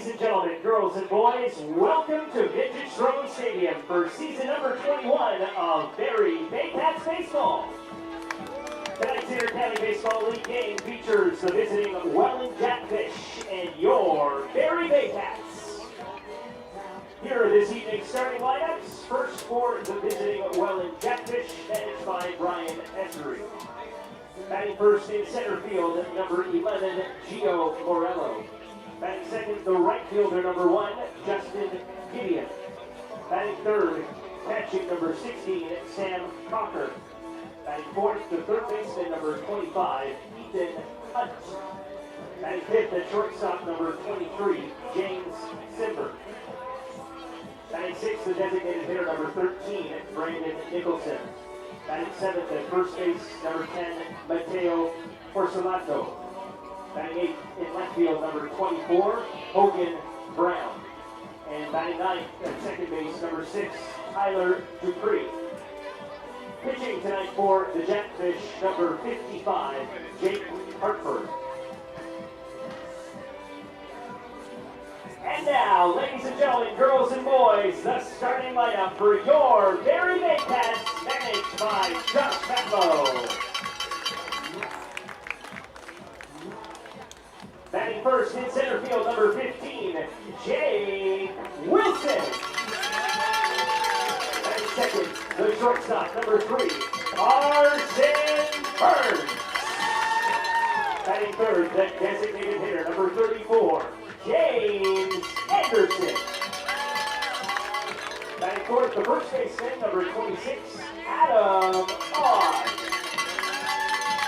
Ladies and gentlemen, girls and boys, welcome to Vintage Throne Stadium for season number 21 of Barrie Baycats Baseball. Tonight's Inter-County Baseball League game features the visiting Welland Jackfish and your Barrie Baycats. Here are this evening's starting lineups. First for the visiting Welland Jackfish, managed by Brian Essery. Batting first in center field, number 11, Gio Morello. Batting second, the right fielder, number 1, Justin Gideon. Batting third, catching number 16, Sam Cocker. Batting fourth, the third baseman, number 25, Ethan Hunt. Batting fifth, at shortstop, number 23, James Simber. Batting sixth, the designated hitter, number 13, Brandon Nicholson. Batting seventh, at first base, number 10, Mateo Porcelato. Batting eighth in left field, number 24, Hogan Brown. And batting ninth at second base, number 6, Tyler Dupree. Pitching tonight for the Jackfish, number 55, Jake Hartford. And now, ladies and gentlemen, girls and boys, the starting lineup for your Barrie Baycats, managed by Josh Matlow. Batting first in center field, number 15, Jay Wilson. Batting second, the shortstop, number 3, Arson Burns. Batting third, the designated hitter, number 34, James Anderson. Batting fourth, the first baseman, number 26, Adam Odd.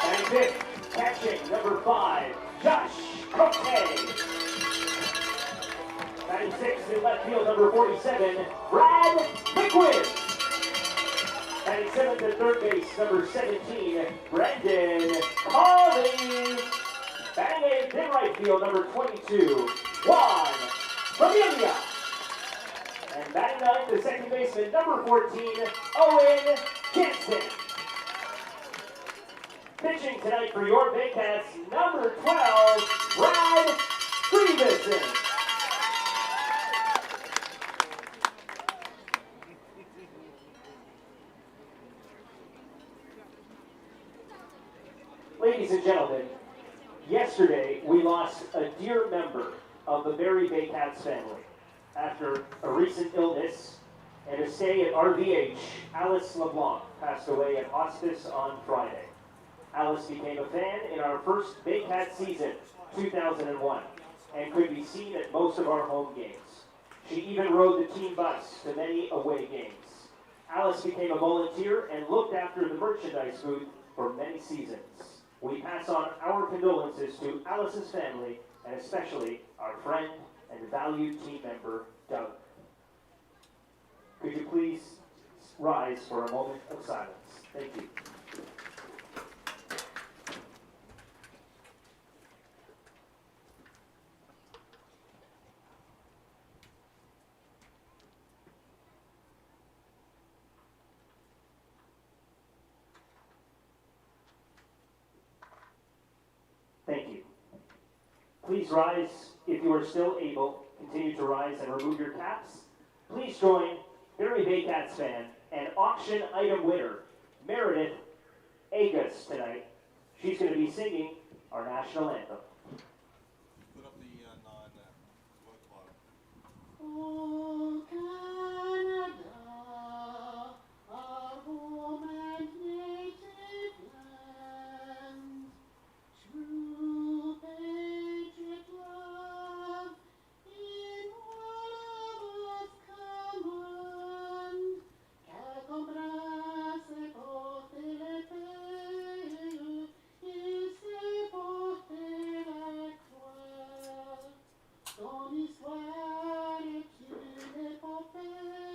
Batting fifth, catching, number 5, Josh Cote. Batting sixth in left field, number 47, Brad McQuinn. Batting seventh at third base, number 17, Brendan Collins. Batting eighth in right field, number 22, Juan Familia. And batting ninth, the second baseman, number 14, Owen Jensen. Pitching tonight for your Baycats, number 12, Brad Stevenson. Ladies and gentlemen, yesterday we lost a dear member of the Barrie Baycats family. After a recent illness and a stay at RVH, Alice LeBlanc passed away at hospice on Friday. Alice became a fan in our first Baycats season, 2001, and could be seen at most of our home games. She even rode the team bus to many away games. Alice became a volunteer and looked after the merchandise booth for many seasons. We pass on our condolences to Alice's family, and especially our friend and valued team member, Doug. Could you please rise for a moment of silence? Thank you. Thank you. Please rise if you are still able. Continue to rise and remove your caps. Please join Barrie Baycats fan and auction item winner, Meredith Agus, tonight. She's going to be singing our national anthem. Put up the non-work bottom. Oh, Canada, our home and native land, true patriot love in all of us command. Quelqu'un brasse porte les pays, il sait porter la croix. Ton histoire est une épopée.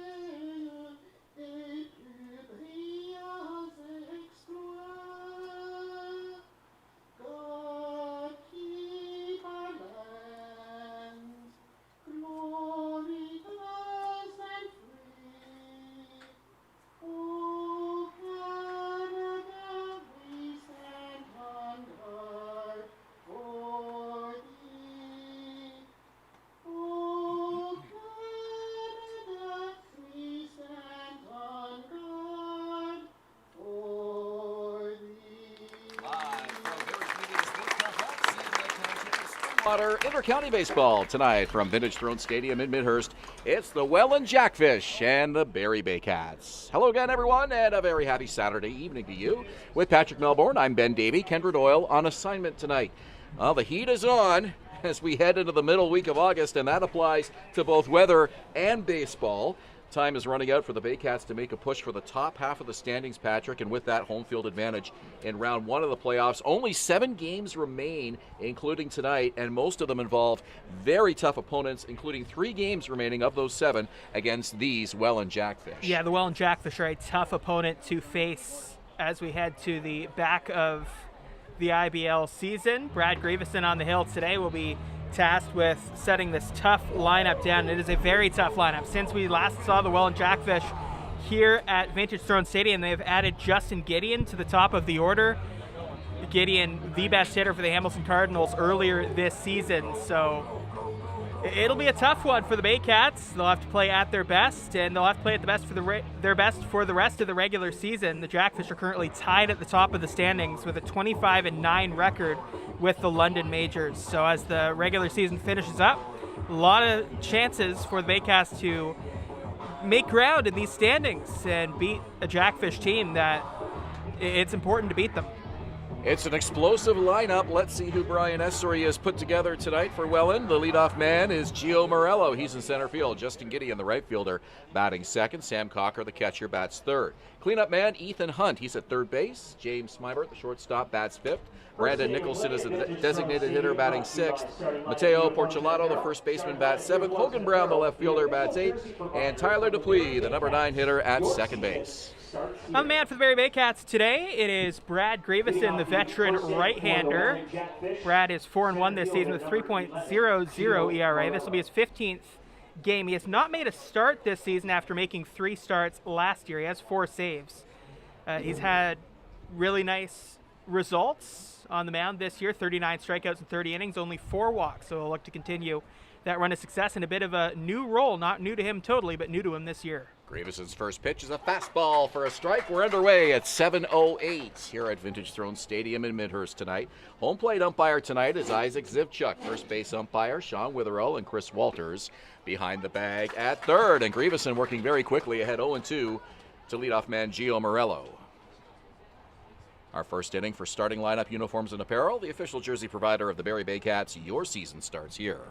Inter-county baseball tonight from Vintage Throne Stadium in Midhurst. It's the Welland Jackfish and the Barrie Baycats. Hello again, everyone, and a very happy Saturday evening to you. With Patrick Melbourne, I'm Ben Davey. Kendra Doyle on assignment tonight. Well, the heat is on as we head into the middle week of August, and that applies to both weather and baseball. Time is running out for the Baycats to make a push for the top half of the standings, Patrick, and with that home field advantage in round one of the playoffs. Only 7 games remain, including tonight, and most of them involve very tough opponents, including 3 games remaining of those 7 against these Welland Jackfish. Yeah, the Welland Jackfish are a tough opponent to face as we head to the back of the IBL season. Brad Grieveson on the hill today will be tasked with setting this tough lineup down. It is a very tough lineup. Since we last saw the Welland Jackfish here at Vintage Throne Stadium, they've added Justin Gideon to the top of the order. Gideon, the best hitter for the Hamilton Cardinals earlier this season, so it'll be a tough one for the Baycats. They'll have to play at their best, and they'll have to play at the best for their best for the rest of the regular season. The Jackfish are currently tied at the top of the standings with a 25-9 record with the London Majors. So as the regular season finishes up, a lot of chances for the Baycats to make ground in these standings and beat a Jackfish team that it's important to beat them. It's an explosive lineup. Let's see who Brian Essery has put together tonight for Welland. The leadoff man is Gio Morello. He's in center field. Justin Gideon, the right fielder, batting second. Sam Cocker, the catcher, bats third. Cleanup man, Ethan Hunt. He's at third base. James Smybert, the shortstop, bats fifth. Brandon Nicholson is a designated hitter, batting sixth. Mateo Porcelato, the first baseman, bats seventh. Hogan Brown, the left fielder, bats eighth. And Tyler Dupuis, the number 9 hitter, at second base. On the man for the Barrie Baycats today, it is Brad Grieveson, the veteran right-hander. Brad is 4-1 this season with 3.00 ERA. This will be his 15th game. He has not made a start this season after making 3 starts last year. He has 4 saves. He's had really nice results on the mound this year, 39 strikeouts in 30 innings, only 4 walks. So he'll look to continue that run of success in a bit of a new role, not new to him totally, but new to him this year. Grieveson's first pitch is a fastball for a strike. We're underway at 7:08 here at Vintage Throne Stadium in Midhurst tonight. Home plate umpire tonight is Isaac Zivchuk. First base umpire Sean Witherell and Chris Walters behind the bag at third. And Grieveson working very quickly ahead 0-2 to leadoff man Gio Morello. Our first inning for starting lineup uniforms and apparel. The official jersey provider of the Barrie Baycats. Your season starts here.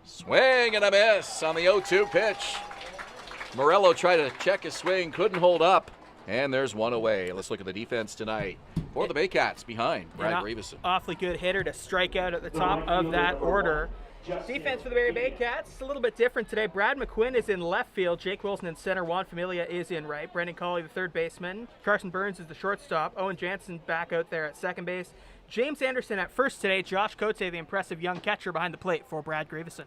Swing and a miss on the 0-2 pitch. Morello tried to check his swing, couldn't hold up, and there's one away. Let's look at the defense tonight for the Baycats behind Brad Grieveson. Awfully good hitter to strike out at the top of that order. Defense for the Barrie Baycats, a little bit different today. Brad McQuinn is in left field. Jake Wilson in center. Juan Familia is in right. Brendan Colley, the third baseman. Carson Burns is the shortstop. Owen Jansen back out there at second base. James Anderson at first today. Josh Cote, the impressive young catcher behind the plate for Brad Grieveson.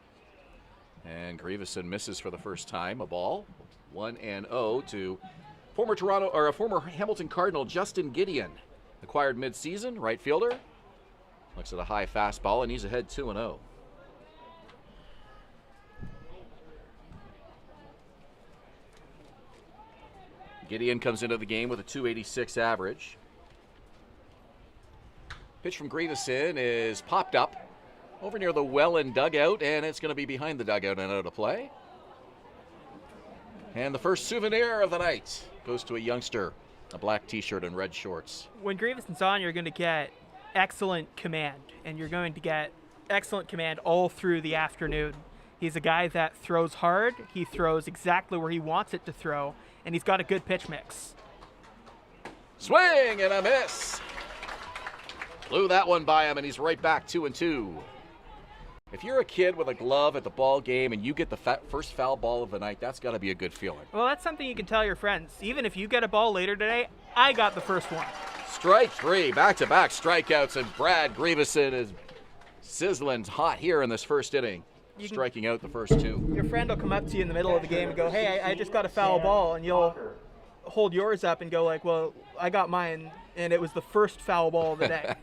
And Grieveson misses for the first time. A ball, 1-0 to former Hamilton Cardinal Justin Gideon, acquired mid-season, right fielder. Looks at a high fastball, and he's ahead 2-0. Gideon comes into the game with a .286 average. Pitch from Grieveson is popped up over near the Welland dugout, and it's going to be behind the dugout and out of play. And the first souvenir of the night goes to a youngster, a black t-shirt and red shorts. When Grieveson's on, you're going to get excellent command, and you're going to get excellent command all through the afternoon. He's a guy that throws hard. He throws exactly where he wants it to throw, and he's got a good pitch mix. Swing and a miss. Blew that one by him, and he's right back 2-2. If you're a kid with a glove at the ball game and you get the first foul ball of the night, that's got to be a good feeling. Well, that's something you can tell your friends. Even if you get a ball later today, I got the first one. Strike 3, back-to-back strikeouts, and Brad Grieveson is sizzling hot here in this first inning, striking out the first 2. Your friend will come up to you in the middle of the game and go, hey, I just got a foul ball, and you'll hold yours up and go like, well, I got mine, and it was the first foul ball of the day.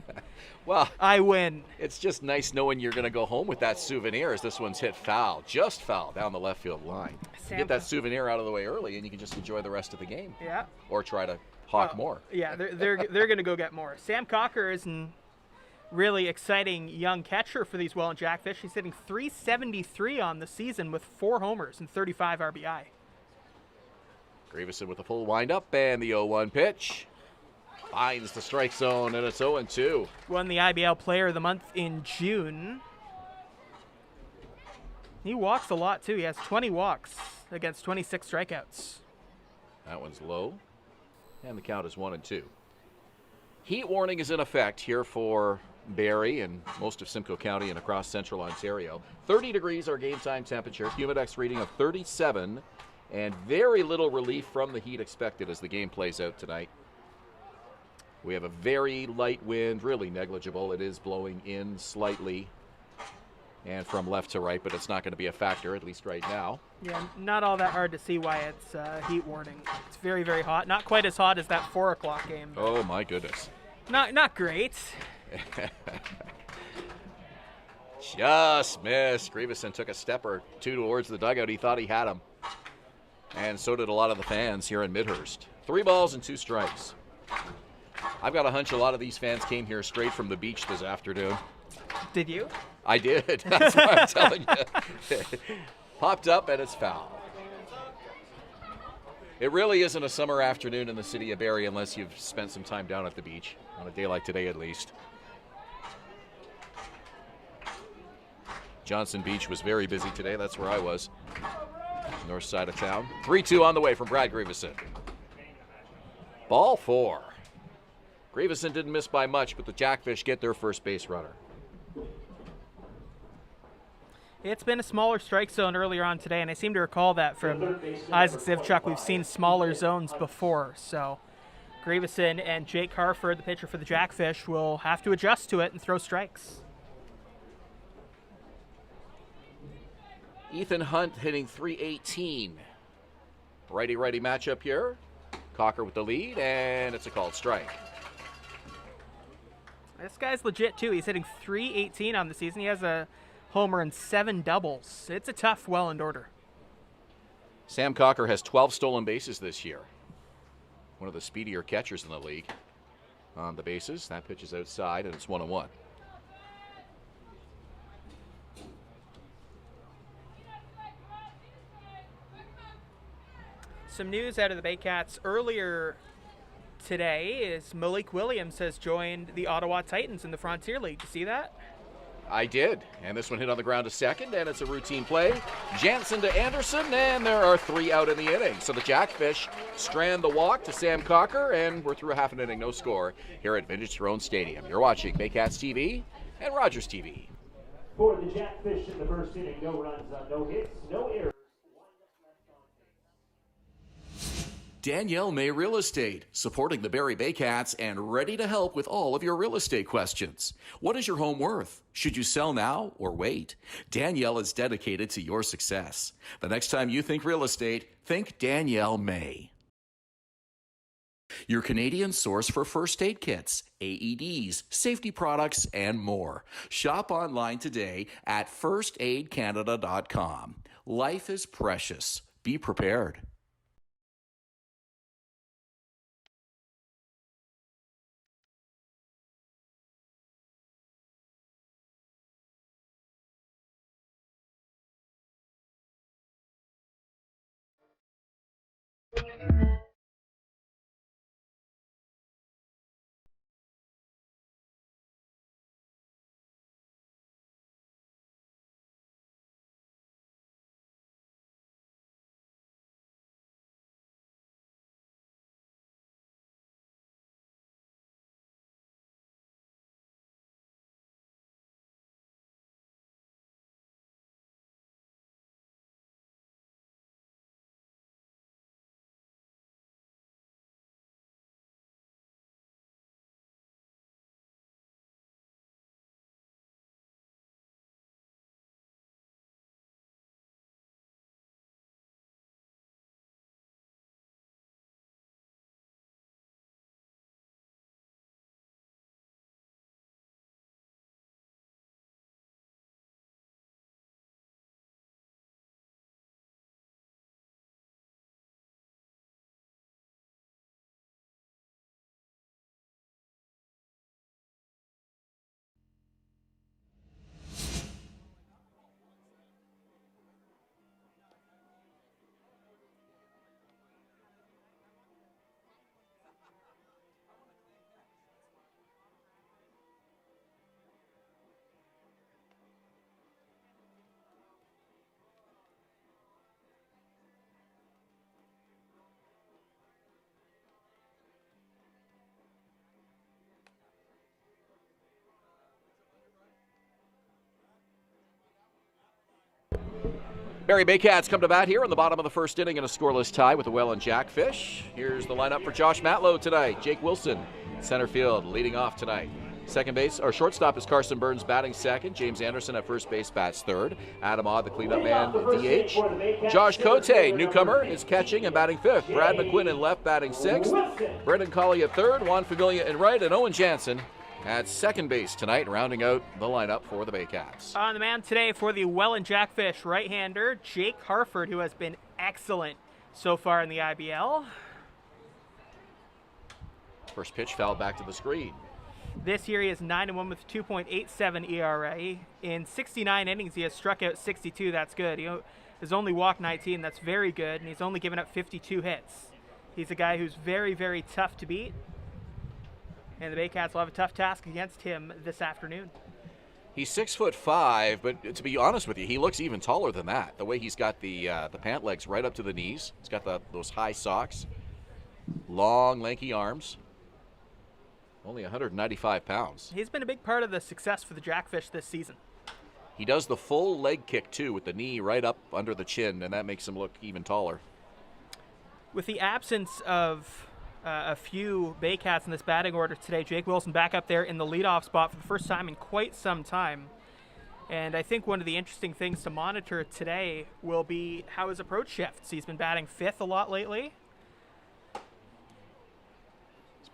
Well, I win. It's just nice knowing you're going to go home with that souvenir as this one's hit foul, just foul down the left field line. Get that souvenir out of the way early, and you can just enjoy the rest of the game. Yeah. Or try to hawk more. Yeah, they're going to go get more. Sam Cocker is in really exciting young catcher for these Welland Jackfish. He's hitting .373 on the season with 4 homers and 35 RBI. Grieveson with a full windup and the 0-1 pitch. Finds the strike zone, and it's 0-2. Won the IBL Player of the Month in June. He walks a lot, too. He has 20 walks against 26 strikeouts. That one's low, and the count is 1-2. Heat warning is in effect here for Barrie and most of Simcoe County and across central Ontario. 30 degrees our game time temperature, Humidex reading of 37, and very little relief from the heat expected as the game plays out tonight. We have a very light wind, really negligible. It is blowing in slightly and from left to right, but it's not going to be a factor, at least right now. Yeah, not all that hard to see why it's heat warning. It's very, very hot. Not quite as hot as that 4 o'clock game. Oh, my goodness. Not great. Just missed. Grieveson took a step or two towards the dugout. He thought he had him. And so did a lot of the fans here in Midhurst. 3 balls and 2 strikes. I've got a hunch a lot of these fans came here straight from the beach this afternoon. Did you? I did. That's what I'm telling you. Popped up and it's foul. It really isn't a summer afternoon in the city of Barrie unless you've spent some time down at the beach, on a day like today at least. Johnson Beach was very busy today. That's where I was. North side of town. 3-2 on the way from Brad Grieveson. Ball 4. Grieveson didn't miss by much, but the Jackfish get their first base runner. It's been a smaller strike zone earlier on today, and I seem to recall that from Isaac Zivchuk. We've seen smaller zones before, so Grieveson and Jake Harford, the pitcher for the Jackfish, will have to adjust to it and throw strikes. Ethan Hunt hitting .318. Righty-righty matchup here. Cocker with the lead, and it's a called strike. This guy's legit, too. He's hitting .318 on the season. He has a homer and 7 doubles. It's a tough Welland order. Sam Cocker has 12 stolen bases this year. One of the speedier catchers in the league. On the bases, that pitch is outside, and it's 1-1. Some news out of the Baycats earlier today is Malik Williams has joined the Ottawa Titans in the Frontier League. Did you see that? I did, and this one hit on the ground to second, and it's a routine play. Jansen to Anderson, and there are 3 out in the inning. So the Jackfish strand the walk to Sam Cocker, and we're through a half an inning, no score, here at Vintage Throne Stadium. You're watching Baycats TV and Rogers TV. For the Jackfish in the first inning, no runs, no hits, no errors. Danielle May Real Estate, supporting the Barrie Baycats and ready to help with all of your real estate questions. What is your home worth? Should you sell now or wait? Danielle is dedicated to your success. The next time you think real estate, think Danielle May. Your Canadian source for first aid kits, AEDs, safety products, and more. Shop online today at firstaidcanada.com. Life is precious. Be prepared. Barrie Baycats come to bat here in the bottom of the first inning in a scoreless tie with the Welland Jackfish. Here's the lineup for Josh Matlow tonight. Jake Wilson, center field, leading off tonight. Second base, or shortstop is Carson Burns batting second. James Anderson at first base bats third. Adam Odd, the cleanup man, DH. Josh Cote, newcomer, is catching and batting fifth. Brad McQuinn in left batting sixth. Brendan Colley at third. Juan Familia in right. And Owen Jansen at second base tonight, rounding out the lineup for the Baycats. On the mound today for the Welland Jackfish, right-hander Jake Harford, who has been excellent so far in the IBL. First pitch fouled back to the screen. This year he is 9-1 with 2.87 ERA. In 69 innings, he has struck out 62. That's good. He has only walked 19. That's very good. And he's only given up 52 hits. He's a guy who's very, very tough to beat. And the Baycats will have a tough task against him this afternoon. He's 6'5", but to be honest with you, he looks even taller than that. The way he's got the pant legs right up to the knees. He's got those high socks, long, lanky arms. Only 195 pounds. He's been a big part of the success for the Jackfish this season. He does the full leg kick, too, with the knee right up under the chin, and that makes him look even taller. With the absence of a few Baycats in this batting order today, Jake Wilson back up there in the leadoff spot for the first time in quite some time. And I think one of the interesting things to monitor today will be how his approach shifts. He's been batting fifth a lot lately.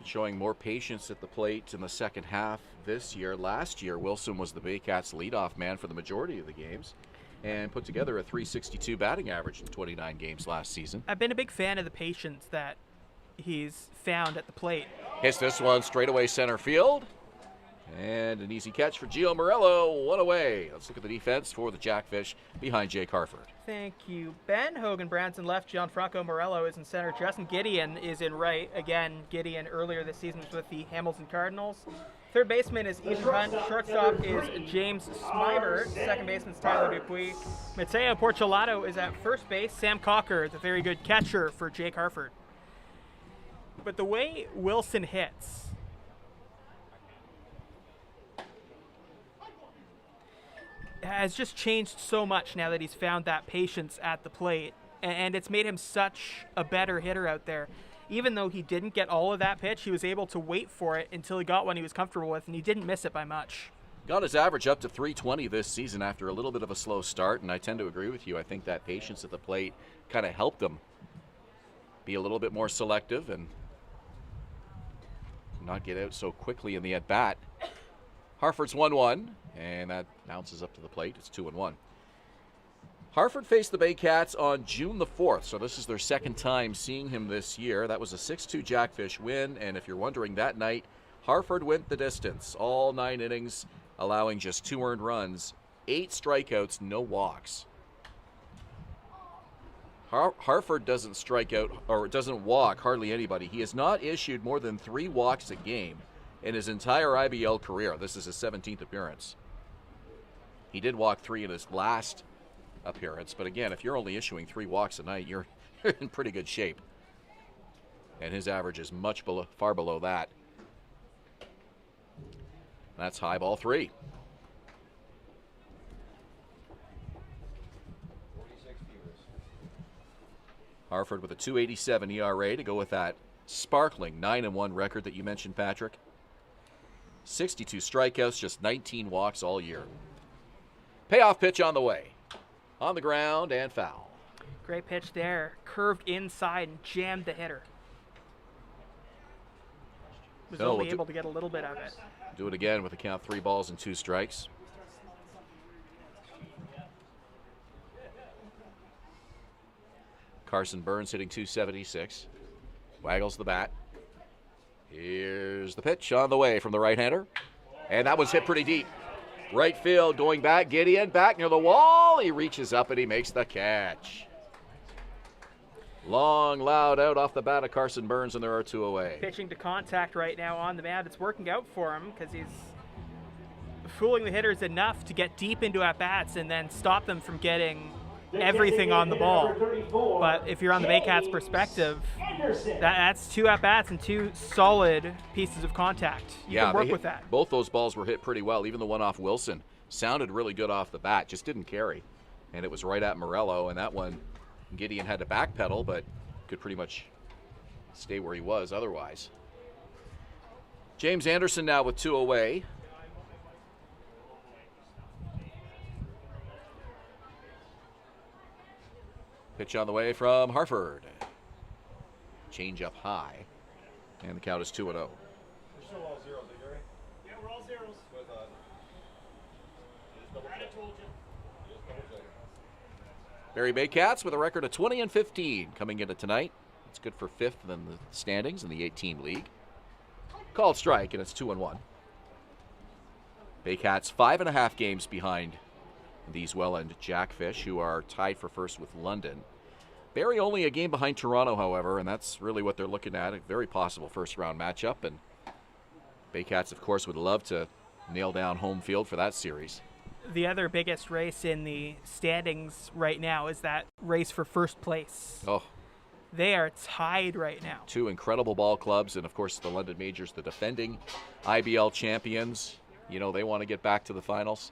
Showing more patience at the plate in the second half this year. Last year, Wilson was the Baycats' leadoff man for the majority of the games and put together a .362 batting average in 29 games last season. I've been a big fan of the patience that he's found at the plate. Hits this one straight away center field. And an easy catch for Gio Morello, one away. Let's look at the defense for the Jackfish behind Jake Harford. Thank you, Ben. Hogan Branson left. Gianfranco Morello is in center. Justin Gideon is in right. Again, Gideon earlier this season was with the Hamilton Cardinals. Third baseman is Ethan Hunt. Shortstop is James Smyber. Second baseman is Tyler Dupuis. Mateo Porcelato is at first base. Sam Cocker is a very good catcher for Jake Harford. But the way Wilson hits has just changed so much now that he's found that patience at the plate, and it's made him such a better hitter out there. Even though he didn't get all of that pitch, he was able to wait for it until he got one he was comfortable with, and he didn't miss it by much. Got his average up to .320 this season after a little bit of a slow start, and I tend to agree with you. I think that patience at the plate kind of helped him be a little bit more selective and not get out so quickly in the at-bat. Harford's 1-1, and that bounces up to the plate. It's 2-1. Harford faced the Baycats on June the 4th, so this is their second time seeing him this year. That was a 6-2 Jackfish win, and if you're wondering, that night, Harford went the distance. All 9 innings, allowing just 2 earned runs, 8 strikeouts, no walks. Harford doesn't strike out, or doesn't walk hardly anybody. He has not issued more than 3 walks a game in his entire IBL career. This is his 17th appearance. He did walk 3 in his last appearance, but again, if you're only issuing 3 walks a night, you're in pretty good shape. And his average is far below that. That's high ball 3. Harford with a .287 ERA to go with that sparkling 9-1 record that you mentioned, Patrick. 62 strikeouts, just 19 walks all year. Payoff pitch on the way. On the ground and foul. Great pitch there. Curved inside and jammed the hitter. Was only able to get a little bit of it. Do it again with a count 3 balls and 2 strikes. Carson Burns hitting .276. Waggles the bat. Here's the pitch on the way from the right-hander. And that was hit pretty deep. Right field going back. Gideon back near the wall. He reaches up and he makes the catch. Long, loud out off the bat of Carson Burns, and there are 2 away. Pitching to contact right now on the mound. It's working out for him because he's fooling the hitters enough to get deep into at-bats and then stop them from getting everything on the ball. But if you're on the Baycats' perspective, that's 2 at-bats and 2 solid pieces of contact. You can work with that. Both those balls were hit pretty well. Even the one off Wilson sounded really good off the bat, just didn't carry. and it was right at Morello, and that one Gideon had to backpedal, but could pretty much stay where he was otherwise. James Anderson now with 2 away. Pitch on the way from Harford. Change up high, and the count is 2-0. We're still all zeros, Gary? Yeah, we're all zeros. With, just double I check. told you. Just double check. Barrie Baycats with a record of 20-15 coming into tonight. It's good for 5th in the standings in the 8-team league. Called strike, and it's 2-1. Baycats 5.5 games behind these Welland Jackfish, who are tied for first with London. Barrie only a game behind Toronto, however, and that's really what they're looking at, a very possible first-round matchup. And Baycats, of course, would love to nail down home field for that series. The other biggest race in the standings right now is that race for first place. Oh, They are tied right now. 2 incredible ball clubs, and of course the London Majors, the defending IBL champions. You know, they want to get back to the finals.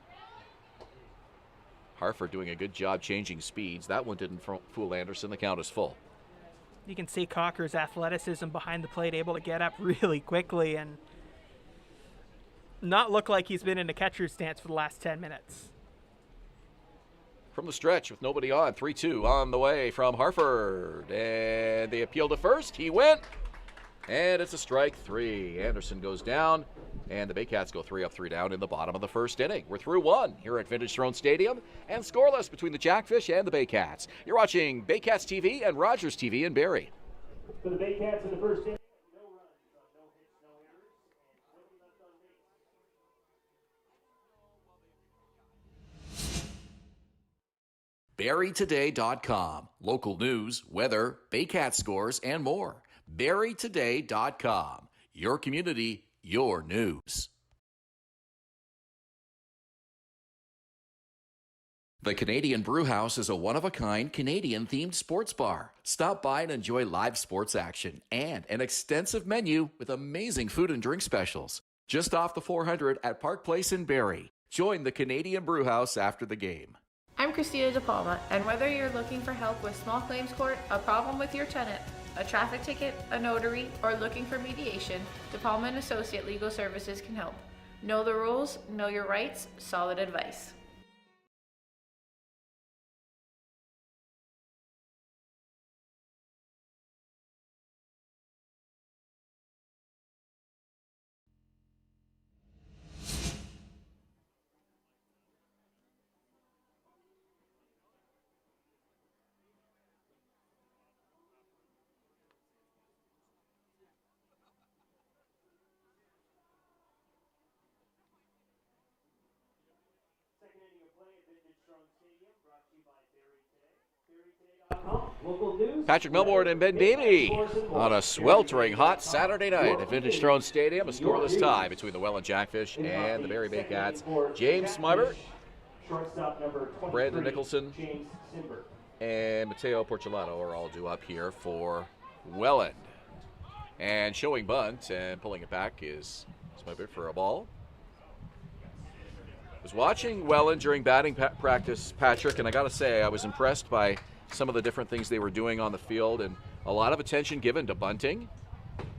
Harford doing a good job changing speeds. That one didn't fool Anderson. The count is full. You can see Cocker's athleticism behind the plate, able to get up really quickly and not look like he's been in a catcher's stance for the last 10 minutes. From the stretch with nobody on, 3-2 on the way from Harford. And they appeal to first. He went. And it's a strike 3. Anderson goes down. And the Baycats go 3 up, 3 down in the bottom of the first inning. We're through 1 here at Vintage Throne Stadium, and scoreless between the Jackfish and the Baycats. You're watching Baycats TV and Rogers TV in Barrie. For the Baycats in the first inning, no runs on no hits, no errors, and nobody left on base. BarrieToday.com. Local news, weather, Baycat scores, and more. BarrieToday.com. Your community, your news. The Canadian Brewhouse is a one-of-a-kind Canadian-themed sports bar. Stop by and enjoy live sports action and an extensive menu with amazing food and drink specials. Just off the 400 at Park Place in Barrie. Join the Canadian Brewhouse after the game. I'm Christina De Palma, and whether you're looking for help with small claims court, a problem with your tenant, a traffic ticket, a notary, or looking for mediation, De Palma & Associate Legal Services can help. Know the rules, know your rights, solid advice. Second inning of play at Vintage Throne Stadium, brought to you by Barrie Today. BarrieToday.com. Local news. Patrick Melbourne and Ben Beebe on a sweltering hot Saturday night at Vintage Throne Stadium. A scoreless tie between the Welland Jackfish and the Barrie Baycats. James Smybert, Shortstop number 23, Brandon Nicholson, James Sinberg. and Mateo Porcelato are all due up here for Welland. And showing bunt and pulling it back is Smybert for a ball. I was watching Welland during batting practice, Patrick, and I got to say I was impressed by some of the different things they were doing on the field, and a lot of attention given to bunting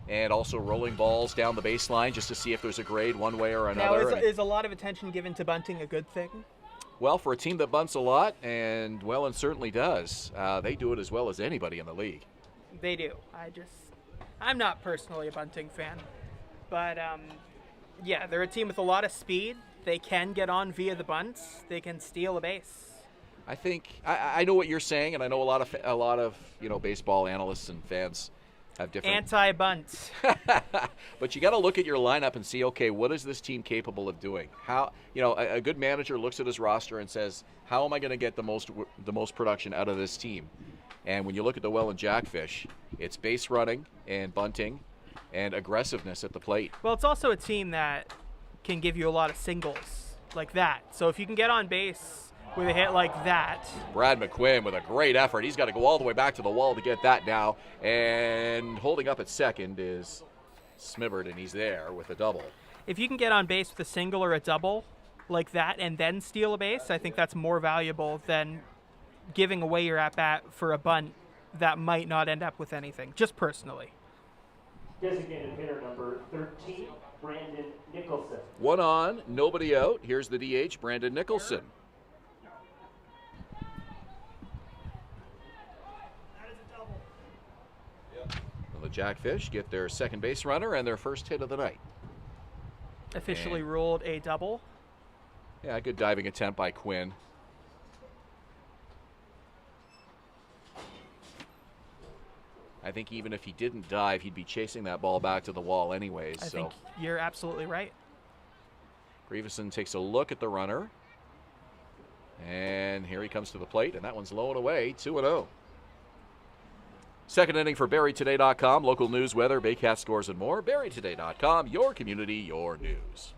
and also rolling balls down the baseline just to see if there's a grade one way or another. Now, is a lot of attention given to bunting a good thing? Well, for a team that bunts a lot, and Welland certainly does, they do it as well as anybody in the league. They do. I'm not personally a bunting fan, but yeah, they're a team with a lot of speed. They can get on via the bunts. They can steal a base. I think I know what you're saying, and I know a lot of baseball analysts and fans have different anti-bunt. But you got to look at your lineup and see, okay, what is this team capable of doing? How a good manager looks at his roster and says, how am I going to get the most production out of this team? And when you look at the Welland Jackfish, it's base running and bunting and aggressiveness at the plate. Well, it's also a team that can give you a lot of singles like that. So if you can get on base with a hit like that. Brad McQuinn with a great effort. He's got to go all the way back to the wall to get that now. And holding up at second is Smybert, and he's there with a double. If you can get on base with a single or a double like that and then steal a base, I think that's more valuable than giving away your at-bat for a bunt that might not end up with anything, just personally. Designated hitter number 13, Brandon Nicholson. 1 on, nobody out. Here's the DH, Brandon Nicholson. The Jackfish get their second base runner and their first hit of the night. Officially ruled a double. Yeah, good diving attempt by Quinn. I think even if he didn't dive, he'd be chasing that ball back to the wall anyways. I think you're absolutely right. Grieveson takes a look at the runner. And here he comes to the plate, and that one's low and away, 2-0. Second inning for BarrieToday.com. Local news, weather, Baycats scores, and more. BarrieToday.com, your community, your news.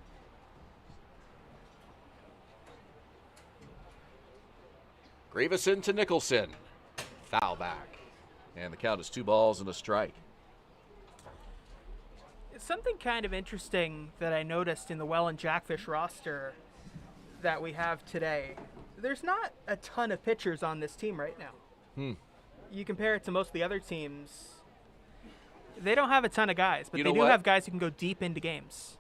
Grieveson to Nicholson. Foul back. And the count is 2 balls and a strike. Something kind of interesting that I noticed in the Welland Jackfish roster that we have today. There's not a ton of pitchers on this team right now. You compare it to most of the other teams, they don't have a ton of guys, but they do have guys who can go deep into games.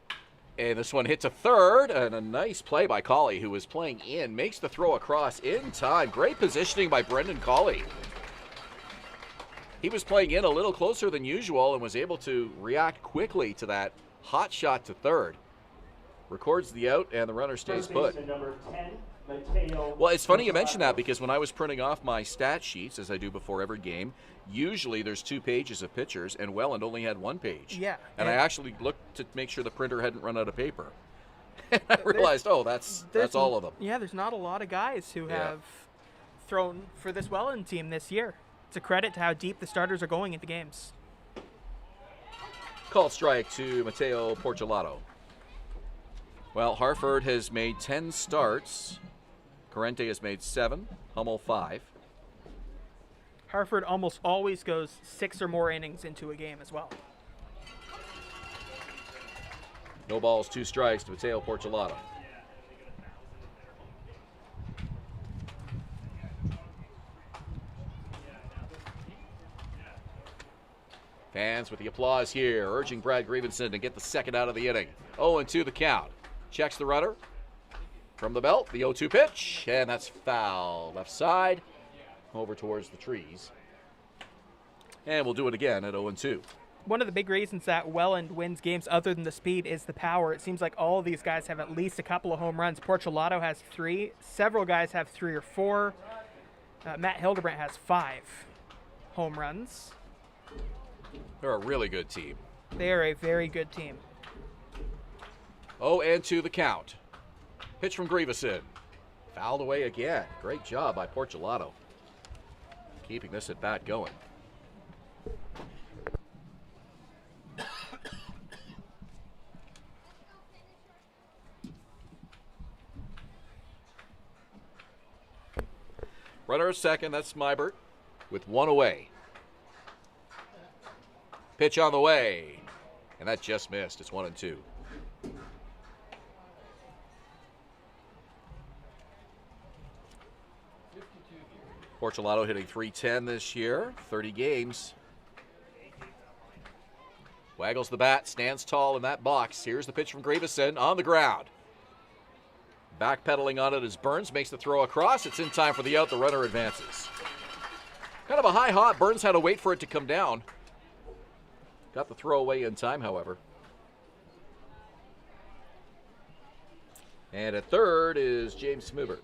And this one hit to third, and a nice play by Colley, who was playing in, makes the throw across in time. Great positioning by Brendan Colley. He was playing in a little closer than usual and was able to react quickly to that hot shot to third. Records the out, and the runner stays put. Number 10, Mateo. Well, it's funny you mention that, because when I was printing off my stat sheets, as I do before every game, usually there's 2 pages of pitchers, and Welland only had 1 page. Yeah. And I actually looked to make sure the printer hadn't run out of paper. And I realized, that's all of them. Yeah, there's not a lot of guys who have thrown for this Welland team this year. It's a credit to how deep the starters are going into games. Called strike to Mateo Porcelato. Well, Harford has made 10 starts. Corrente has made 7. Hummel 5. Harford almost always goes 6 or more innings into a game as well. No balls, 2 strikes to Mateo Porcelato. Fans with the applause here, urging Brad Grieveson to get the second out of the inning. 0-2 the count. Checks the runner from the belt, the 0-2 pitch, and that's foul. Left side, over towards the trees. And we'll do it again at 0-2. One of the big reasons that Welland wins games other than the speed is the power. It seems like all of these guys have at least a couple of home runs. Porcelato has 3. Several guys have 3 or 4. Matt Hildebrandt has 5 home runs. They're a really good team. They are a very good team. 0-2 the count. Pitch from Grieveson. Fouled away again. Great job by Porcelato. Keeping this at bat going. Runner at second, that's Smybert, with 1 away. Pitch on the way, and that just missed. It's 1-2. Porcelato hitting .310 this year, 30 games. Waggles the bat, stands tall in that box. Here's the pitch from Grieveson on the ground. Backpedaling on it as Burns makes the throw across. It's in time for the out. The runner advances. Kind of a high hop. Burns had to wait for it to come down. Got the throw away in time, however. And at third is James Smubert.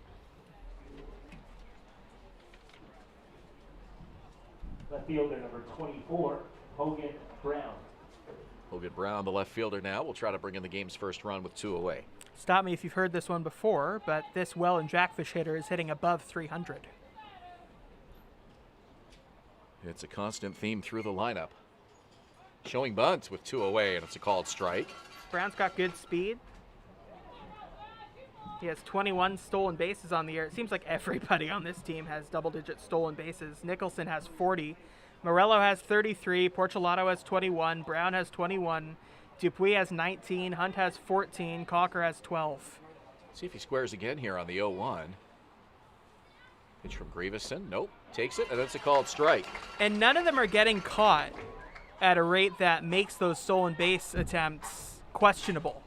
Left fielder number 24, Hogan Brown. Hogan Brown, the left fielder now, will try to bring in the game's first run with 2 away. Stop me if you've heard this one before, but this Welland Jackfish hitter is hitting above 300. It's a constant theme through the lineup. Showing bunt with 2 away, and it's a called strike. Brown's got good speed. He has 21 stolen bases on the year. It seems like everybody on this team has double-digit stolen bases. Nicholson has 40. Morello has 33. Porcelato has 21. Brown has 21. Dupuis has 19. Hunt has 14. Cocker has 12. See if he squares again here on the 0-1. Pitch from Grieveson. Nope. Takes it, and that's a called strike. And none of them are getting caught at a rate that makes those stolen base attempts questionable.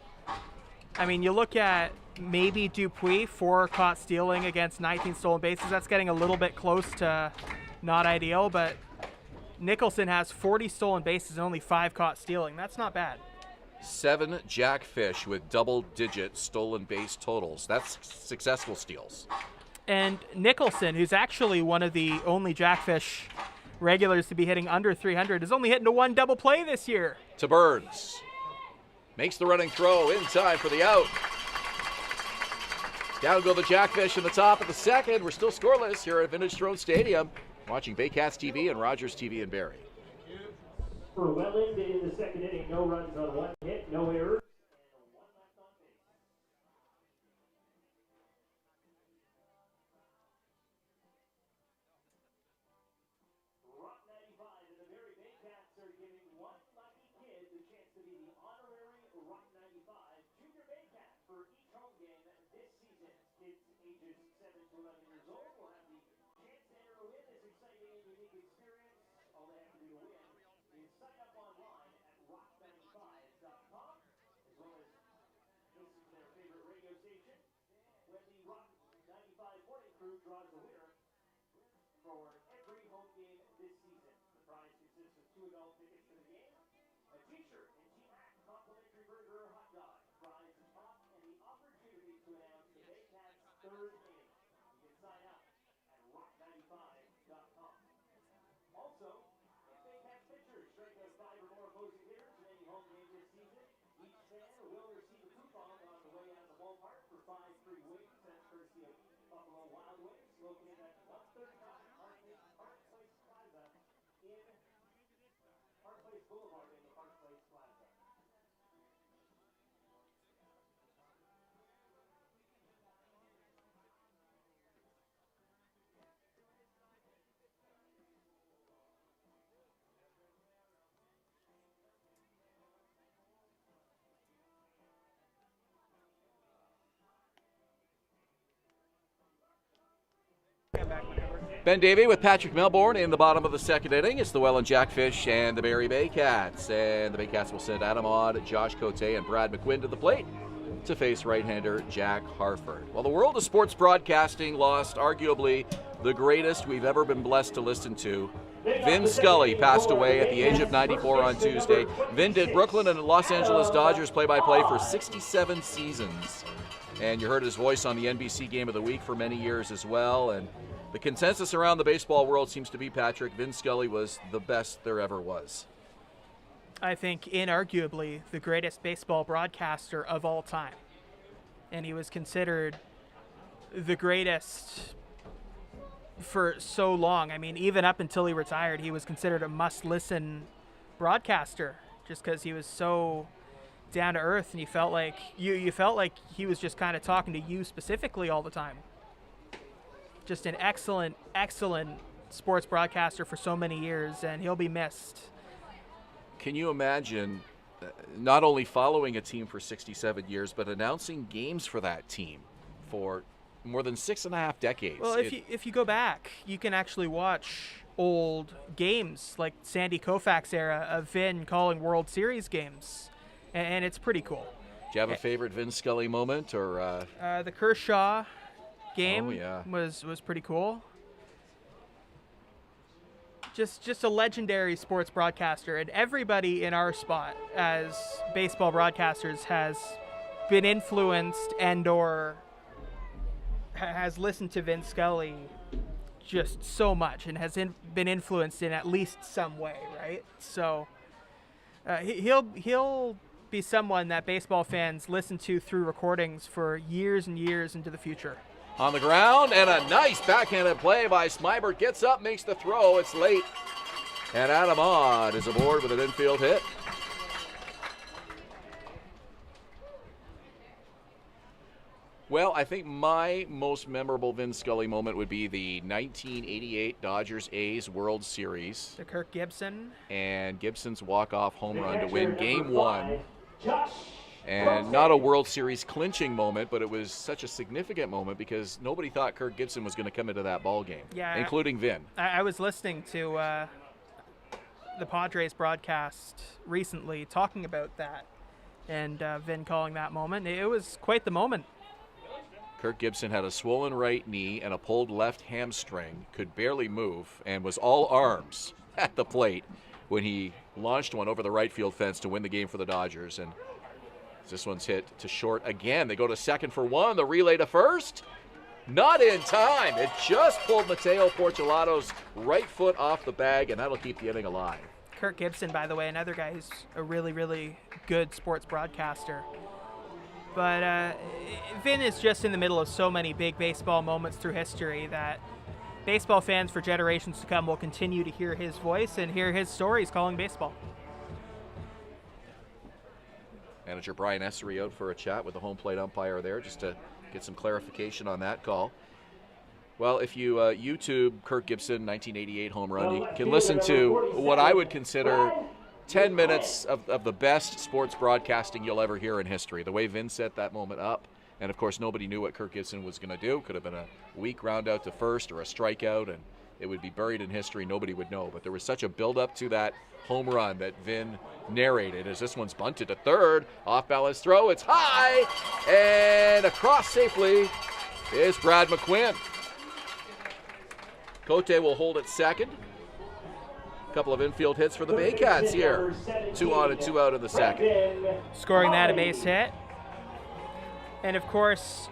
I mean, you look at maybe Dupuis, 4 caught stealing against 19 stolen bases. That's getting a little bit close to not ideal, but Nicholson has 40 stolen bases and only 5 caught stealing. That's not bad. 7 Jackfish with double-digit stolen base totals. That's successful steals. And Nicholson, who's actually one of the only Jackfish regulars to be hitting under 300, is only hitting to 1 double play this year. To Burns. Makes the running throw in time for the out. Down go the Jackfish in the top of the second. We're still scoreless here at Vintage Throne Stadium. Watching Baycats TV and Rogers TV in Barrie. For Welland in the second inning, no runs on 1 hit, no errors, and 1 left on base. Rock 95 and the Barrie Baycats are giving one lucky kid the chance to be the honorary Rock 95 Junior Baycat for each home game this season. Kids ages 7 to 11 years old will have the chance to enter to win this exciting and unique experience. All they have to do to win is sign up online at rock95.com, as well as listen to their favorite radio station when the Rock 95 morning crew draws a winner for every home game this season. The prize consists of 2 adult tickets to the game, a t-shirt and T-Mac complimentary burger or hot dog, prize top, and the opportunity to announce the Baycats' 3rd inning. You can sign up at rock95.com. Also, if Baycats pitchers strike out 5 or more opposing hitters in any home game this season, each fan will receive a coupon on the way out of the ballpark for 5 free wings. That's courtesy of Buffalo Wild Wings, located at 139 Park Place Plaza in Park Place Boulevard in the Park Place Plaza. Ben Davey with Patrick Melbourne in the bottom of the second inning. It's the Welland Jackfish and the Barrie Baycats. And the Baycats will send Adam Odd, Josh Cote, and Brad McQuinn to the plate to face right-hander Jack Harford. Well, the world of sports broadcasting lost arguably the greatest we've ever been blessed to listen to. Vin Scully passed away at the age of 94 on Tuesday. Vin did Brooklyn and Los Angeles Dodgers play-by-play for 67 seasons. And you heard his voice on the NBC Game of the Week for many years as well. And the consensus around the baseball world seems to be, Patrick, Vin Scully was the best there ever was. I think inarguably the greatest baseball broadcaster of all time. And he was considered the greatest for so long. I mean, even up until he retired, he was considered a must-listen broadcaster just because he was so down to earth, and you felt like he was just kind of talking to you specifically all the time. Just an excellent sports broadcaster for so many years, and he'll be missed. Can you imagine not only following a team for 67 years, but announcing games for that team for more than 6.5 decades? Well, if you go back, you can actually watch old games like Sandy Koufax era of Vin calling World Series games, and it's pretty cool. Do you have a favorite Vin Scully moment, or the Kershaw game? Oh, yeah. was pretty cool. Just a legendary sports broadcaster, and everybody in our spot as baseball broadcasters has been influenced and/or has listened to Vin Scully just so much, and has been influenced in at least some way, right? So he'll be someone that baseball fans listen to through recordings for years and years into the future. On the ground, and a nice backhanded play by Smybert. Gets up, makes the throw. It's late. And Adam Odd is aboard with an infield hit. Well, I think my most memorable Vin Scully moment would be the 1988 Dodgers-A's World Series. The Kirk Gibson. And Gibson's walk-off home run to win Game 1. Josh And not a World Series clinching moment, but it was such a significant moment because nobody thought Kirk Gibson was going to come into that ball game, including Vin. I was listening to the Padres broadcast recently talking about that, and Vin calling that moment. It was quite the moment. Kirk Gibson had a swollen right knee and a pulled left hamstring, could barely move, and was all arms at the plate when he launched one over the right field fence to win the game for the Dodgers. And this one's hit to short again. They go to second for one. The relay to first. Not in time. It just pulled Mateo Porcelato's right foot off the bag, and that'll keep the inning alive. Kirk Gibson, by the way, another guy who's a really, really good sports broadcaster. But Vin is just in the middle of so many big baseball moments through history that baseball fans for generations to come will continue to hear his voice and hear his stories calling baseball. Manager Brian Essery out for a chat with the home plate umpire there just to get some clarification on that call. Well, if you YouTube Kirk Gibson 1988 home run, you can listen to what I would consider 10 minutes of the best sports broadcasting you'll ever hear in history. The way Vin set that moment up, and of course nobody knew what Kirk Gibson was going to do. Could have been a weak round out to first or a strikeout, and it would be buried in history. Nobody would know. But there was such a build-up to that home run that Vin narrated as this one's bunted to third. Off-balance throw. It's high, and across safely is Brad McQuinn. Cote will hold at second. A couple of infield hits for the Baycats here. 2 on and 2 out in the second. Scoring that a base hit. And of course,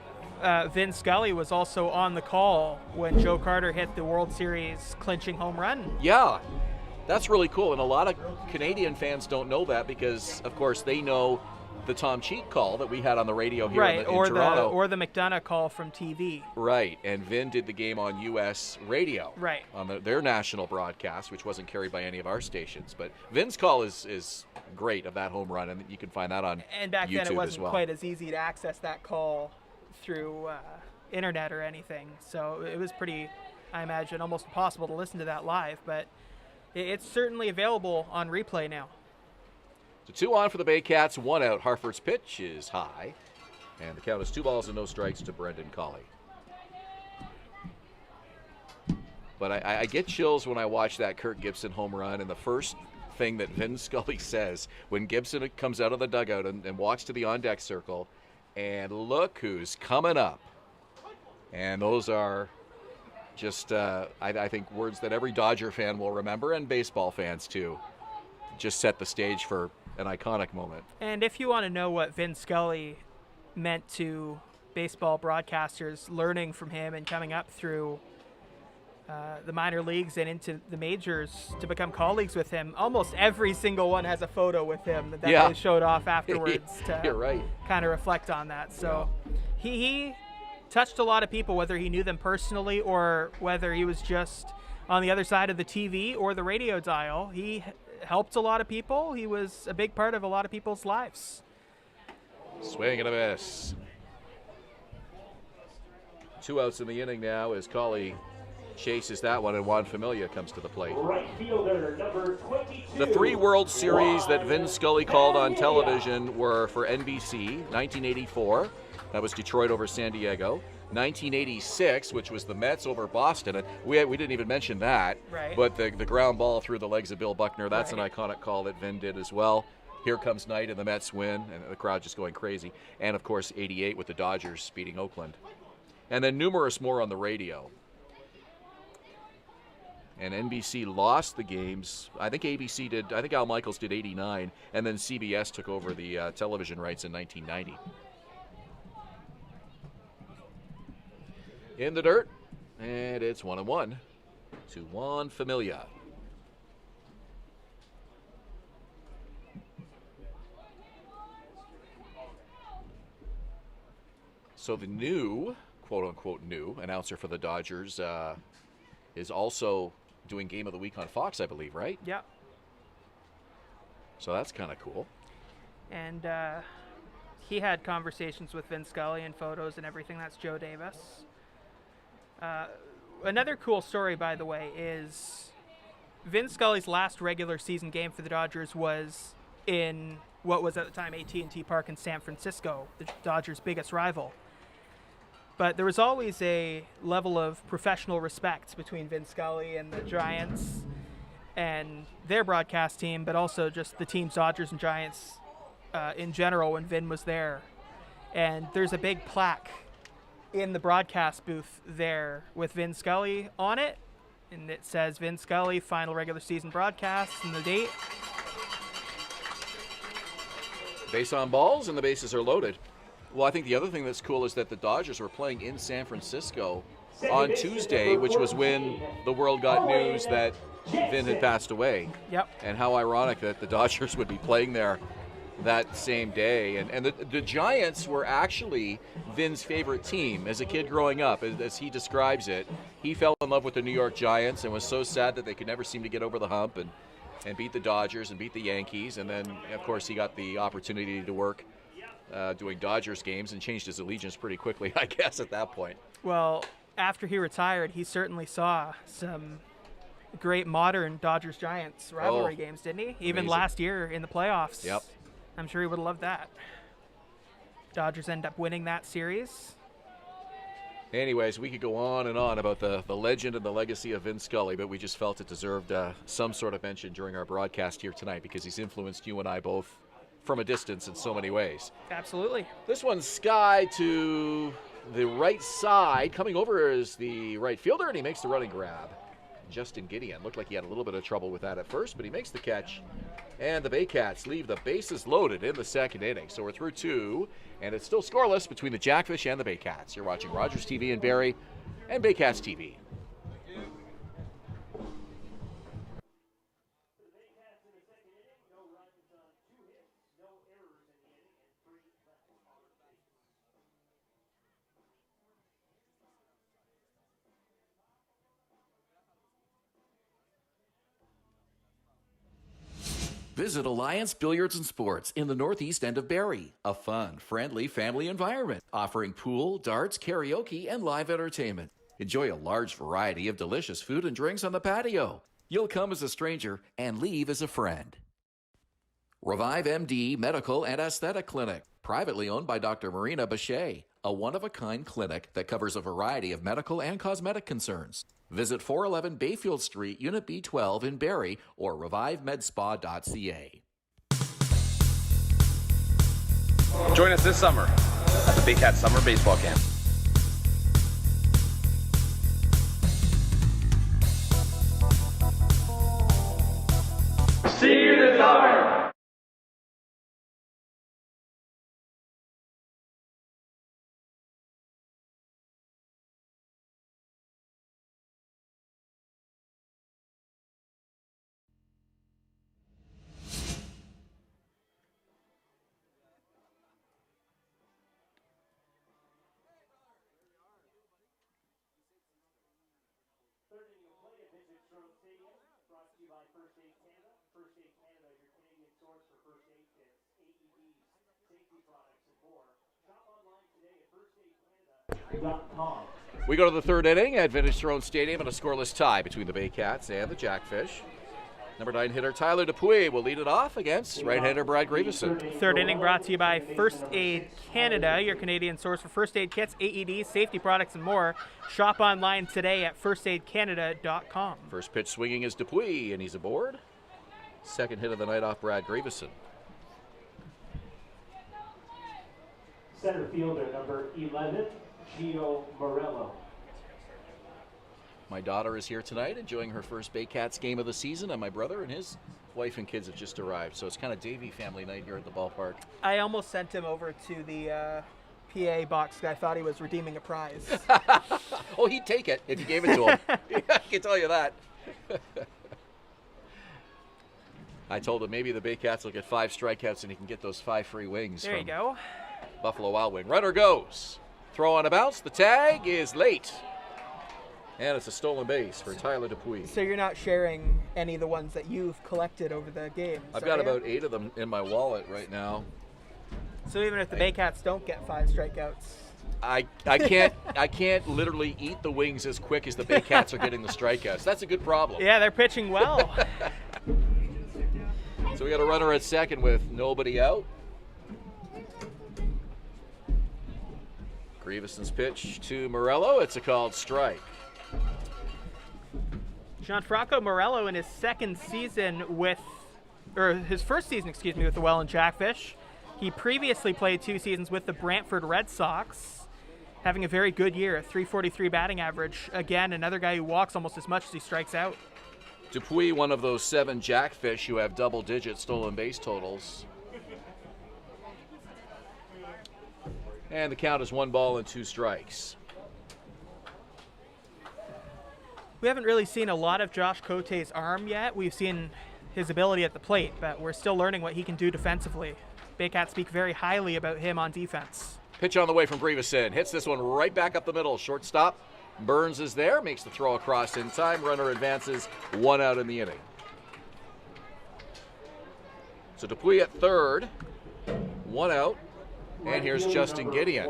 Vin Scully was also on the call when Joe Carter hit the World Series clinching home run. Yeah, that's really cool. And a lot of Canadian fans don't know that because, of course, they know the Tom Cheek call that we had on the radio here in Toronto. Or the McDonough call from TV. Right, and Vin did the game on U.S. radio. Right. On their national broadcast, which wasn't carried by any of our stations. But Vin's call is great of that home run, and you can find that on YouTube as well. And back then it wasn't quite as easy to access that call through internet or anything. So it was pretty, I imagine, almost impossible to listen to that live. But it's certainly available on replay now. So 2 on for the Baycats, 1 out. Harford's pitch is high, and the count is 2 balls and no strikes to Brendan Colley. But I get chills when I watch that Kirk Gibson home run, and the first thing that Vin Scully says when Gibson comes out of the dugout and walks to the on-deck circle, and look who's coming up. And those are just, I think, words that every Dodger fan will remember, and baseball fans too. Just set the stage for an iconic moment. And if you want to know what Vin Scully meant to baseball broadcasters, learning from him and coming up through the minor leagues and into the majors to become colleagues with him, almost every single one has a photo with him that they showed off afterwards to You're right. kind of reflect on that. So he touched a lot of people, whether he knew them personally or whether he was just on the other side of the TV or the radio dial. He helped a lot of people. He was a big part of a lot of people's lives. Swing and a miss. 2 outs in the inning now as Colley chases that one, and Juan Familia comes to the plate. Right fielder, number 22. The 3 World Series that Vin Scully called on television were for NBC, 1984. That was Detroit over San Diego. 1986, which was the Mets over Boston. And we didn't even mention that. Right. But the ground ball through the legs of Bill Buckner, that's an iconic call that Vin did as well. Here comes night and the Mets win, and the crowd just going crazy. And, of course, 88 with the Dodgers beating Oakland. And then numerous more on the radio. And NBC lost the games. I think ABC did. I think Al Michaels did 89, and then CBS took over the television rights in 1990. In the dirt, and it's 1-1 to Juan Familia. So the new, quote-unquote new, announcer for the Dodgers is also doing Game of the Week on Fox, I believe, right? Yeah. So that's kind of cool. And he had conversations with Vin Scully and photos and everything. That's Joe Davis. Another cool story, by the way, is Vin Scully's last regular season game for the Dodgers was in what was at the time AT&T Park in San Francisco, the Dodgers' biggest rival. But there was always a level of professional respect between Vin Scully and the Giants and their broadcast team, but also just the teams Dodgers and Giants in general when Vin was there. And there's a big plaque in the broadcast booth there with Vin Scully on it, and it says Vin Scully, final regular season broadcast, and the date. Base on balls, and the bases are loaded. Well, I think the other thing that's cool is that the Dodgers were playing in San Francisco on Tuesday, which was when the world got news that Vin had passed away. Yep. And how ironic that the Dodgers would be playing there that same day. And the Giants were actually Vin's favorite team as a kid growing up. As he describes it, he fell in love with the New York Giants and was so sad that they could never seem to get over the hump and beat the Dodgers and beat the Yankees. And then, of course, he got the opportunity to work doing Dodgers games and changed his allegiance pretty quickly, I guess, at that point. Well, after he retired, he certainly saw some great modern Dodgers-Giants rivalry games, didn't he? Even amazing. last year in the playoffs. Yep. I'm sure he would have loved that. Dodgers end up winning that series. Anyways, we could go on and on about the legend and the legacy of Vin Scully, but we just felt it deserved some sort of mention during our broadcast here tonight because he's influenced you and I both from a distance in so many ways. Absolutely. This one's Sky to the right side. Coming over is the right fielder, and he makes the running grab. Justin Gideon looked like he had a little bit of trouble with that at first, but he makes the catch. And the Baycats leave the bases loaded in the second inning. So we're through two, and it's still scoreless between the Jackfish and the Baycats. You're watching Rogers TV in Barrie and Baycats TV. Visit Alliance Billiards and Sports in the northeast end of Barrie. A fun, friendly family environment offering pool, darts, karaoke, and live entertainment. Enjoy a large variety of delicious food and drinks on the patio. You'll come as a stranger and leave as a friend. Revive MD Medical and Aesthetic Clinic, privately owned by Dr. Marina Bachet, a one-of-a-kind clinic that covers a variety of medical and cosmetic concerns. Visit 411 Bayfield Street, Unit B12 in Barrie or revivemedspa.ca. Join us this summer at the Baycats Summer Baseball Camp. See you this summer! We go to the third inning at Vintage Throne Stadium in a scoreless tie between the Baycats and the Jackfish. Number 9 hitter Tyler Dupuy will lead it off against right-hander Brad Grieveson. Third inning brought to you by First Aid Canada, your Canadian source for first aid kits, AEDs, safety products, and more. Shop online today at firstaidcanada.com. First pitch swinging is Dupuy, and he's aboard. Second hit of the night off Brad Grieveson. Center fielder number 11, Gio Morello. My daughter is here tonight enjoying her first Baycats game of the season, and my brother and his wife and kids have just arrived. So it's kind of Davy family night here at the ballpark. I almost sent him over to the PA box because I thought he was redeeming a prize. Oh, he'd take it if you gave it to him. I can tell you that. I told him maybe the Baycats will get 5 strikeouts and he can get those 5 free wings. There you go. Buffalo Wild Wing. Runner goes. Throw on a bounce. The tag is late. And it's a stolen base for Tyler Dupuy. So you're not sharing any of the ones that you've collected over the games? I've got about 8 of them in my wallet right now. So even if the Baycats don't get 5 strikeouts? I can't literally eat the wings as quick as the Baycats are getting the strikeouts. That's a good problem. Yeah, they're pitching well. So we got a runner at second with nobody out. Grieveson's pitch to Morello. It's a called strike. Gianfranco Morello in his second season his first season, with the Welland Jackfish. He previously played 2 seasons with the Brantford Red Sox, having a very good year, a .343 batting average. Again, another guy who walks almost as much as he strikes out. Dupuis, one of those 7 Jackfish who have double-digit stolen base totals. And the count is 1 ball and 2 strikes. We haven't really seen a lot of Josh Cote's arm yet. We've seen his ability at the plate, but we're still learning what he can do defensively. Baycats speak very highly about him on defense. Pitch on the way from Grieveson. Hits this one right back up the middle. Shortstop. Burns is there. Makes the throw across in time. Runner advances. 1 out in the inning. So Dupuis at third. 1 out. And here's Justin Gideon.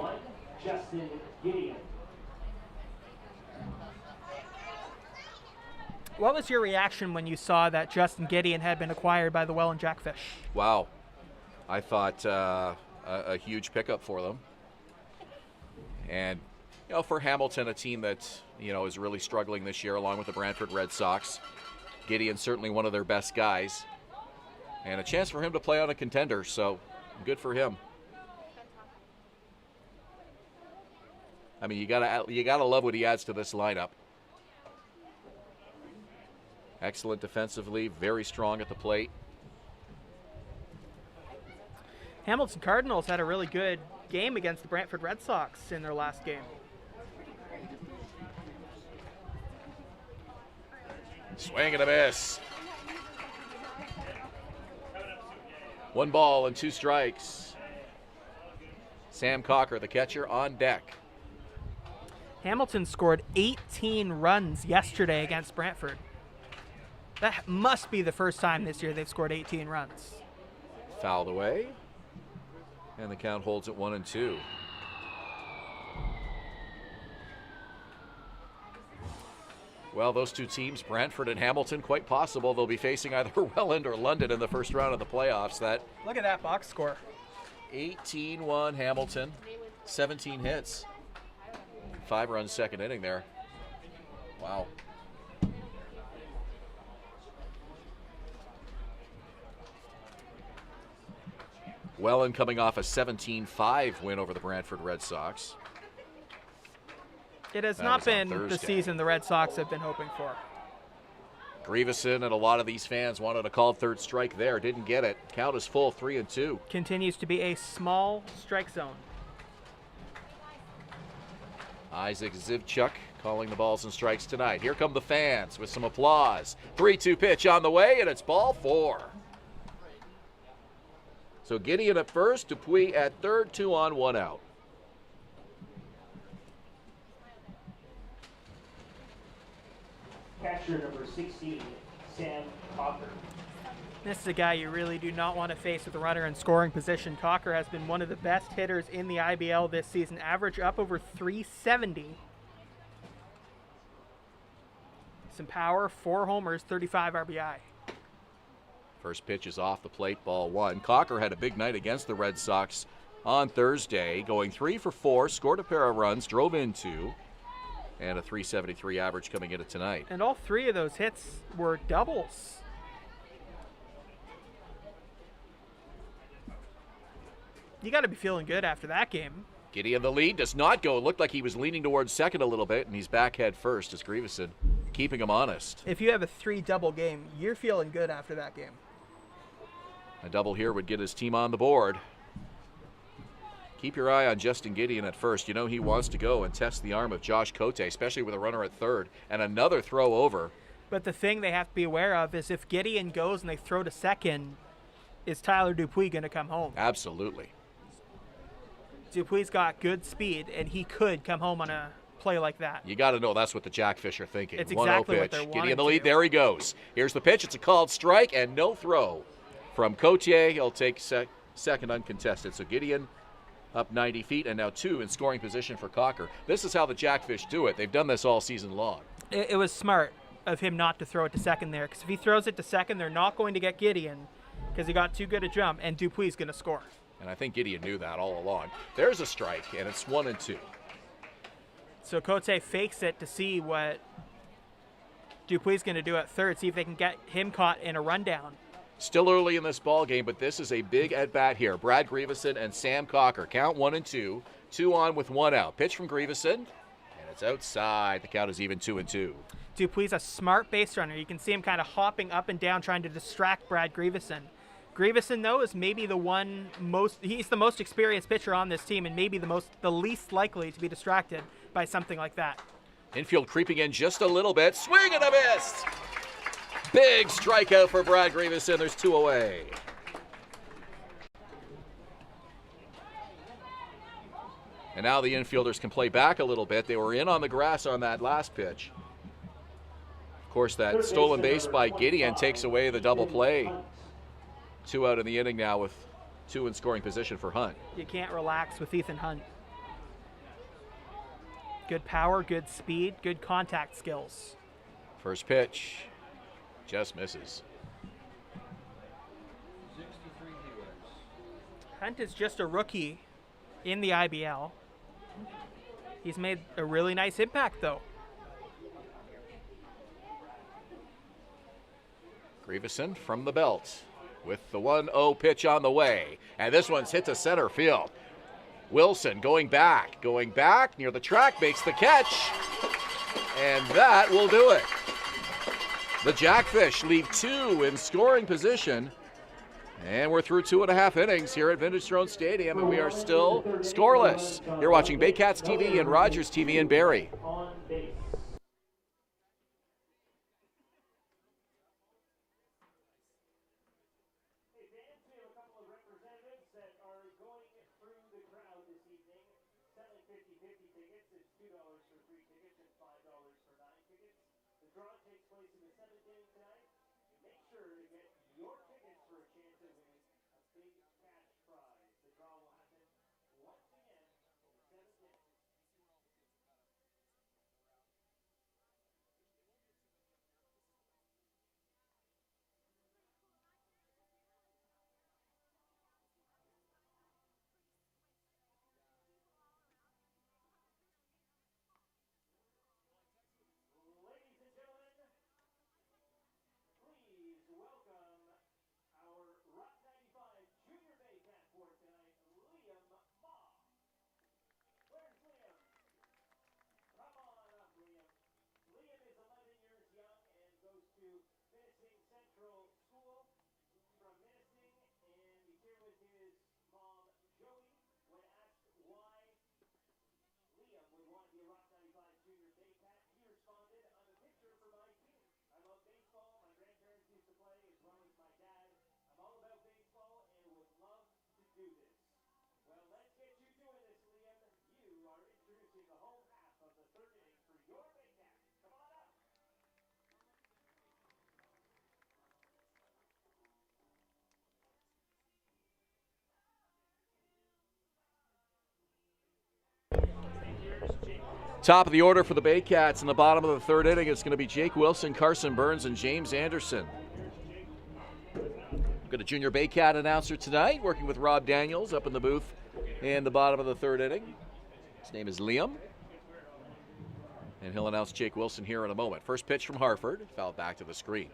Justin Gideon. What was your reaction when you saw that Justin Gideon had been acquired by the Welland Jackfish? Wow. I thought a huge pickup for them. And, for Hamilton, a team that, is really struggling this year along with the Brantford Red Sox. Gideon's certainly one of their best guys. And a chance for him to play on a contender, so good for him. I mean, you gotta love what he adds to this lineup. Excellent defensively, very strong at the plate. Hamilton Cardinals had a really good game against the Brantford Red Sox in their last game. Swing and a miss. 1 ball and 2 strikes. Sam Cocker, the catcher, on deck. Hamilton scored 18 runs yesterday against Brantford. That must be the first time this year they've scored 18 runs. Fouled away. And the count holds at 1 and 2. Well, those 2 teams, Brantford and Hamilton, quite possible they'll be facing either Welland or London in the first round of the playoffs. Look at that box score. 18-1 Hamilton, 17 hits. 5 runs second inning there. Wow. Welland coming off a 17-5 win over the Brantford Red Sox. It has not been the season the Red Sox have been hoping for. Grieveson and a lot of these fans wanted a called third strike there. Didn't get it. Count is full, 3 and 2. Continues to be a small strike zone. Isaac Zivchuk calling the balls and strikes tonight. Here come the fans with some applause. 3-2 pitch on the way, and it's ball 4. So Gideon at first, Dupuis at third, 2 on, 1 out. Catcher number 16, Sam Cocker. This is a guy you really do not want to face with a runner in scoring position. Cocker has been one of the best hitters in the IBL this season, average up over 370. Some power, 4 homers, 35 RBI. First pitch is off the plate, ball 1. Cocker had a big night against the Red Sox on Thursday, going 3 for 4, scored a pair of runs, drove in 2, and a .373 average coming into tonight. And all 3 of those hits were doubles. You got to be feeling good after that game. Gideon the lead does not go. It looked like he was leaning towards second a little bit, and he's back head first as Grieveson keeping him honest. If you have a 3-double game, you're feeling good after that game. A double here would get his team on the board. Keep your eye on Justin Gideon at first. You know he wants to go and test the arm of Josh Cote, especially with a runner at third, and another throw over. But the thing they have to be aware of is if Gideon goes and they throw to second, is Tyler Dupuis going to come home? Absolutely. Dupuis got good speed, and he could come home on a play like that. You got to know that's what the Jackfish are thinking. It's 1-0 exactly pitch. what they're Gideon wanting the lead. to. There he goes. Here's the pitch. It's a called strike and no throw from Cotier. He'll take second uncontested. So Gideon up 90 feet and now 2 in scoring position for Cocker. This is how the Jackfish do it. They've done this all season long. It was smart of him not to throw it to second there, because if he throws it to second, they're not going to get Gideon. because he got too good a jump, and Dupuis is going to score. And I think Gideon knew that all along. There's a strike, and it's 1-2. So Cote fakes it to see what Dupuis is going to do at third, see if they can get him caught in a rundown. Still early in this ball game, but this is a big at-bat here. Brad Grieveson and Sam Cocker. Count 1-2. 2 on with 1 out. Pitch from Grieveson, and it's outside. The count is even 2-2. Dupuis a smart base runner. You can see him kind of hopping up and down trying to distract Brad Grieveson. Grieveson, though, is maybe he's the most experienced pitcher on this team and maybe the least likely to be distracted by something like that. Infield creeping in just a little bit. Swing and a miss! Big strikeout for Brad Grieveson. There's 2 away. And now the infielders can play back a little bit. They were in on the grass on that last pitch. Of course, that stolen base by Gideon takes away the double play. 2 out in the inning now with 2 in scoring position for Hunt. You can't relax with Ethan Hunt. Good power, good speed, good contact skills. First pitch just misses. Hunt is just a rookie in the IBL. He's made a really nice impact, though. Grieveson from the belt with the 1-0 pitch on the way. And this one's hit to center field. Wilson going back near the track, makes the catch. And that will do it. The Jackfish leave 2 in scoring position. And we're through 2.5 innings here at Vintage Throne Stadium, and we are still scoreless. You're watching Baycats TV and Rogers TV in Barrie. On base. Hey fans, we have a couple of representatives that are going through the crowd this evening, selling 50/50 tickets. It's $2 for 3 tickets and $5 for 9 tickets. The draw takes place in the 7th inning tonight. Make sure to get your tickets for a chance to win a big cash prize. The draw will happen once again in the 7th inning. Ladies and gentlemen, please welcome our Rock 95 Junior Baycat for tonight, Liam Ma. Where's Liam? Come on up, Liam. Liam is 11 years young and goes to Minising Central School from Minising, and he's here with his mom, Joey. When asked why Liam would want to be a Rock 95 Junior Baycat, he responded, "I'm a pitcher for my team. I love baseball. My grandparents used to play as well as my dad. I'm all about baseball and would love to do this." Well, let's get you doing this, Liam. You are introducing the home half of the 3rd inning for your Baycat. Come on up. Top of the order for the Baycats in the bottom of the 3rd inning. It's going to be Jake Wilson, Carson Burns, and James Anderson. Got a Junior Baycat announcer tonight, working with Rob Daniels up in the booth in the bottom of the 3rd inning. His name is Liam. And he'll announce Jake Wilson here in a moment. First pitch from Harford, fouled back to the screen.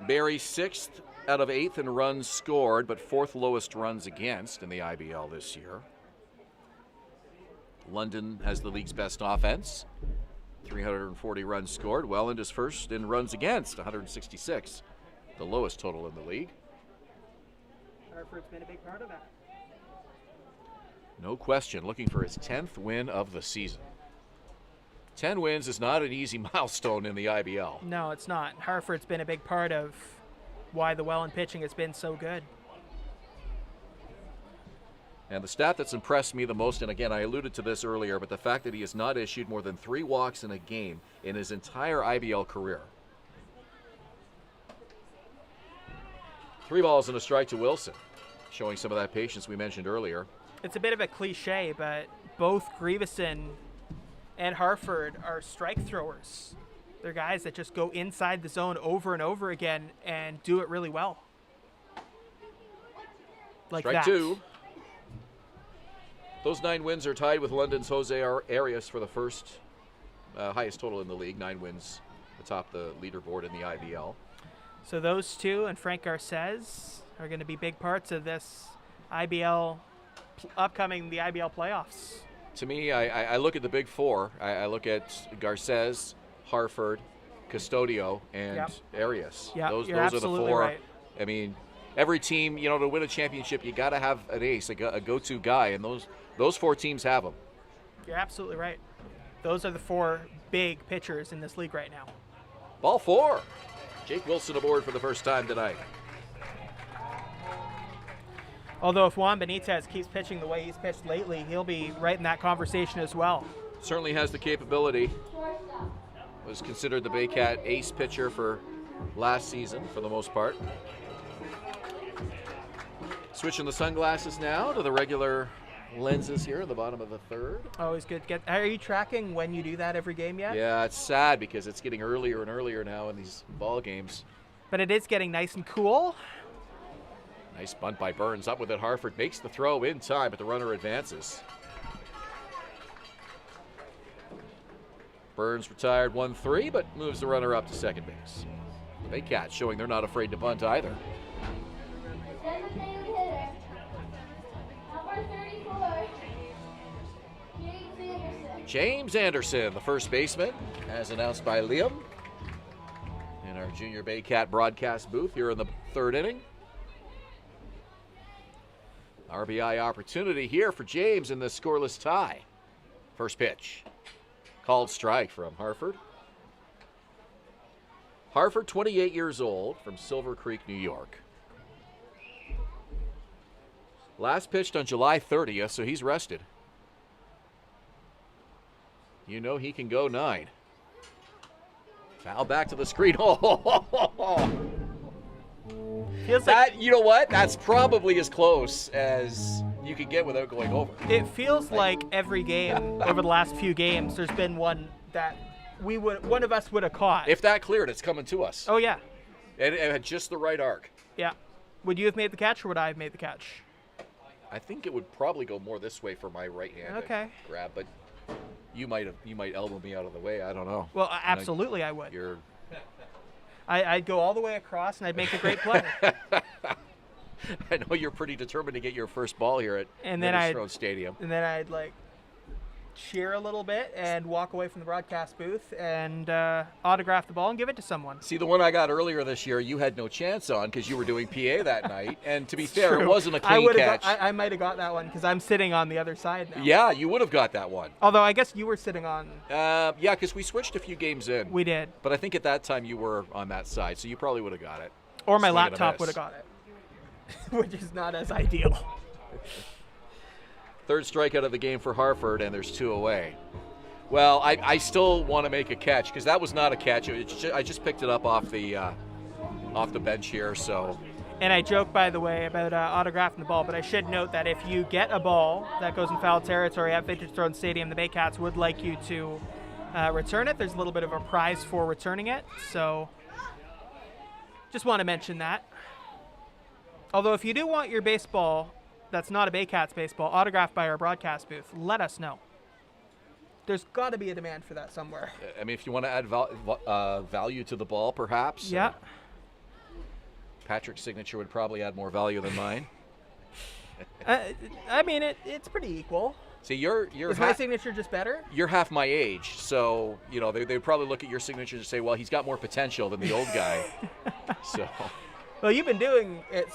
Barrie 6th out of 8th in runs scored, but 4th lowest runs against in the IBL this year. London has the league's best offense, 340 runs scored. Welland is first in runs against, 166, the lowest total in the league. Hartford's been a big part of that. No question, looking for his 10th win of the season. 10 wins is not an easy milestone in the IBL. No, it's not. Hartford's been a big part of why the Welland pitching has been so good. And the stat that's impressed me the most, and again, I alluded to this earlier, but the fact that he has not issued more than 3 walks in a game in his entire IBL career. 3 balls and a strike to Wilson, showing some of that patience we mentioned earlier. It's a bit of a cliche, but both Grieveson and Harford are strike throwers. They're guys that just go inside the zone over and over again and do it really well. Like Strike that. 2. Those 9 wins are tied with London's Jose Arias for the first highest total in the league. 9 wins atop the leaderboard in the IBL. So those two and Frank Garces are going to be big parts of this IBL, upcoming the IBL playoffs. To me, I look at the big 4. I look at Garces, Harford, Custodio, and Arias. Yep, Those you're are the absolutely 4. right. I mean, every team, to win a championship, you got to have an ace, a go-to guy, and those 4 teams have them. You're absolutely right. Those are the 4 big pitchers in this league right now. Ball 4. Jake Wilson aboard for the first time tonight. Although if Juan Benitez keeps pitching the way he's pitched lately, he'll be right in that conversation as well. Certainly has the capability. Was considered the Baycat ace pitcher for last season for the most part. Switching the sunglasses now to the regular lenses here at the bottom of the 3rd. Always good. Are you tracking when you do that every game yet? Yeah, it's sad because it's getting earlier and earlier now in these ball games. But it is getting nice and cool. Nice bunt by Burns. Up with it, Harford makes the throw in time, but the runner advances. Burns retired 1-3, but moves the runner up to second base. The Baycats showing they're not afraid to bunt either. Designated hitter, number 34, James Anderson. James Anderson, the first baseman, as announced by Liam in our Junior Baycat broadcast booth here in the 3rd inning. RBI opportunity here for James in the scoreless tie. First pitch. Called strike from Harford. Harford, 28 years old, from Silver Creek, New York. Last pitched on July 30th, so he's rested. He can go 9. Foul back to the screen. Feels like You know what? That's probably as close as you could get without going over. it feels like every game over the last few games, there's been one that one of us would have caught. If that cleared, it's coming to us. Oh yeah, It had just the right arc. yeah. Would you have made the catch, or would I have made the catch? I think it would probably go more this way for my right hand Okay. grab, but you might elbow me out of the way. I don't know. Well, absolutely, I would. You're I'd go all the way across, and I'd make a great play. I know you're pretty determined to get your first ball here at And then Minnesota Stadium. And then I'd cheer a little bit and walk away from the broadcast booth and autograph the ball and give it to someone. See, the one I got earlier this year, you had no chance on because you were doing PA that night. And to be fair, it wasn't a clean catch. I might have got that one because I'm sitting on the other side now. Yeah, you would have got that one. Although I guess you were sitting on. Yeah, because we switched a few games in. We did. But I think at that time you were on that side, so you probably would have got it. Or my Swing and a laptop miss. would have got it. Which is not as ideal. 3rd strikeout of the game for Harford, and there's 2 away. Well, I still want to make a catch because that was not a catch. I just picked it up off the bench here. So. And I joke, by the way, about autographing the ball, but I should note that if you get a ball that goes in foul territory at Vintage Throne Stadium, the Baycats would like you to return it. There's a little bit of a prize for returning it, so just want to mention that. Although if you do want your baseball that's not a Baycats baseball autographed by our broadcast booth, let us know. There's got to be a demand for that somewhere. I mean, if you want to add value to the ball, perhaps. Yeah. Patrick's signature would probably add more value than mine. I mean, it's pretty equal. See, you're Is my signature just better? You're half my age, so they probably look at your signature and say, well, he's got more potential than the old guy. So. Well, you've been doing it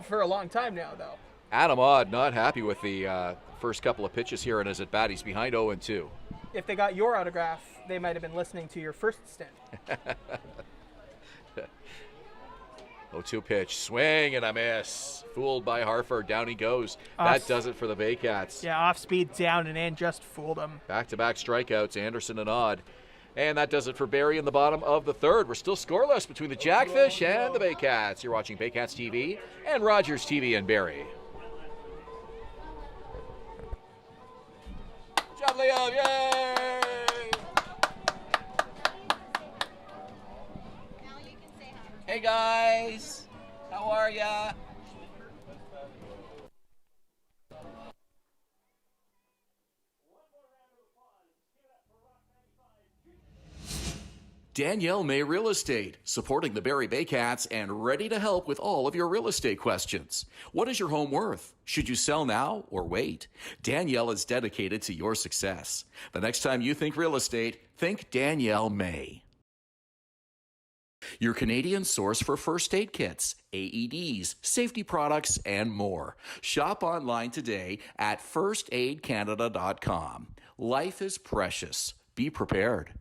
for a long time now, though. Adam Odd not happy with the first couple of pitches here, and is at bat. He's behind 0-2. If they got your autograph, they might have been listening to your first stint. 0-2 pitch, swing and a miss. Fooled by Harford, down he goes. That does it for the Baycats. Yeah, off speed, down and in, just fooled them. Back-to-back strikeouts, Anderson and Odd. And that does it for Barrie in the bottom of the 3rd. We're still scoreless between the Jackfish and the Baycats. You're watching Baycats TV and Rogers TV in Barrie. job, Liam. Yay! Hey, guys. How are ya? Danielle May Real Estate, supporting the Barrie Baycats and ready to help with all of your real estate questions. What is your home worth? Should you sell now or wait? Danielle is dedicated to your success. The next time you think real estate, think Danielle May. Your Canadian source for first aid kits, AEDs, safety products, and more. Shop online today at firstaidcanada.com. Life is precious. Be prepared.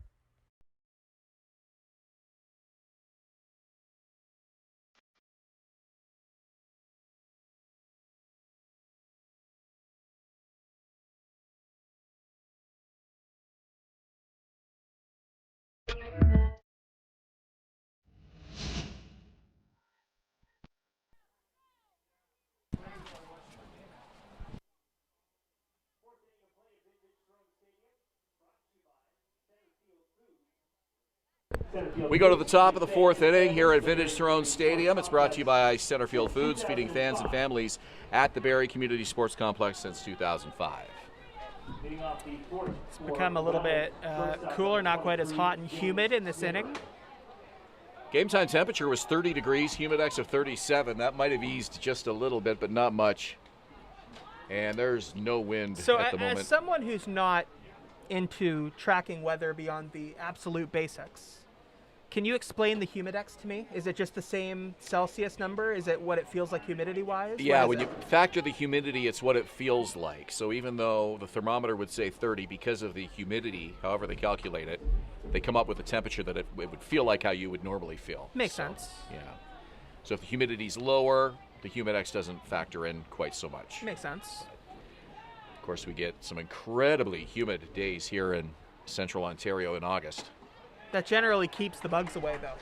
We go to the top of the fourth inning here at Vintage Throne Stadium. It's brought to you by Centerfield Foods, feeding fans and families at the Barrie Community Sports Complex since 2005. It's become a little bit cooler, not quite as hot and humid in this inning. Game time temperature was 30 degrees, humidex of 37. That might have eased just a little bit, but not much. And there's no wind So at the moment. as someone who's not into tracking weather beyond the absolute basics, can you explain the humidex to me? Is it just the same Celsius number? Is it what it feels like humidity-wise? Yeah, when you factor the humidity, it's what it feels like. So even though the thermometer would say 30, because of the humidity, however they calculate it, they come up with a temperature that it would feel like how you would normally feel. Makes sense. Yeah. So if the humidity's lower, the humidex doesn't factor in quite so much. Makes sense. Of course, we get some incredibly humid days here in central Ontario in August. That generally keeps the bugs away, though.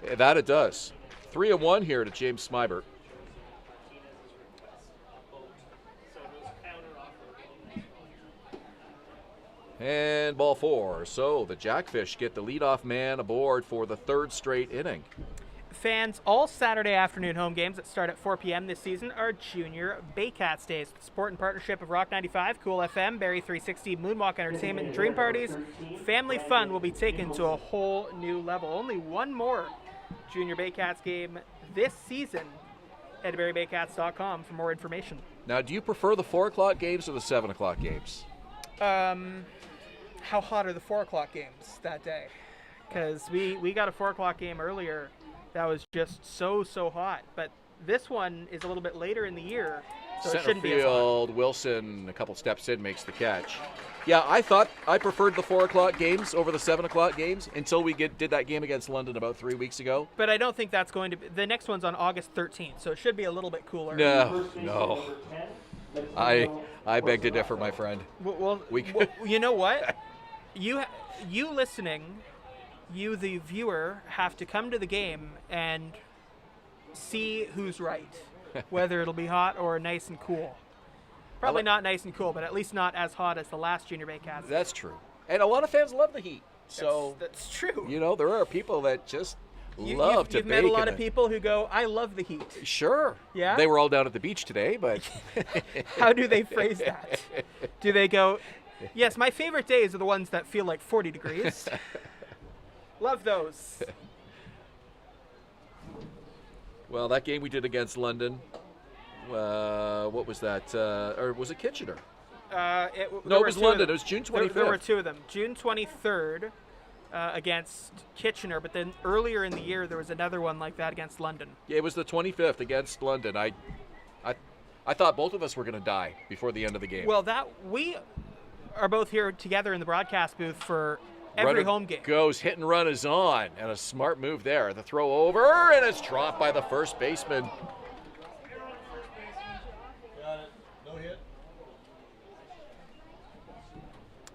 Yeah, that it does. 3-1 here to James Smybert. And ball four. So the Jackfish get the leadoff man aboard for the third straight inning. Fans, all Saturday afternoon home games that start at 4 p.m. this season are Junior Baycats Days. The support and partnership of Rock 95, Cool FM, Barrie 360, Moonwalk Entertainment, and Dream Parties. Family fun will be taken to a whole new level. Only one more Junior Baycats game this season. Head to barriebaycats.com for more information. Now, do you prefer the 4 o'clock games or the 7 o'clock games? How hot are the 4 o'clock games that day? Because we got a 4 o'clock game earlier that was just so hot. But this one is a little bit later in the year, so it shouldn't be as hot. Centerfield, Wilson, a couple steps in, makes the catch. Yeah, I thought I preferred the 4 o'clock games over the 7 o'clock games until we did that game against London about 3 weeks ago. But I don't think that's going to be. The next one's on August 13th, so it should be a little bit cooler. No. I beg to differ, my friend. Well, you know what? You listening, you the viewer, have to come to the game and see who's right, whether it'll be hot or nice and cool. Probably not nice and cool, but at least not as hot as the last Junior Baycats. That's true. And a lot of fans love the heat. So that's true. You know, there are people that just love to bake. You've met a lot of people who go, I love the heat. Sure. Yeah? They were all down at the beach today, but... How do they phrase that? Do they go, yes, my favorite days are the ones that feel like 40 degrees. Love those. Well, that game we did against London, what was that? Or was it Kitchener? It was London. It was June 25th. There were two of them. June 23rd against Kitchener, but then earlier in the year there was another one like that against London. Yeah, it was the 25th against London. I thought both of us were going to die before the end of the game. Well, we are both here together in the broadcast booth for every home game. Goes, hit and run is on, and a smart move there. The throw over, and it's dropped by the first baseman.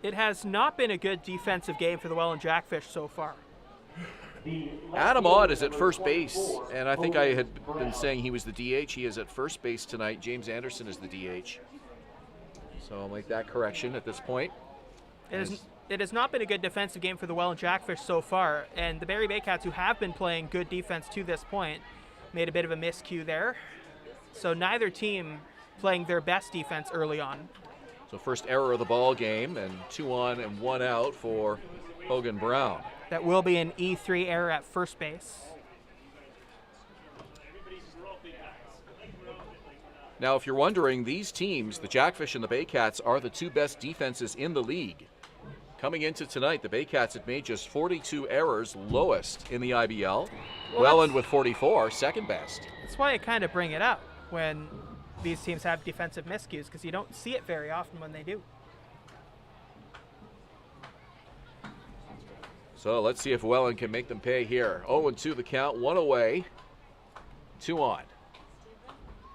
It has not been a good defensive game for the Welland Jackfish so far. Adam Ott is at first base, and I think I had been saying he was the DH. He is at first base tonight. James Anderson is the DH. So I'll make that correction at this point. It has not been a good defensive game for the Welland Jackfish so far, and the Barrie Baycats, who have been playing good defense to this point, made a bit of a miscue there. So neither team playing their best defense early on. So first error of the ball game, and 2 on and 1 out for Hogan Brown. That will be an E3 error at first base. Now, if you're wondering, these teams, the Jackfish and the Baycats, are the 2 best defenses in the league. Coming into tonight, the Baycats had made just 42 errors, lowest in the IBL. Welland with 44, second best. That's why I kind of bring it up when these teams have defensive miscues, because you don't see it very often when they do. So let's see if Welland can make them pay here. 0-2 the count, 1 away, 2 on.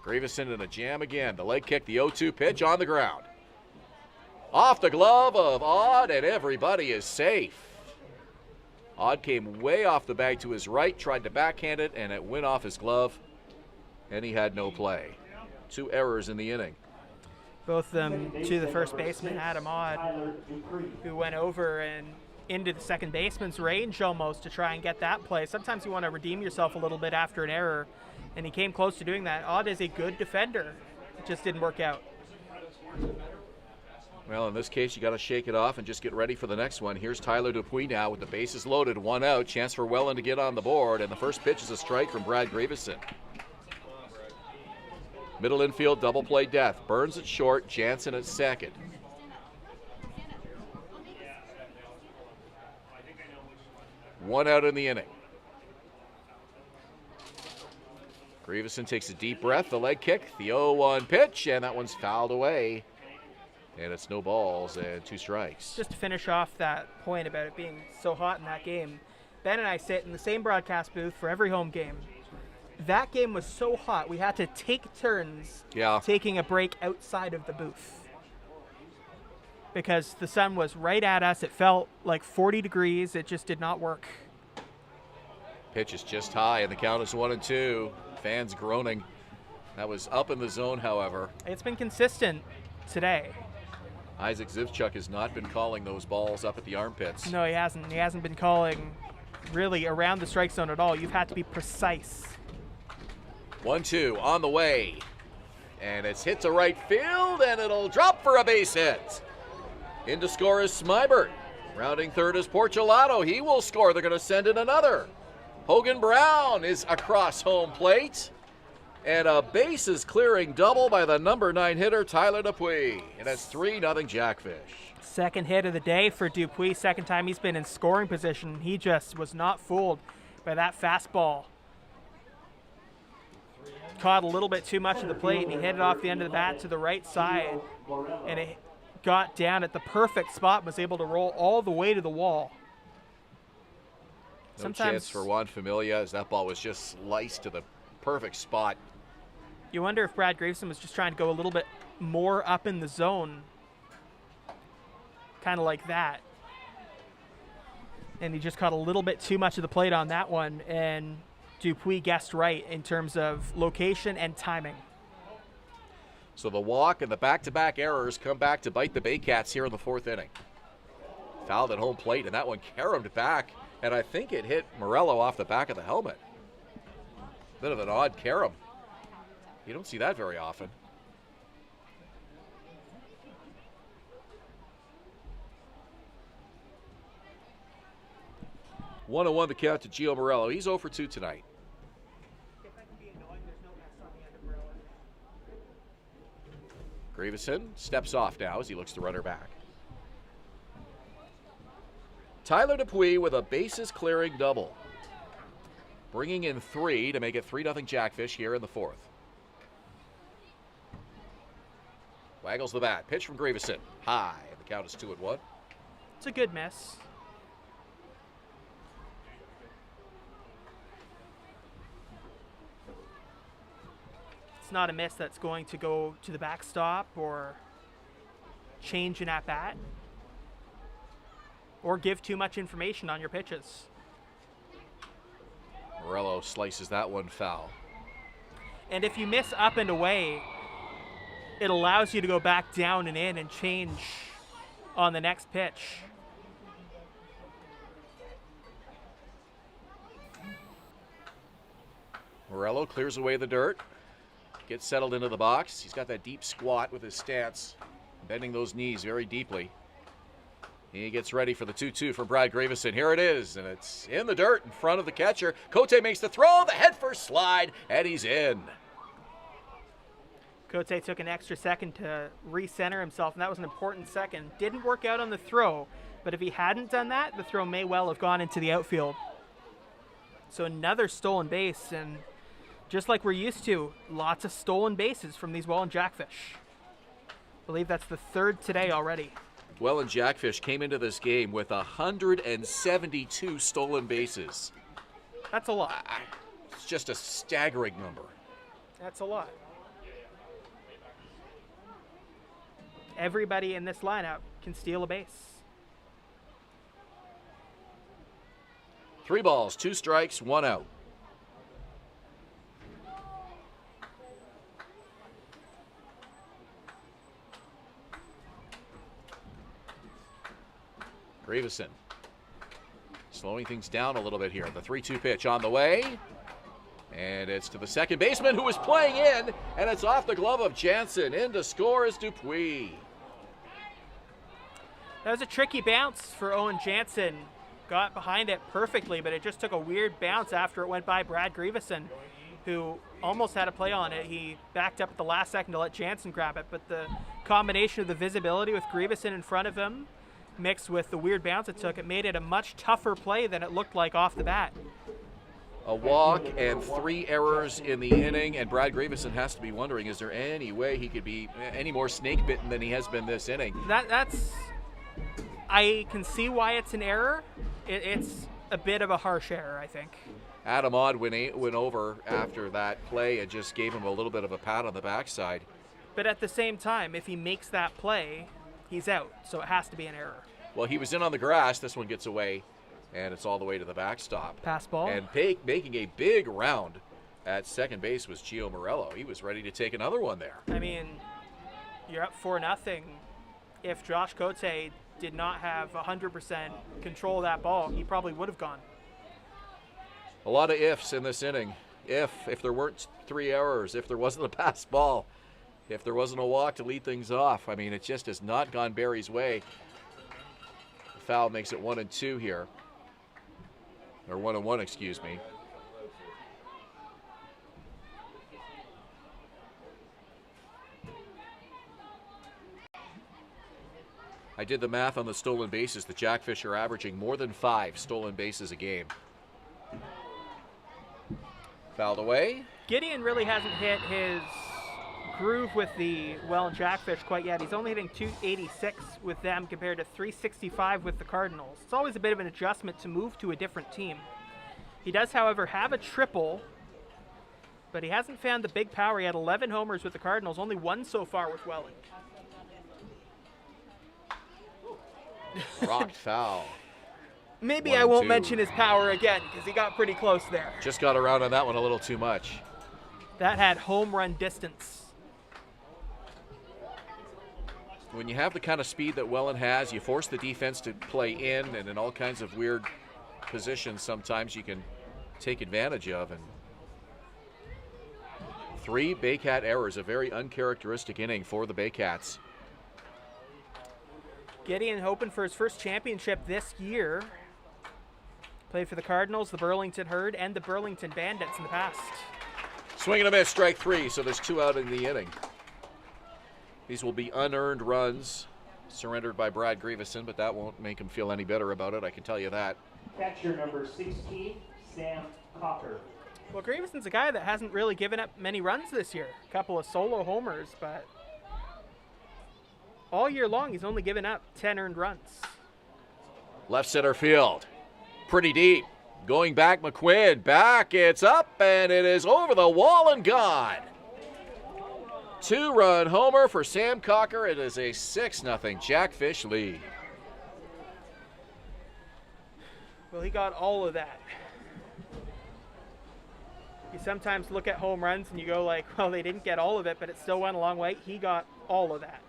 Gravison in a jam again. The leg kick, the 0-2 pitch on the ground. Off the glove of Odd, and everybody is safe. Odd came way off the bag to his right, tried to backhand it, and it went off his glove, and he had no play. 2 errors in the inning. Both of them to the first baseman, Adam Odd, who went over and into the second baseman's range almost to try and get that play. Sometimes you want to redeem yourself a little bit after an error, and he came close to doing that. Odd is a good defender. It just didn't work out. Well, in this case, you got to shake it off and just get ready for the next one. Here's Tyler Dupuis now with the bases loaded, 1 out. Chance for Welland to get on the board, and the first pitch is a strike from Brad Gravison. Middle infield, double play death. Burns at short, Jansen at second. One out in the inning. Gravison takes a deep breath, the leg kick, the 0-1 pitch, and that one's fouled away. And it's no balls and 2 strikes. Just to finish off that point about it being so hot in that game, Ben and I sit in the same broadcast booth for every home game. That game was so hot, we had to take turns taking a break outside of the booth. Because the sun was right at us. It felt like 40 degrees. It just did not work. Pitch is just high, and the count is 1-2. Fans groaning. That was up in the zone, however. It's been consistent today. Isaac Zivchuk has not been calling those balls up at the armpits. No, he hasn't. He hasn't been calling really around the strike zone at all. You've had to be precise. 1-2 on the way. And it's hit to right field, and it'll drop for a base hit. In to score is Smybert. Rounding third is Porcelato. He will score. They're going to send in another. Hogan Brown is across home plate. And a bases clearing double by the number 9 hitter, Tyler Dupuis. And that's 3-0 Jackfish. Second hit of the day for Dupuis. Second time he's been in scoring position. He just was not fooled by that fastball. Caught a little bit too much of the plate, and he hit it off the end of the bat to the right side. And it got down at the perfect spot, was able to roll all the way to the wall. No chance for Juan Familia as that ball was just sliced to the perfect spot. You wonder if Brad Gravison was just trying to go a little bit more up in the zone. Kind of like that. And he just caught a little bit too much of the plate on that one, and Dupuis guessed right in terms of location and timing. So the walk and the back-to-back errors come back to bite the Baycats here in the 4th inning. Fouled at home plate, and that one caromed back, and I think it hit Morello off the back of the helmet. Bit of an odd carom. You don't see that very often. One on 1 the count to Gio Morello. He's 0 for 2 tonight. Gravison steps off now as he looks to run her back. Tyler Dupuis with a bases clearing double. Bringing in 3 to make it 3-0 Jackfish here in the 4th. Waggles the bat. Pitch from Gravison. High. The count is 2-1. It's a good miss. It's not a miss that's going to go to the backstop or change an at-bat or give too much information on your pitches. Morello slices that one foul. And if you miss up and away, it allows you to go back down and in and change on the next pitch. Morello clears away the dirt, gets settled into the box. He's got that deep squat with his stance, bending those knees very deeply. He gets ready for the 2-2 from Brad Gravison. Here it is, and it's in the dirt in front of the catcher. Cote makes the throw, the head first slide, and he's in. Cote took an extra second to recenter himself, and that was an important second. Didn't work out on the throw, but if he hadn't done that, the throw may well have gone into the outfield. So another stolen base, and just like we're used to, lots of stolen bases from these Welland Jackfish. I believe that's the third today already. Welland Jackfish came into this game with 172 stolen bases. That's a lot. It's just a staggering number. That's a lot. Everybody in this lineup can steal a base. 3 balls, 2 strikes, 1 out. Gravison slowing things down a little bit here. The 3-2 pitch on the way. And it's to the second baseman who is playing in. And it's off the glove of Jansen. In to score is Dupuis. That was a tricky bounce for Owen Jansen. Got behind it perfectly, but it just took a weird bounce after it went by Brad Gravison, who almost had a play on it. He backed up at the last second to let Jansen grab it, but the combination of the visibility with Gravison in front of him mixed with the weird bounce it took, it made it a much tougher play than it looked like off the bat. A walk and 3 errors in the inning, and Brad Gravison has to be wondering, is there any way he could be any more snake bitten than he has been this inning? That's I can see why it's an error. It's a bit of a harsh error, I think. Adam Odd went over after that play and just gave him a little bit of a pat on the backside. But at the same time, if he makes that play, he's out, so it has to be an error. Well, he was in on the grass. This one gets away, and it's all the way to the backstop. Pass ball. And making a big round at second base was Gio Morello. He was ready to take another one there. I mean, you're up 4-0. If Josh Cote did not have 100% control of that ball, he probably would have gone. A lot of ifs in this inning. If there weren't 3 errors, if there wasn't a pass ball, if there wasn't a walk to lead things off. I mean, it just has not gone Barrie's way. The foul makes it 1-2 here. Or 1-1, excuse me. I did the math on the stolen bases. The Jackfish are averaging more than 5 stolen bases a game. Fouled away. Gideon really hasn't hit his groove with the Welland Jackfish quite yet. He's only hitting 286 with them compared to 365 with the Cardinals. It's always a bit of an adjustment to move to a different team. He does, however, have a triple, but he hasn't found the big power. He had 11 homers with the Cardinals, only 1 so far with Welland. Rocked foul. Maybe I won't mention his power again because he got pretty close there. Just got around on that one a little too much. That had home run distance. When you have the kind of speed that Welland has, you force the defense to play in, and in all kinds of weird positions sometimes you can take advantage of. And 3 Baycat errors, a very uncharacteristic inning for the Baycats. Gideon hoping for his first championship this year. Played for the Cardinals, the Burlington Herd, and the Burlington Bandits in the past. Swing and a miss, strike 3, so there's 2 out in the inning. These will be unearned runs surrendered by Brad Gravison, but that won't make him feel any better about it, I can tell you that. Catcher number 16, Sam Cocker. Well, Gravison's a guy that hasn't really given up many runs this year. A couple of solo homers, but all year long he's only given up 10 earned runs. Left center field. Pretty deep. Going back, McQuinn. Back, it's up, and it is over the wall and gone. 2-run homer for Sam Cocker. It is a 6-0 Jackfish lead. Well, he got all of that. You sometimes look at home runs and you go like, well, they didn't get all of it, but it still went a long way. He got all of that.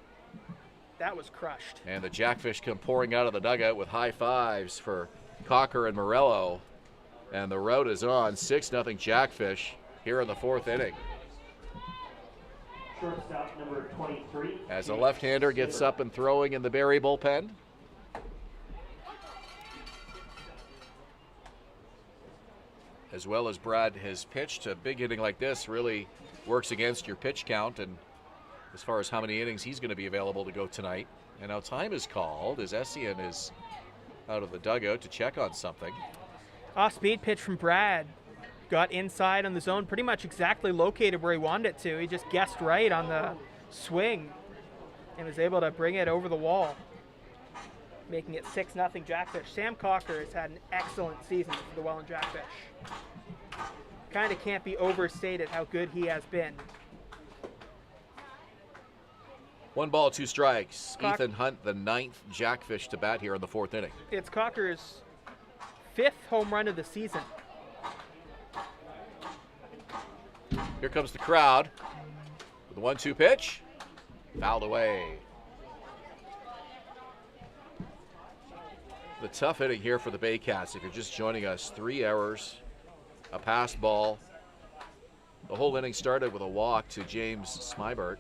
That was crushed. And the Jackfish come pouring out of the dugout with high fives for Cocker and Morello. And the rout is on, 6-0 Jackfish here in the 4th inning. Shortstop number 23. As a left-hander gets up and throwing in the Barrie bullpen. As well as Brad has pitched, a big inning like this really works against your pitch count, and as far as how many innings he's going to be available to go tonight. And now time is called as Essien is out of the dugout to check on something. Off-speed pitch from Brad. Got inside on the zone, pretty much exactly located where he wanted it to. He just guessed right on the swing and was able to bring it over the wall, making it 6-0 Jackfish. Sam Cocker has had an excellent season for the Welland Jackfish. Kind of can't be overstated how good he has been. 1 ball, 2 strikes. Ethan Hunt, the 9th Jackfish to bat here in the 4th inning. It's Cocker's 5th home run of the season. Here comes the crowd with the 1-2 pitch. Fouled away. The tough inning here for the Baycats. If you're just joining us, 3 errors, a passed ball. The whole inning started with a walk to James Smybert.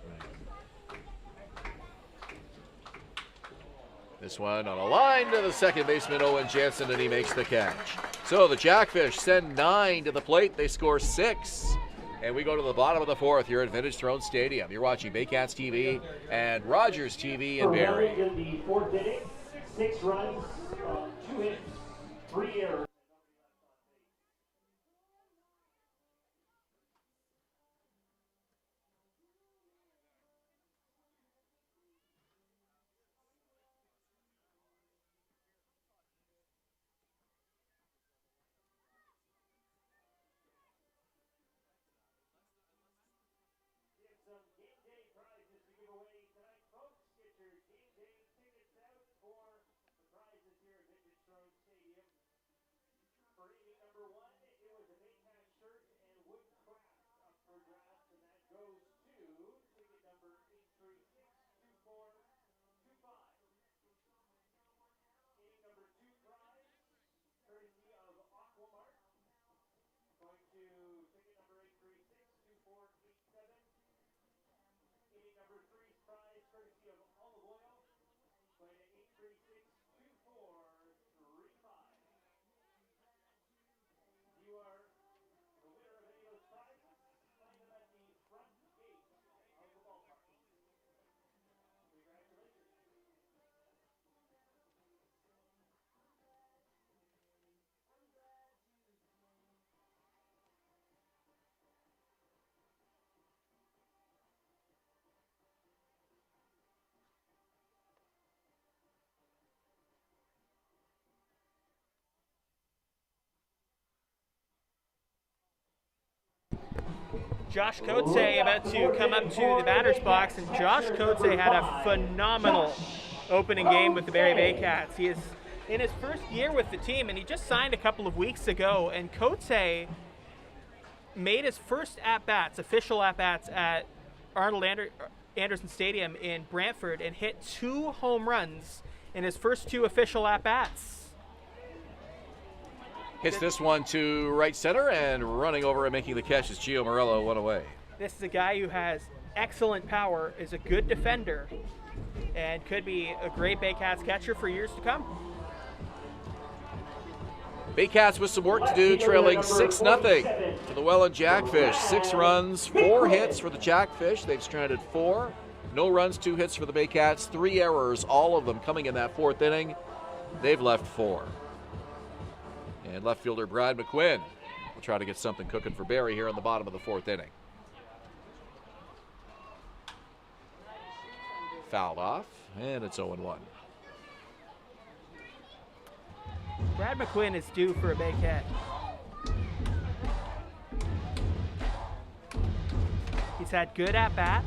This one on a line to the second baseman, Owen Jansen, and he makes the catch. So the Jackfish send 9 to the plate. They score 6. And we go to the bottom of the 4th here at Vintage Throne Stadium. You're watching Baycats TV and Rogers TV in Barrie. In the 4th inning, 6 runs, 2 hits, 3 errors. Josh Coates about to come up to the batter's box, and Josh Coates had a phenomenal opening game with the Barrie Baycats. He is in his first year with the team, and he just signed a couple of weeks ago, and Coates made his first at-bats, official at-bats at Arnold Anderson Stadium in Brantford and hit 2 home runs in his first 2 official at-bats. Hits this one to right center, and running over and making the catch is Gio Morello, 1 away. This is a guy who has excellent power, is a good defender, and could be a great Baycats catcher for years to come. Baycats with some work to do, trailing 6-0 to the Welland Jackfish. 6 runs, 4 hits for the Jackfish. They've stranded 4. No runs, 2 hits for the Baycats. 3 errors, all of them coming in that 4th inning. They've left 4. And left fielder Brad McQuinn will try to get something cooking for Barrie here in the bottom of the 4th inning. Fouled off, and it's 0-1. Brad McQuinn is due for a big hit. He's had good at-bats.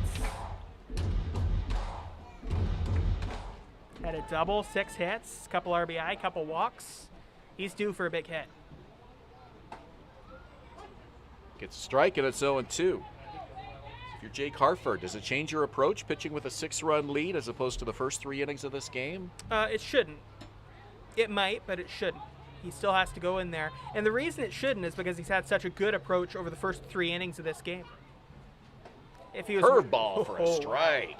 Had a double, 6 hits, couple RBI, couple walks. He's due for a big hit. Gets a strike, and it's 0-2. If you're Jake Hartford, does it change your approach pitching with a 6-run lead as opposed to the first 3 innings of this game? It shouldn't. It might, but it shouldn't. He still has to go in there. And the reason it shouldn't is because he's had such a good approach over the first 3 innings of this game. If he was Curveball for a strike.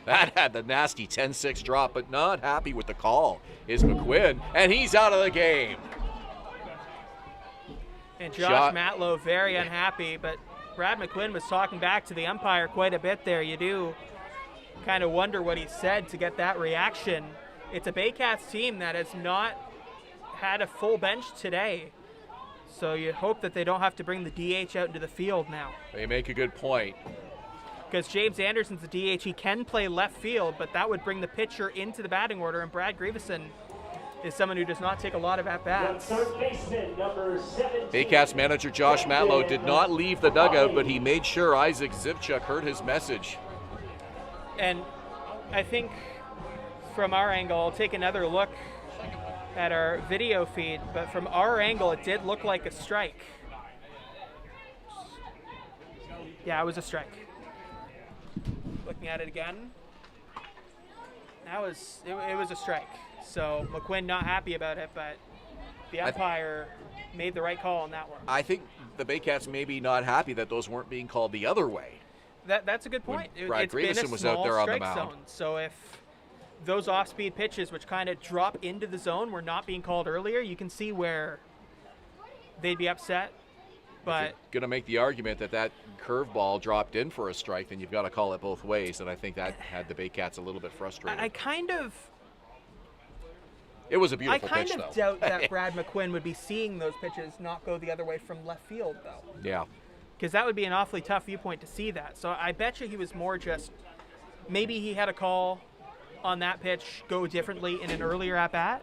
That had the nasty 10-6 drop, but not happy with the call is McQuinn, and he's out of the game. And Josh Matlow very unhappy, but Brad McQuinn was talking back to the umpire quite a bit there. You do kind of wonder what he said to get that reaction. It's a Baycats team that has not had a full bench today, so you hope that they don't have to bring the DH out into the field now. They make a good point. Because James Anderson's the DH, he can play left field, but that would bring the pitcher into the batting order, and Brad Grieveson is someone who does not take a lot of at-bats. Baycats manager Josh Matlow did not leave the dugout, but he made sure Isaac Zivchuk heard his message. And I think from our angle, I'll take another look at our video feed, but from our angle, it did look like a strike. Yeah, it was a strike. Looking at it again, it was a strike. So McQuinn not happy about it, but the umpire made the right call on that one. I think the Baycats may be not happy that those weren't being called the other way. That's a good point. Brad Grieveson was out there on the mound. Zone, so if those off-speed pitches, which kind of drop into the zone, were not being called earlier, you can see where they'd be upset. But going to make the argument that curveball dropped in for a strike, then you've got to call it both ways, and I think that had the Baycats a little bit frustrated. It was a beautiful pitch, though. I kind of doubt that Brad McQuinn would be seeing those pitches not go the other way from left field, though. Yeah. Because that would be an awfully tough viewpoint to see that. So I bet you he was more just, maybe he had a call on that pitch go differently in an earlier at-bat.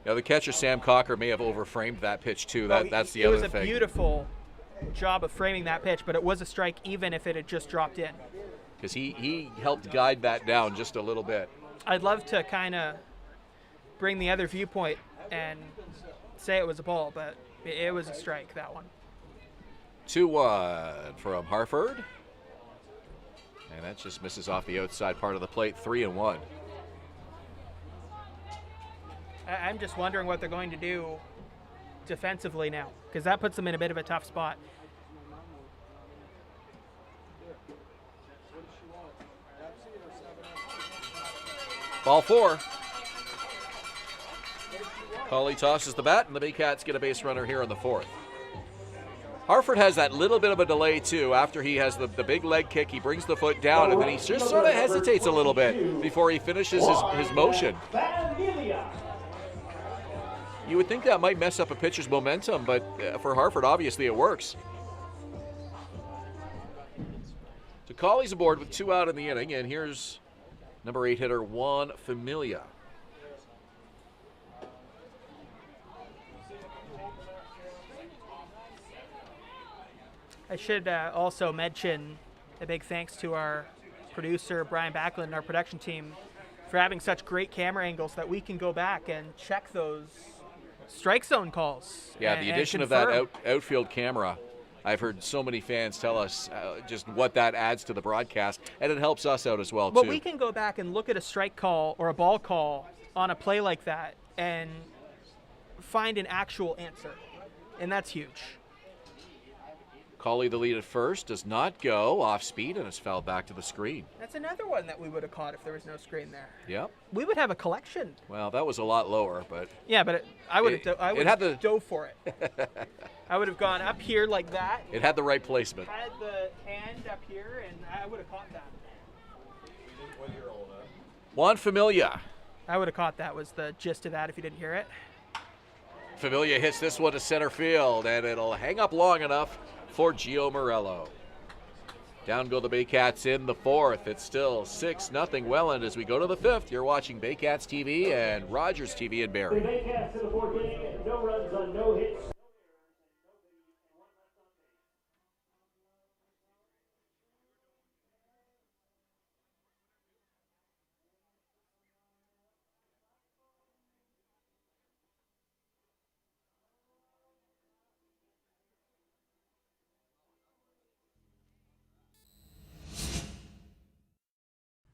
Yeah, the catcher, Sam Cocker, may have overframed that pitch, too. That's the other thing. It was a beautiful job of framing that pitch, but it was a strike even if it had just dropped in. Because he helped guide that down just a little bit. I'd love to kind of bring the other viewpoint and say it was a ball, but it was a strike, that one. 2-1 from Hartford. And that just misses off the outside part of the plate, 3-1. I'm just wondering what they're going to do defensively now, because that puts them in a bit of a tough spot. Ball 4. Colley tosses the bat, and the Baycats get a base runner here in the 4th. Hartford has that little bit of a delay, too. After he has the big leg kick, he brings the foot down, and then he just sort of hesitates a little bit before he finishes his motion. You would think that might mess up a pitcher's momentum, but for Hartford, obviously it works. So Colley's aboard with 2 out in the inning, and here's number 8 hitter Juan Familia. I should also mention a big thanks to our producer, Brian Backlund, and our production team for having such great camera angles that we can go back and check those strike zone calls. Yeah, the addition of that outfield camera, I've heard so many fans tell us just what that adds to the broadcast, and it helps us out as well, too. But we can go back and look at a strike call or a ball call on a play like that and find an actual answer, and that's huge. Colley, the lead at first, does not go off speed and has fouled back to the screen. That's another one that we would have caught if there was no screen there. Yep. We would have a collection. Well, that was a lot lower, but yeah, but I would have dove for it. I would have gone up here like that. It had the right placement. Had the hand up here, and I would have caught that. Juan Familia. I would have caught that. Was the gist of that if you didn't hear it. Familia hits this one to center field, and it'll hang up long enough for Gio Morello. Down go the Baycats in the 4th. It's still 6-0 Welland as we go to the 5th. You're watching Baycats TV and Rogers TV in Barrie. The Baycats in the 4th inning, no runs on no hits.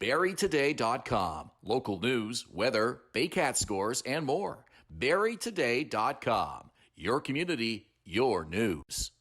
BarrieToday.com. Local news, weather, Baycat scores, and more. BarrieToday.com. Your community, your news.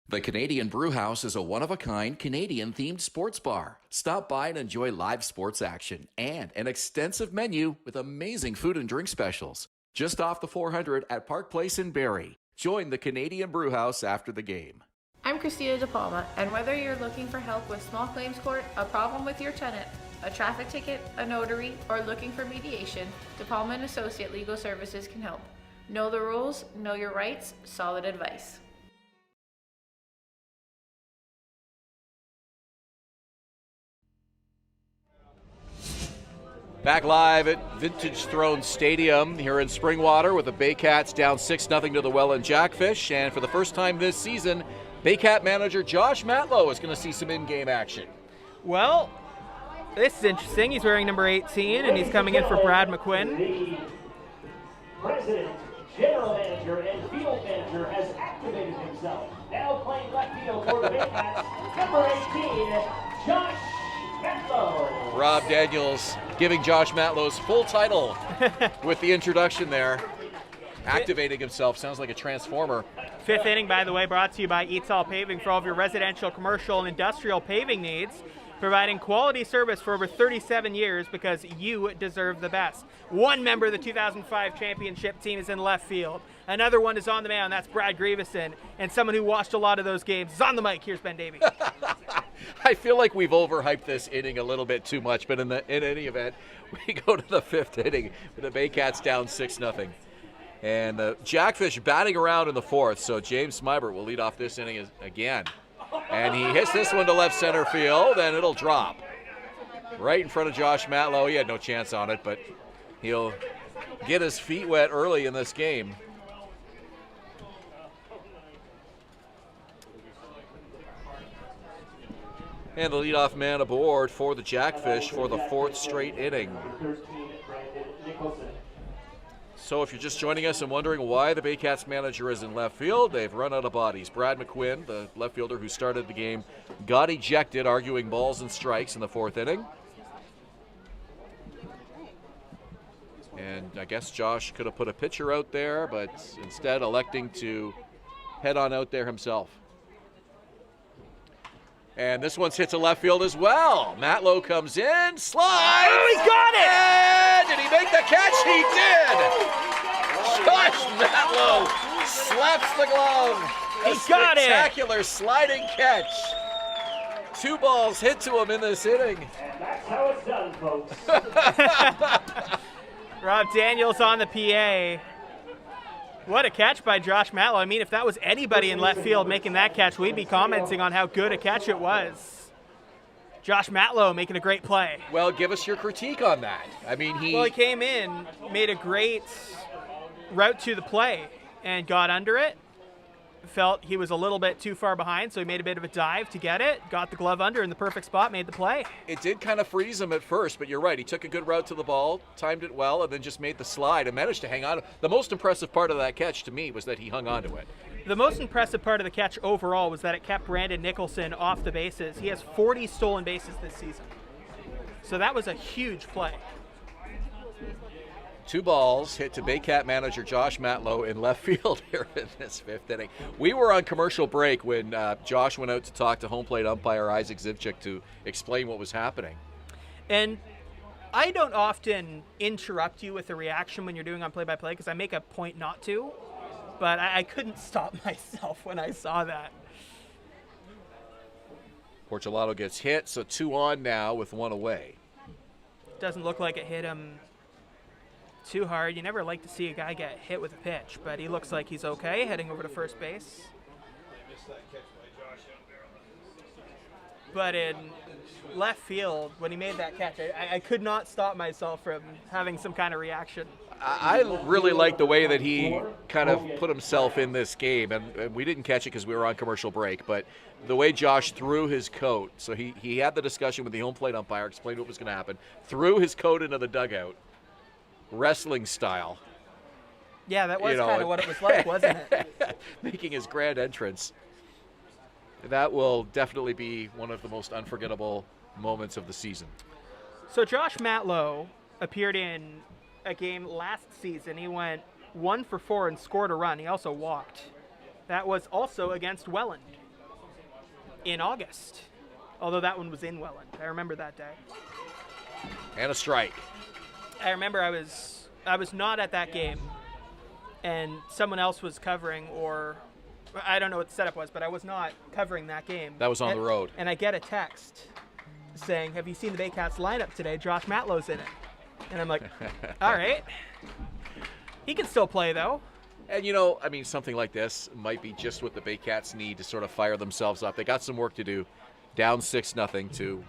The Canadian Brewhouse is a one-of-a-kind Canadian-themed sports bar. Stop by and enjoy live sports action and an extensive menu with amazing food and drink specials. Just off the 400 at Park Place in Barrie. Join the Canadian Brewhouse after the game. I'm Christina De Palma, and whether you're looking for help with small claims court, a problem with your tenant, a traffic ticket, a notary, or looking for mediation, De Palma and Associate Legal Services can help. Know the rules, know your rights, solid advice. Back live at Vintage Throne Stadium here in Springwater with the Baycats down 6-0 to the Welland Jackfish. And for the first time this season, Baycat manager Josh Matlow is going to see some in-game action. Well, this is interesting. He's wearing number 18, and he's coming in for Brad McQuinn. The president, general manager, and field manager has activated himself. Now playing left field for the Baycats, number 18, Josh Matlow. Rob Daniels giving Josh Matlow's full title with the introduction there. Activating himself, sounds like a transformer. Fifth inning, by the way, brought to you by Eats All Paving for all of your residential, commercial, and industrial paving needs, providing quality service for over 37 years because you deserve the best. One member of the 2005 championship team is in left field. Another one is on the mound, that's Brad Grieveson, and someone who watched a lot of those games is on the mic. Here's Ben Davey. I feel like we've overhyped this inning a little bit too much, but in any event, we go to the fifth inning with the Baycats down 6-0. And the Jackfish batting around in the fourth, so James Smybert will lead off this inning again. And he hits this one to left center field, and it'll drop. Right in front of Josh Matlow. He had no chance on it, but he'll get his feet wet early in this game. And the leadoff man aboard for the Jackfish for the fourth straight inning. So if you're just joining us and wondering why the Baycats manager is in left field, they've run out of bodies. Brad McQuinn, the left fielder who started the game, got ejected arguing balls and strikes in the fourth inning. And I guess Josh could have put a pitcher out there, but instead electing to head on out there himself. And this one's hit to left field as well. Matlow comes in, slides. Oh, he got it! And did he make the catch? He did! Josh Matlow slaps the glove. He got it! Spectacular sliding catch. 2 balls hit to him in this inning. And that's how it's done, folks. Rob Daniels on the PA. What a catch by Josh Matlow. I mean, if that was anybody in left field making that catch, we'd be commenting on how good a catch it was. Josh Matlow making a great play. Well, give us your critique on that. I mean, Well, he came in, made a great route to the play, and got under it. Felt he was a little bit too far behind, so he made a bit of a dive to get it, got the glove under in the perfect spot, made the play. It did kind of freeze him at first, but you're right. He took a good route to the ball, timed it well, and then just made the slide and managed to hang on. The most impressive part of that catch to me was that he hung on to it. The most impressive part of the catch overall was that it kept Brandon Nicholson off the bases. He has 40 stolen bases this season. So that was a huge play. 2 balls hit to Baycat manager Josh Matlow in left field here in this fifth inning. We were on commercial break when Josh went out to talk to home plate umpire Isaac Zivchik to explain what was happening. And I don't often interrupt you with a reaction when you're doing on play-by-play because I make a point not to, but I couldn't stop myself when I saw that. Portulato gets hit, so 2 on now with 1 away. Doesn't look like it hit him too hard. You never like to see a guy get hit with a pitch, but he looks like he's okay, heading over to first base. But in left field, when he made that catch, I could not stop myself from having some kind of reaction. I really like the way that he kind of put himself in this game, and we didn't catch it because we were on commercial break, but the way Josh threw his coat, so he had the discussion with the home plate umpire, explained what was going to happen, threw his coat into the dugout, wrestling style. Yeah, that was kind of what it was like, wasn't it? Making his grand entrance. That will definitely be one of the most unforgettable moments of the season. So Josh Matlow appeared in a game last season. He went 1 for 4 and scored a run. He also walked. That was also against Welland in August, although that one was in Welland. I remember that day. And a strike. I remember I was not at that game, and someone else was covering, or I don't know what the setup was, but I was not covering that game. That was on the road. And I get a text saying, "Have you seen the Baycats lineup today? Josh Matlow's in it." And I'm like, all right. He can still play, though. And, something like this might be just what the Baycats need to sort of fire themselves up. They got some work to do. Down 6-0 to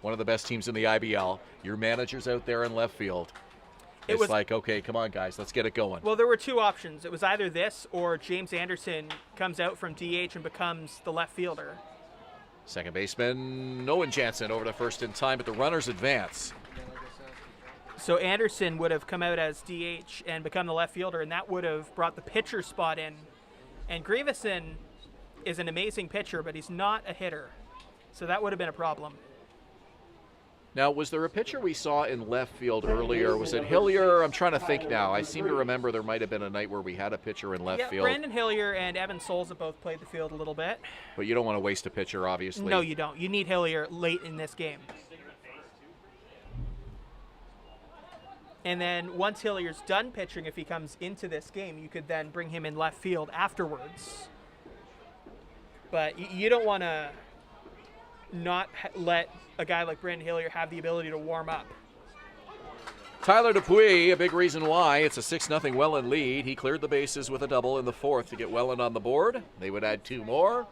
one of the best teams in the IBL. Your manager's out there in left field. It's like, okay, come on, guys, let's get it going. Well, there were two options. It was either this or James Anderson comes out from DH and becomes the left fielder. Second baseman Owen Jansen over to first in time, but the runners advance. So Anderson would have come out as DH and become the left fielder, and that would have brought the pitcher spot in. And Grieveson is an amazing pitcher, but he's not a hitter. So that would have been a problem. Now, was there a pitcher we saw in left field earlier? Was it Hillier? I'm trying to think now. I seem to remember there might have been a night where we had a pitcher in left field. Brandon Hillier and Evan Souza both played the field a little bit. But you don't want to waste a pitcher, obviously. No, you don't. You need Hillier late in this game. And then once Hillier's done pitching, if he comes into this game, you could then bring him in left field afterwards. But you don't want to not let a guy like Brandon Hillier have the ability to warm up. Tyler Dupuis, a big reason why. It's a 6-0 Welland lead. He cleared the bases with a double in the fourth to get Welland on the board. They would add two more.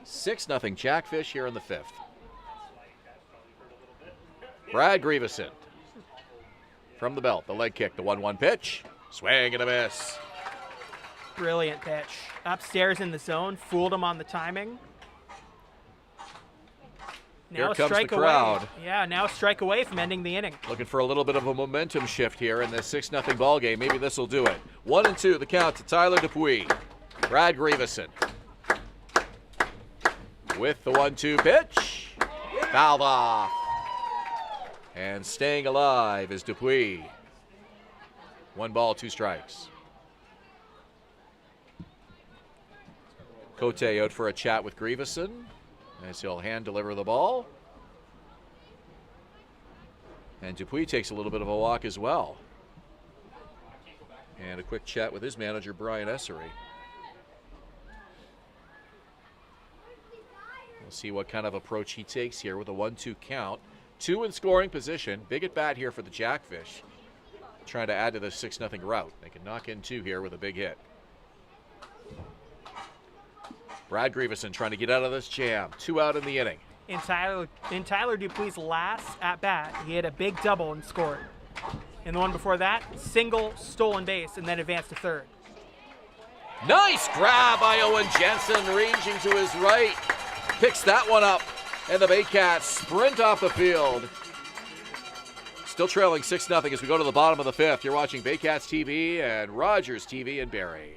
6-0 Jackfish here in the fifth. Brad Grieveson from the belt. The leg kick, the 1-1 pitch. Swing and a miss. Brilliant pitch. Upstairs in the zone, fooled him on the timing. Now Here comes the crowd. Yeah, now a strike away from ending the inning. Looking for a little bit of a momentum shift here in this 6-0 ball game. Maybe this will do it. 1-2, the count to Tyler Dupuis. Brad Grieveson with the 1-2 pitch. Fouled off. And staying alive is Dupuis. 1 ball, 2 strikes. Cote out for a chat with Grieveson as he'll hand deliver the ball. And Dupuis takes a little bit of a walk as well. And a quick chat with his manager, Brian Essery. We'll see what kind of approach he takes here with a 1-2 count. 2 in scoring position. Big at bat here for the Jackfish. Trying to add to the 6-0 rout. They can knock in 2 here with a big hit. Brad Grieveson trying to get out of this jam. 2 out in the inning. In Tyler Dupuis' last at-bat, he had a big double and scored. In the one before that, single, stolen base, and then advanced to third. Nice grab by Owen Jansen, ranging to his right. Picks that one up, and the Baycats sprint off the field. Still trailing 6-0 as we go to the bottom of the fifth. You're watching Baycats TV and Rogers TV in Barrie.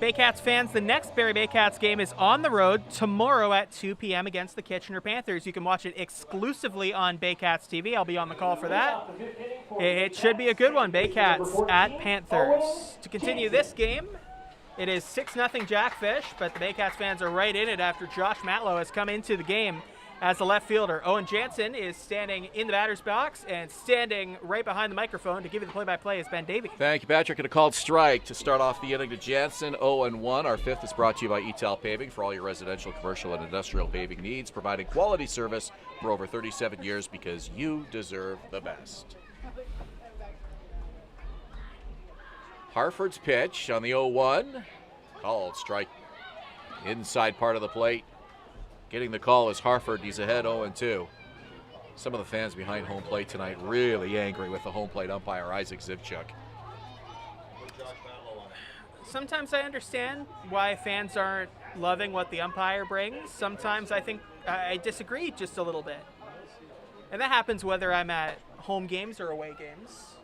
Baycats fans, the next Barrie Baycats game is on the road tomorrow at 2 p.m. against the Kitchener Panthers. You can watch it exclusively on Baycats TV. I'll be on the call for that. It should be a good one, Baycats at Panthers. To continue this game, it is 6-0 Jackfish, but the Baycats fans are right in it after Josh Matlow has come into the game as the left fielder. Owen Jansen is standing in the batter's box, and standing right behind the microphone to give you the play-by-play is Ben Davey. Thank you, Patrick. And a called strike to start off the inning to Jansen, 0-1. Our fifth is brought to you by ETAL Paving for all your residential, commercial, and industrial paving needs, providing quality service for over 37 years because you deserve the best. Harford's pitch on the 0-1. Called strike inside part of the plate. Getting the call is Harford. He's ahead 0-2. Some of the fans behind home plate tonight really angry with the home plate umpire, Isaac Zivchuk. Sometimes I understand why fans aren't loving what the umpire brings. Sometimes I think I disagree just a little bit. And that happens whether I'm at home games or away games.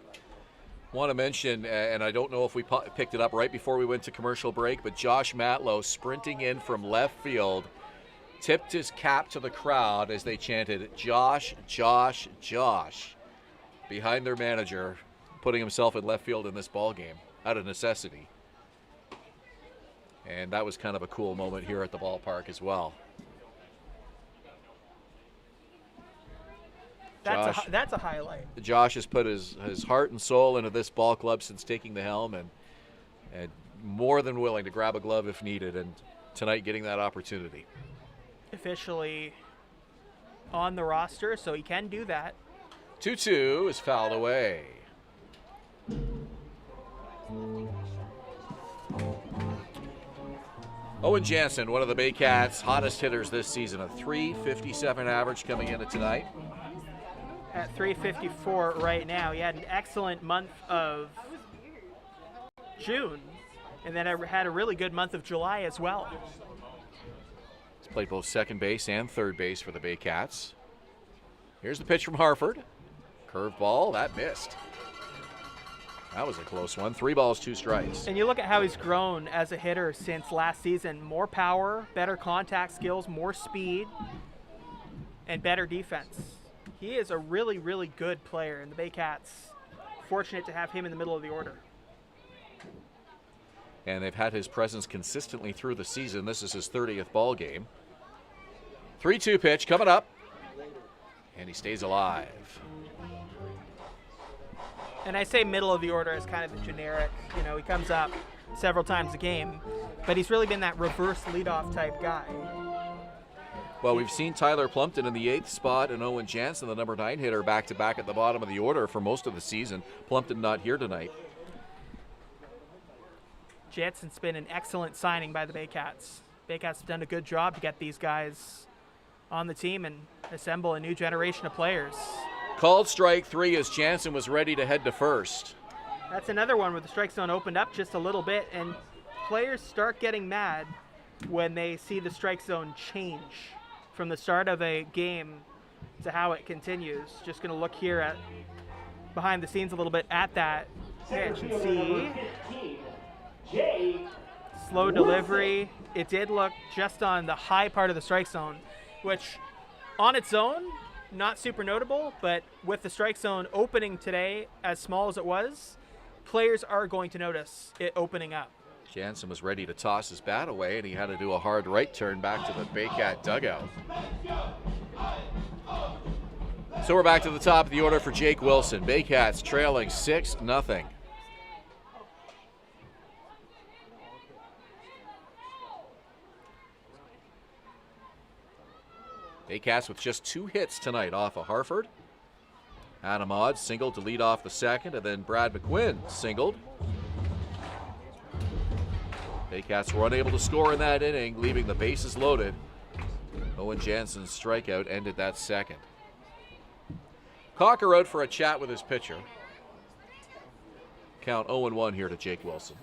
Want to mention, and I don't know if we picked it up right before we went to commercial break, but Josh Matlow sprinting in from left field tipped his cap to the crowd as they chanted, "Josh, Josh, Josh," behind their manager, putting himself in left field in this ball game out of necessity. And that was kind of a cool moment here at the ballpark as well. That's a highlight. Josh has put his heart and soul into this ball club since taking the helm, and more than willing to grab a glove if needed, and tonight getting that opportunity. Officially on the roster, so he can do that. 2-2 is fouled away. Owen Jansen, one of the Baycats' hottest hitters this season, a .357 average coming into tonight. At .354 right now. He had an excellent month of June, and then had a really good month of July as well. He's played both second base and third base for the Baycats. Here's the pitch from Harford. Curveball, that missed. That was a close one. 3 balls, 2 strikes. And you look at how he's grown as a hitter since last season. More power, better contact skills, more speed, and better defense. He is a really, really good player, and the Baycats fortunate to have him in the middle of the order. And they've had his presence consistently through the season. This is his 30th ball game. 3-2 pitch coming up, and he stays alive. And I say middle of the order as kind of the generic, he comes up several times a game, but he's really been that reverse leadoff type guy. Well, we've seen Tyler Plumpton in the 8th spot and Owen Jansen, the number 9 hitter, back-to-back at the bottom of the order for most of the season. Plumpton not here tonight. Jansen's been an excellent signing by the Baycats. Baycats have done a good job to get these guys on the team and assemble a new generation of players. Called strike 3 as Jansen was ready to head to first. That's another one where the strike zone opened up just a little bit, and players start getting mad when they see the strike zone change from the start of a game to how it continues. Just going to look here at behind the scenes a little bit at that pitch and see slow delivery. It did look just on the high part of the strike zone, which on its own, not super notable, but with the strike zone opening today as small as it was, players are going to notice it opening up. Jansen was ready to toss his bat away, and he had to do a hard right turn back to the Baycat dugout. So we're back to the top of the order for Jake Wilson. Baycats trailing 6-0. Baycats with just 2 hits tonight off of Harford. Adam Odd singled to lead off the second, and then Brad McQuinn singled. Baycats were unable to score in that inning, leaving the bases loaded. Owen Jansen's strikeout ended that second. Cocker out for a chat with his pitcher. Count 0-1 here to Jake Wilson.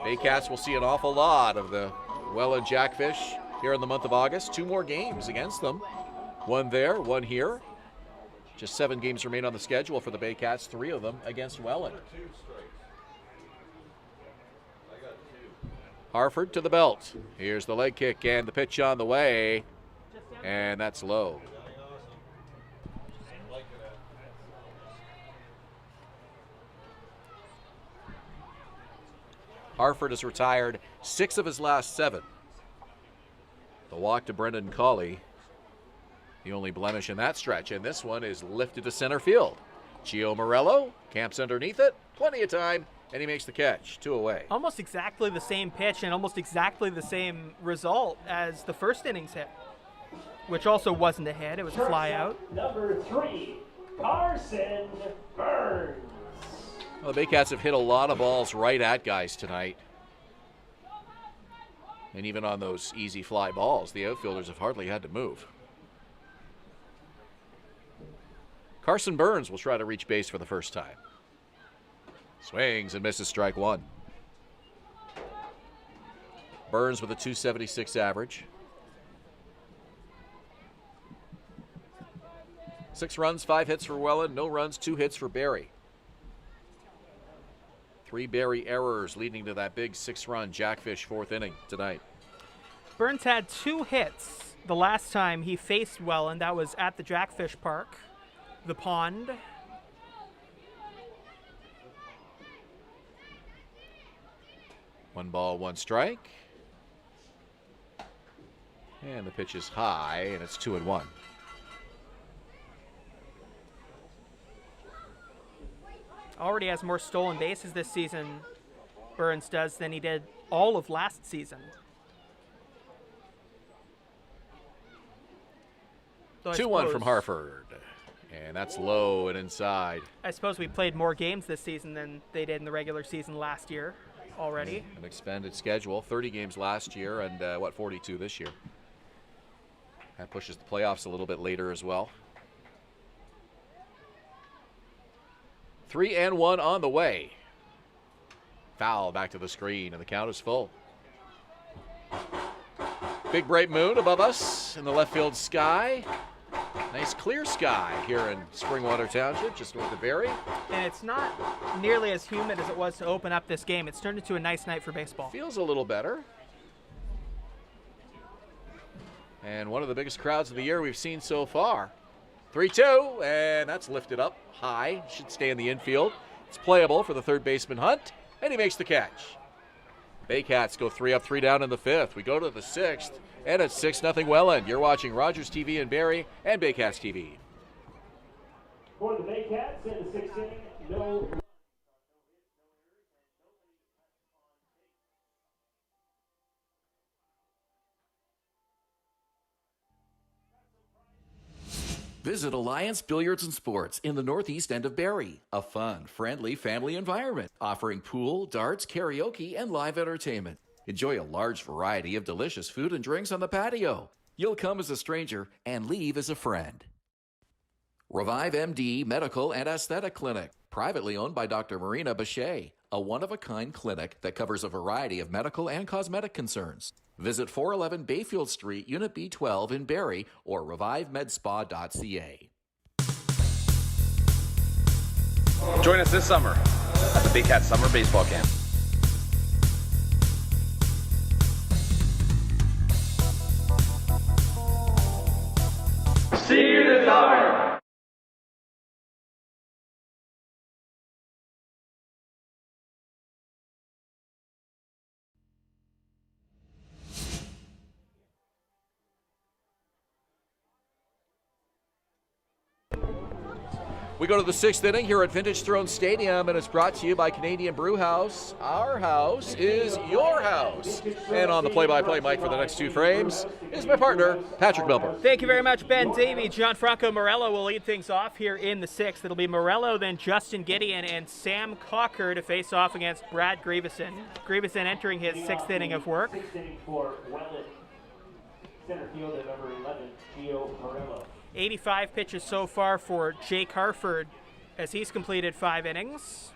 Baycats will see an awful lot of the Welland Jackfish here in the month of August. 2 more games against them. 1 there, 1 here. Just 7 games remain on the schedule for the Baycats, 3 of them against Welland. Harford to the belt. Here's the leg kick and the pitch on the way. And that's low. Harford has retired 6 of his last 7. The walk to Brendan Colley, the only blemish in that stretch, and this one is lifted to center field. Gio Morello camps underneath it, plenty of time, and he makes the catch. 2 away. Almost exactly the same pitch and almost exactly the same result as the first innings hit, which also wasn't a hit. It was a fly out. Number 3, Carson Burns. Well, the Baycats have hit a lot of balls right at guys tonight. And even on those easy fly balls, the outfielders have hardly had to move. Carson Burns will try to reach base for the first time. Swings and misses strike 1. Burns with a .276 average. 6 runs, 5 hits for Welland, no runs, 2 hits for Barrie. 3 Barrie errors leading to that big 6-run Jackfish 4th inning tonight. Burns had 2 hits the last time he faced Welland. That was at the Jackfish Park, the pond. One ball, 1 strike. And the pitch is high, and it's 2-1. Already has more stolen bases this season, Burns does, than he did all of last season. 2-1 from Harford. And that's low and inside. I suppose we played more games this season than they did in the regular season last year already. An expanded schedule, 30 games last year and 42 this year. That pushes the playoffs a little bit later as well. 3-1 on the way. Foul back to the screen, and the count is full. Big bright moon above us in the left field sky. Nice clear sky here in Springwater Township, just north of Barrie. And it's not nearly as humid as it was to open up this game. It's turned into a nice night for baseball. Feels a little better. And one of the biggest crowds of the year we've seen so far. 3-2, and that's lifted up high. Should stay in the infield. It's playable for the third baseman Hunt, and he makes the catch. Baycats go 3 up, 3 down in the 5th. We go to the 6th, and it's 6-0 Welland. You're watching Rogers TV in Barrie and Baycats TV. For the Baycats in the 6th inning, no. Visit Alliance Billiards and Sports in the northeast end of Barrie. A fun, friendly family environment offering pool, darts, karaoke, and live entertainment. Enjoy a large variety of delicious food and drinks on the patio. You'll come as a stranger and leave as a friend. Revive MD Medical and Aesthetic Clinic, privately owned by Dr. Marina Bachet, a one-of-a-kind clinic that covers a variety of medical and cosmetic concerns. Visit 411 Bayfield Street, Unit B12 in Barrie, or revivemedspa.ca. Join us this summer at the Baycats Summer Baseball Camp. See you this summer. We go to the 6th inning here at Vintage Throne Stadium, and it's brought to you by Canadian Brew House. Our house is your house. And on the play-by-play mic for the next 2 frames is my partner, Patrick Milburn. Thank you very much, Ben Davey. Gianfranco Morello will lead things off here in the 6th. It'll be Morello, then Justin Gideon, and Sam Cocker to face off against Brad Grieveson. Grieveson entering his 6th inning of work. 6th inning for Welland. Center fielder number 11, Gio Morello. 85 pitches so far for Jake Harford as he's completed 5 innings.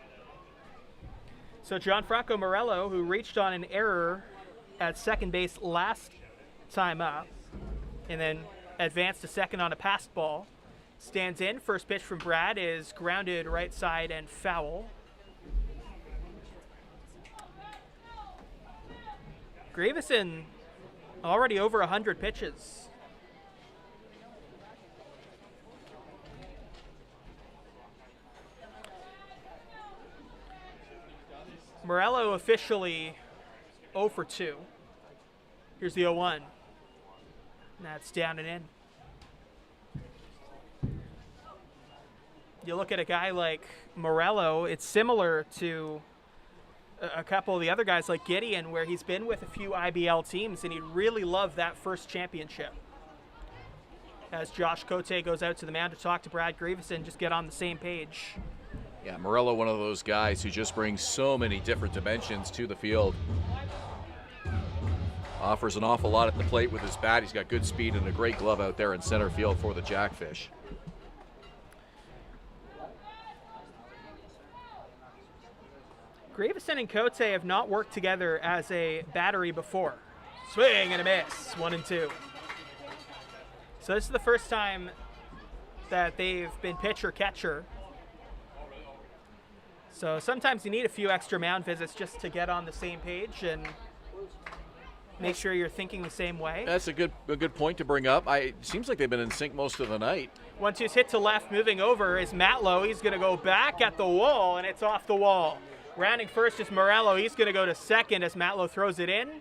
So Gianfranco Morello, who reached on an error at second base last time up and then advanced to second on a passed ball, stands in. First pitch from Brad is grounded right side and foul. Gravison already over 100 pitches. Morello officially 0 for 2. Here's the 0-1. That's down and in. You look at a guy like Morello, it's similar to a couple of the other guys like Gideon, where he's been with a few IBL teams and he'd really love that first championship. As Josh Cote goes out to the mound to talk to Brad Grieveson, just get on the same page. Yeah, Morello, one of those guys who just brings so many different dimensions to the field. Offers an awful lot at the plate with his bat. He's got good speed and a great glove out there in center field for the Jackfish. Grieveson and Cote have not worked together as a battery before. Swing and a miss, 1-2. So this is the first time that they've been pitcher-catcher. So sometimes you need a few extra mound visits just to get on the same page and make sure you're thinking the same way. That's a good point to bring up. It seems like they've been in sync most of the night. 1-2's hit to left, moving over is Matlow. He's going to go back at the wall, and it's off the wall. Rounding first is Morello. He's going to go to second as Matlow throws it in.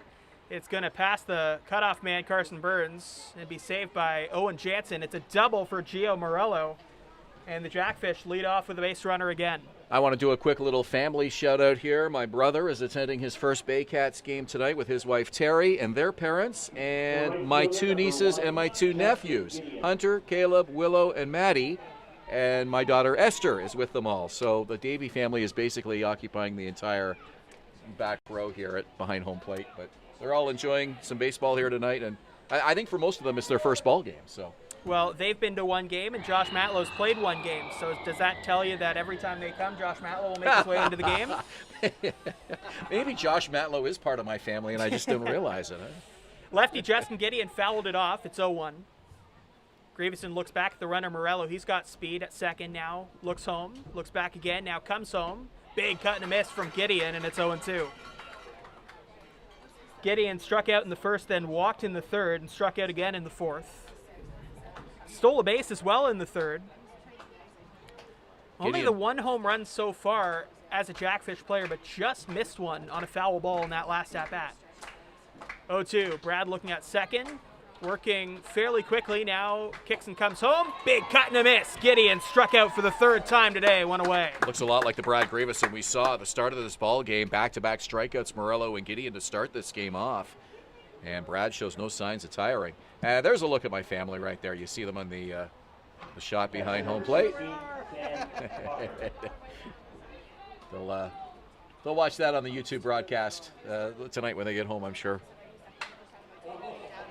It's going to pass the cutoff man, Carson Burns, and be saved by Owen Jansen. It's a double for Gio Morello, and the Jackfish lead off with a base runner again. I want to do a quick little family shout out here. My brother is attending his first Baycats game tonight with his wife Terry and their parents, and my 2 nieces and my 2 nephews, Hunter, Caleb, Willow, and Maddie. And my daughter Esther is with them all. So the Davey family is basically occupying the entire back row here behind home plate. But they're all enjoying some baseball here tonight, and I think for most of them it's their first ball game. So. Well, they've been to 1 game, and Josh Matlow's played 1 game. So does that tell you that every time they come, Josh Matlow will make his way into the game? Maybe Josh Matlow is part of my family, and I just didn't realize it. Huh? Lefty Justin Gideon fouled it off. It's 0-1. Grieveson looks back at the runner, Morello. He's got speed at second now. Looks home. Looks back again. Now comes home. Big cut and a miss from Gideon, and it's 0-2. Gideon struck out in the first, then walked in the third, and struck out again in the fourth. Stole a base as well in the third. Only the 1 home run so far as a Jackfish player, but just missed one on a foul ball in that last at-bat. 0-2. Brad looking at second. Working fairly quickly now. Kicks and comes home. Big cut and a miss. Gideon struck out for the 3rd time today. Went away. Looks a lot like the Brad Grieveson we saw at the start of this ball game. Back-to-back strikeouts, Morello and Gideon to start this game off. And Brad shows no signs of tiring. And there's a look at my family right there. You see them on the shot behind home plate. They'll watch that on the YouTube broadcast tonight when they get home, I'm sure.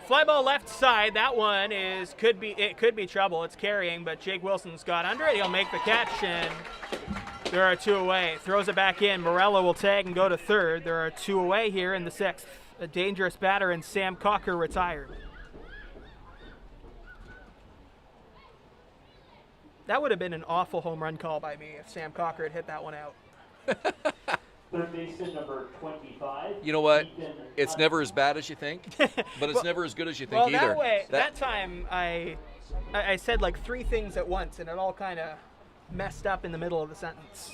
Fly ball left side. That one could be trouble. It's carrying, but Jake Wilson's got under it. He'll make the catch, and there are 2 away. Throws it back in. Morello will tag and go to third. There are 2 away here in the 6th. A dangerous batter, and Sam Cocker retired. That would have been an awful home run call by me if Sam Cocker had hit that one out. Third baseman number 25. You know what? It's never as bad as you think, but it's never as good as you think either. That time I said like 3 things at once, and it all kind of messed up in the middle of the sentence.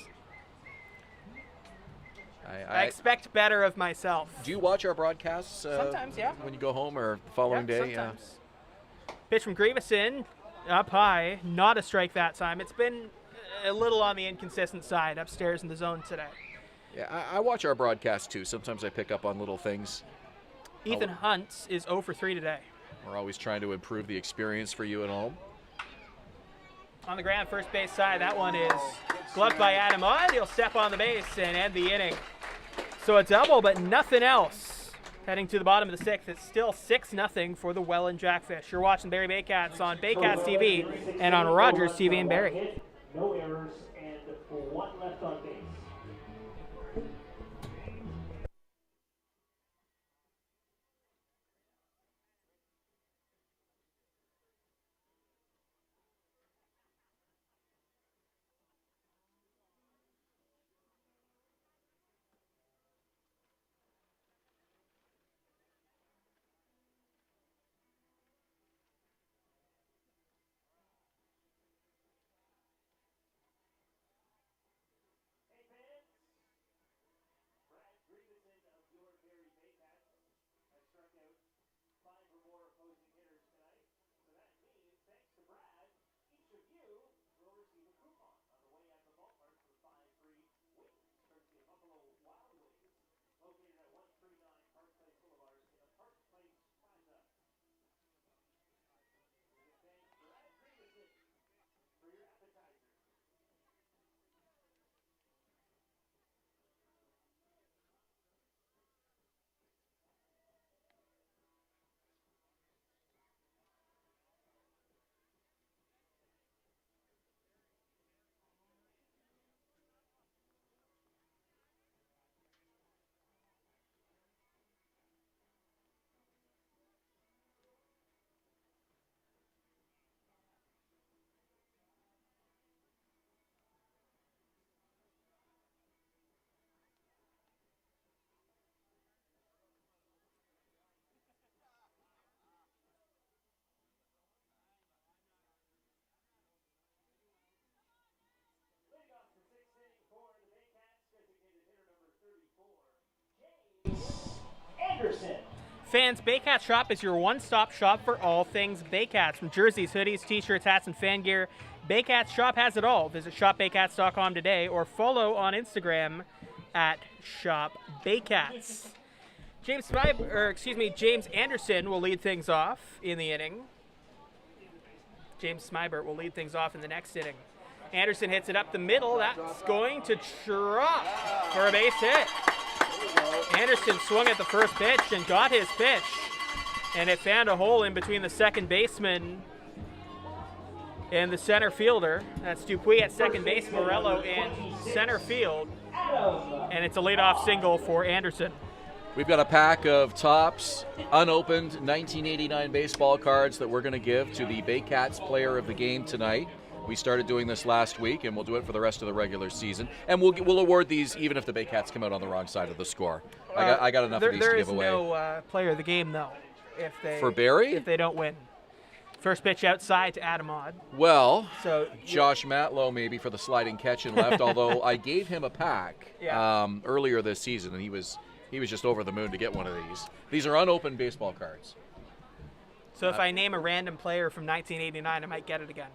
I expect better of myself. Do you watch our broadcasts? Sometimes, yeah. When you go home or the following day? Sometimes. Yeah. Pitch from Grieveson, up high, not a strike that time. It's been a little on the inconsistent side upstairs in the zone today. Yeah, I watch our broadcasts too. Sometimes I pick up on little things. Ethan Hunt is 0 for 3 today. We're always trying to improve the experience for you at home. On the ground, first base side, that one is gloved by Adam Odd. He'll step on the base and end the inning. So a double, but nothing else. Heading to the bottom of the 6th, it's still 6-0 for the Welland Jackfish. You're watching Barrie Baycats on Baycats TV and on Rogers TV in Barrie. No errors and 1 left on base. Anderson. Fans, Baycats Shop is your one-stop shop for all things Baycats. From jerseys, hoodies, t-shirts, hats, and fan gear, Baycats Shop has it all. Visit shopbaycats.com today or follow on Instagram at shopbaycats. James Anderson will lead things off in the inning. James Smybert will lead things off in the next inning. Anderson hits it up the middle. That's going to drop for a base hit. Anderson swung at the first pitch and got his pitch. And it found a hole in between the second baseman and the center fielder. That's Dupuis at second base, Morello in center field. And it's a leadoff single for Anderson. We've got a pack of Topps unopened 1989 baseball cards that we're going to give to the Baycats player of the game tonight. We started doing this last week, and we'll do it for the rest of the regular season. And we'll award these even if the Baycats come out on the wrong side of the score. I got enough of these to give away. There is no player of the game, though, for Barrie? If they don't win. First pitch outside to Adamad. Well, so Josh Matlow maybe for the sliding catch in left, although I gave him a pack earlier this season, and he was just over the moon to get one of these. These are unopened baseball cards. So if I name a random player from 1989, I might get it again.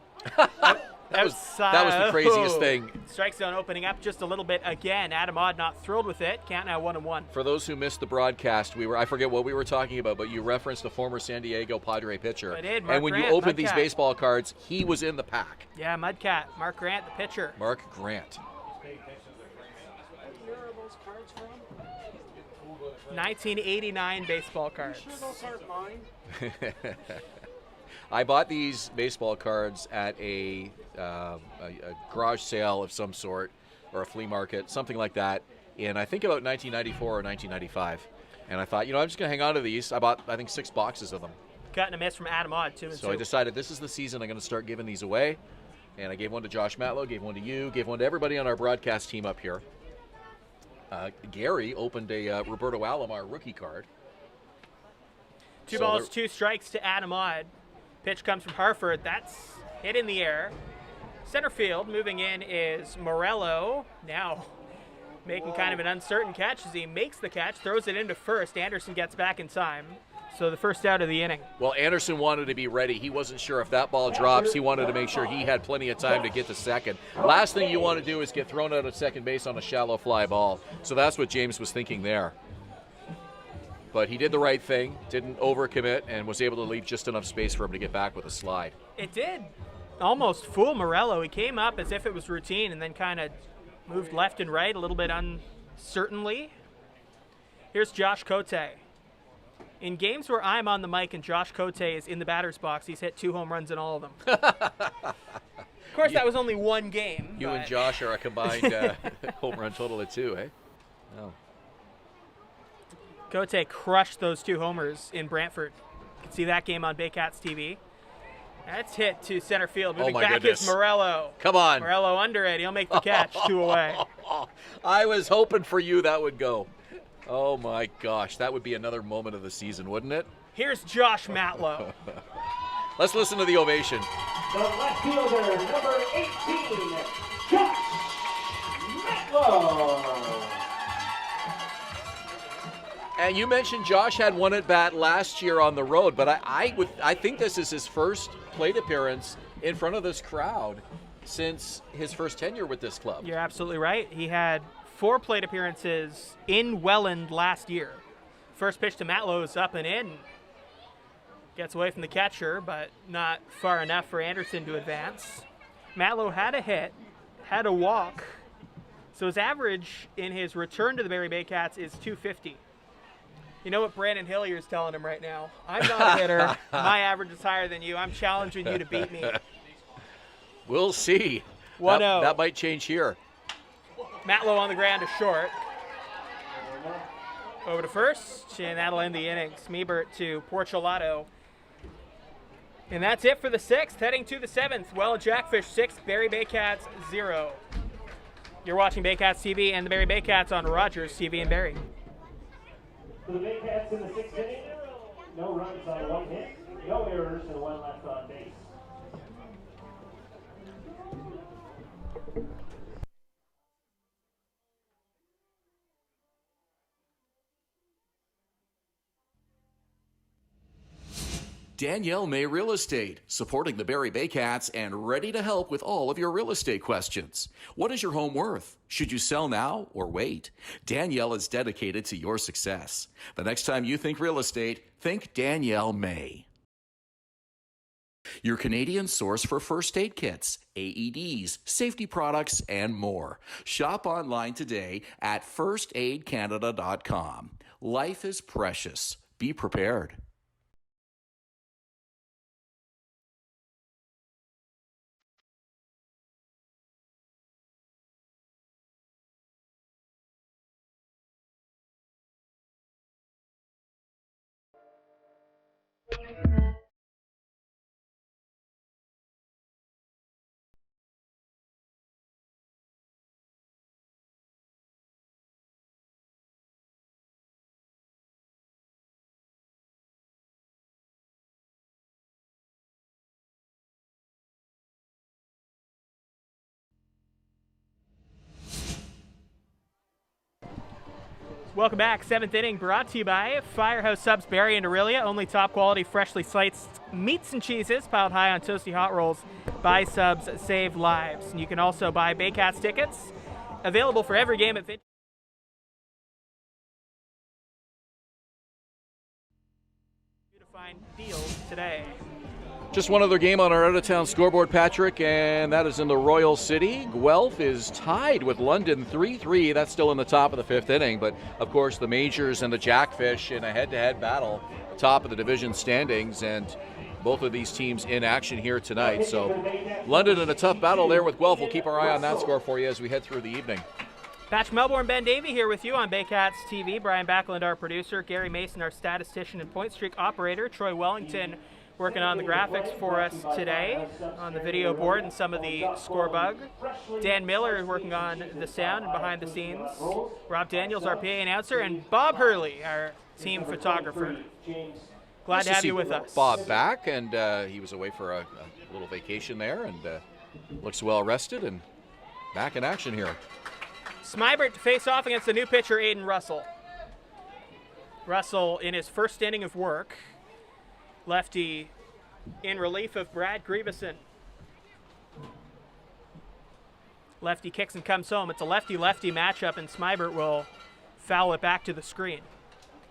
That was the craziest thing. Strike zone opening up just a little bit again. Adamad not thrilled with it. Count now 1-1. For those who missed the broadcast, I forget what we were talking about, but you referenced a former San Diego Padre pitcher. I did. And when you opened these baseball cards, he was in the pack. Yeah, Mudcat. Mark Grant, the pitcher. Mark Grant. 1989 baseball cards. I bought these baseball cards at a garage sale of some sort, or a flea market, something like that, in I think about 1994 or 1995. And I thought, I'm just going to hang on to these. I bought, I think, 6 boxes of them. Cut and a miss from Adamad, 2-2. So I decided this is the season I'm going to start giving these away. And I gave one to Josh Matlow, gave one to you, gave one to everybody on our broadcast team up here. Gary opened a Roberto Alomar rookie card. 2 balls, 2 strikes to Adamad. Pitch comes from Harford. That's hit in the air. Center field, moving in is Morello. Now making kind of an uncertain catch as he makes the catch, throws it into first. Anderson gets back in time. So the first out of the inning. Well, Anderson wanted to be ready. He wasn't sure if that ball drops. He wanted to make sure he had plenty of time to get to second. Last thing you want to do is get thrown out of second base on a shallow fly ball. So that's what James was thinking there. But he did the right thing, didn't overcommit, and was able to leave just enough space for him to get back with a slide. It did almost fool Morello. He came up as if it was routine and then kind of moved left and right a little bit uncertainly. Here's Josh Cote. In games where I'm on the mic and Josh Cote is in the batter's box, he's hit 2 home runs in all of them. Of course, that was only one game. You and Josh are a combined home run total of 2, eh? Oh. Cote crushed those 2 homers in Brantford. You can see that game on Baycats TV. That's hit to center field. Moving back is Morello. Come on. Morello under it. He'll make the catch. 2 away. I was hoping for you that would go. Oh, my gosh. That would be another moment of the season, wouldn't it? Here's Josh Matlow. Let's listen to the ovation. The left fielder, number 18, Josh Matlow. And you mentioned Josh had one at bat last year on the road, but I think this is his first plate appearance in front of this crowd since his first tenure with this club. You're absolutely right. He had 4 plate appearances in Welland last year. First pitch to Matlow is up and in. Gets away from the catcher, but not far enough for Anderson to advance. Matlow had a hit, had a walk, so his average in his return to the Barrie Baycats is .250. You know what Brandon Hillier's telling him right now? I'm not a hitter. My average is higher than you. I'm challenging you to beat me. We'll see. 1-0. That might change here. Matlow on the ground to short. Over to first, and that'll end the inning. Smeebert to Porchelato. And that's it for the 6th. Heading to the 7th. Welland Jackfish 6, Barrie Baycats 0. You're watching Baycats TV and the Barrie Baycats on Rogers TV in Barrie. For the Baycats in the 6th inning, no runs on 1 hit, no errors, and 1 left on base. Danielle May Real Estate, supporting the Barrie Baycats and ready to help with all of your real estate questions. What is your home worth? Should you sell now or wait? Danielle is dedicated to your success. The next time you think real estate, think Danielle May. Your Canadian source for first aid kits, AEDs, safety products, and more. Shop online today at firstaidcanada.com. Life is precious. Be prepared. Welcome back. 7th inning brought to you by Firehouse Subs Barrie and Aurelia. Only top quality, freshly sliced meats and cheeses piled high on toasty hot rolls. Buy subs, save lives. And you can also buy Baycats tickets. Available for every game at Vintage. To find deals today. Just one other game on our out-of-town scoreboard, Patrick, and that is in the Royal City. Guelph is tied with London 3-3. That's still in the top of the 5th inning, but of course the Majors and the Jackfish in a head-to-head battle, top of the division standings, and both of these teams in action here tonight. So London in a tough battle there with Guelph. We'll keep our eye on that score for you as we head through the evening. Patrick Melbourne, Ben Davey here with you on Baycats TV. Brian Backlund, our producer. Gary Mason, our statistician and point streak operator. Troy Wellington working on the graphics for us today on the video board and some of the score bug. Dan Miller is working on the sound and behind the scenes. Rob Daniels, our PA announcer, and Bob Hurley, our team photographer. Glad to have you with us. Bob back, and he was away for a little vacation there, and looks well rested and back in action here. Smeibert to face off against the new pitcher, Aiden Russell. Russell in his first inning of work. Lefty in relief of Brad Grieveson. Lefty kicks and comes home. It's a lefty-lefty matchup, and Smeibert will foul it back to the screen.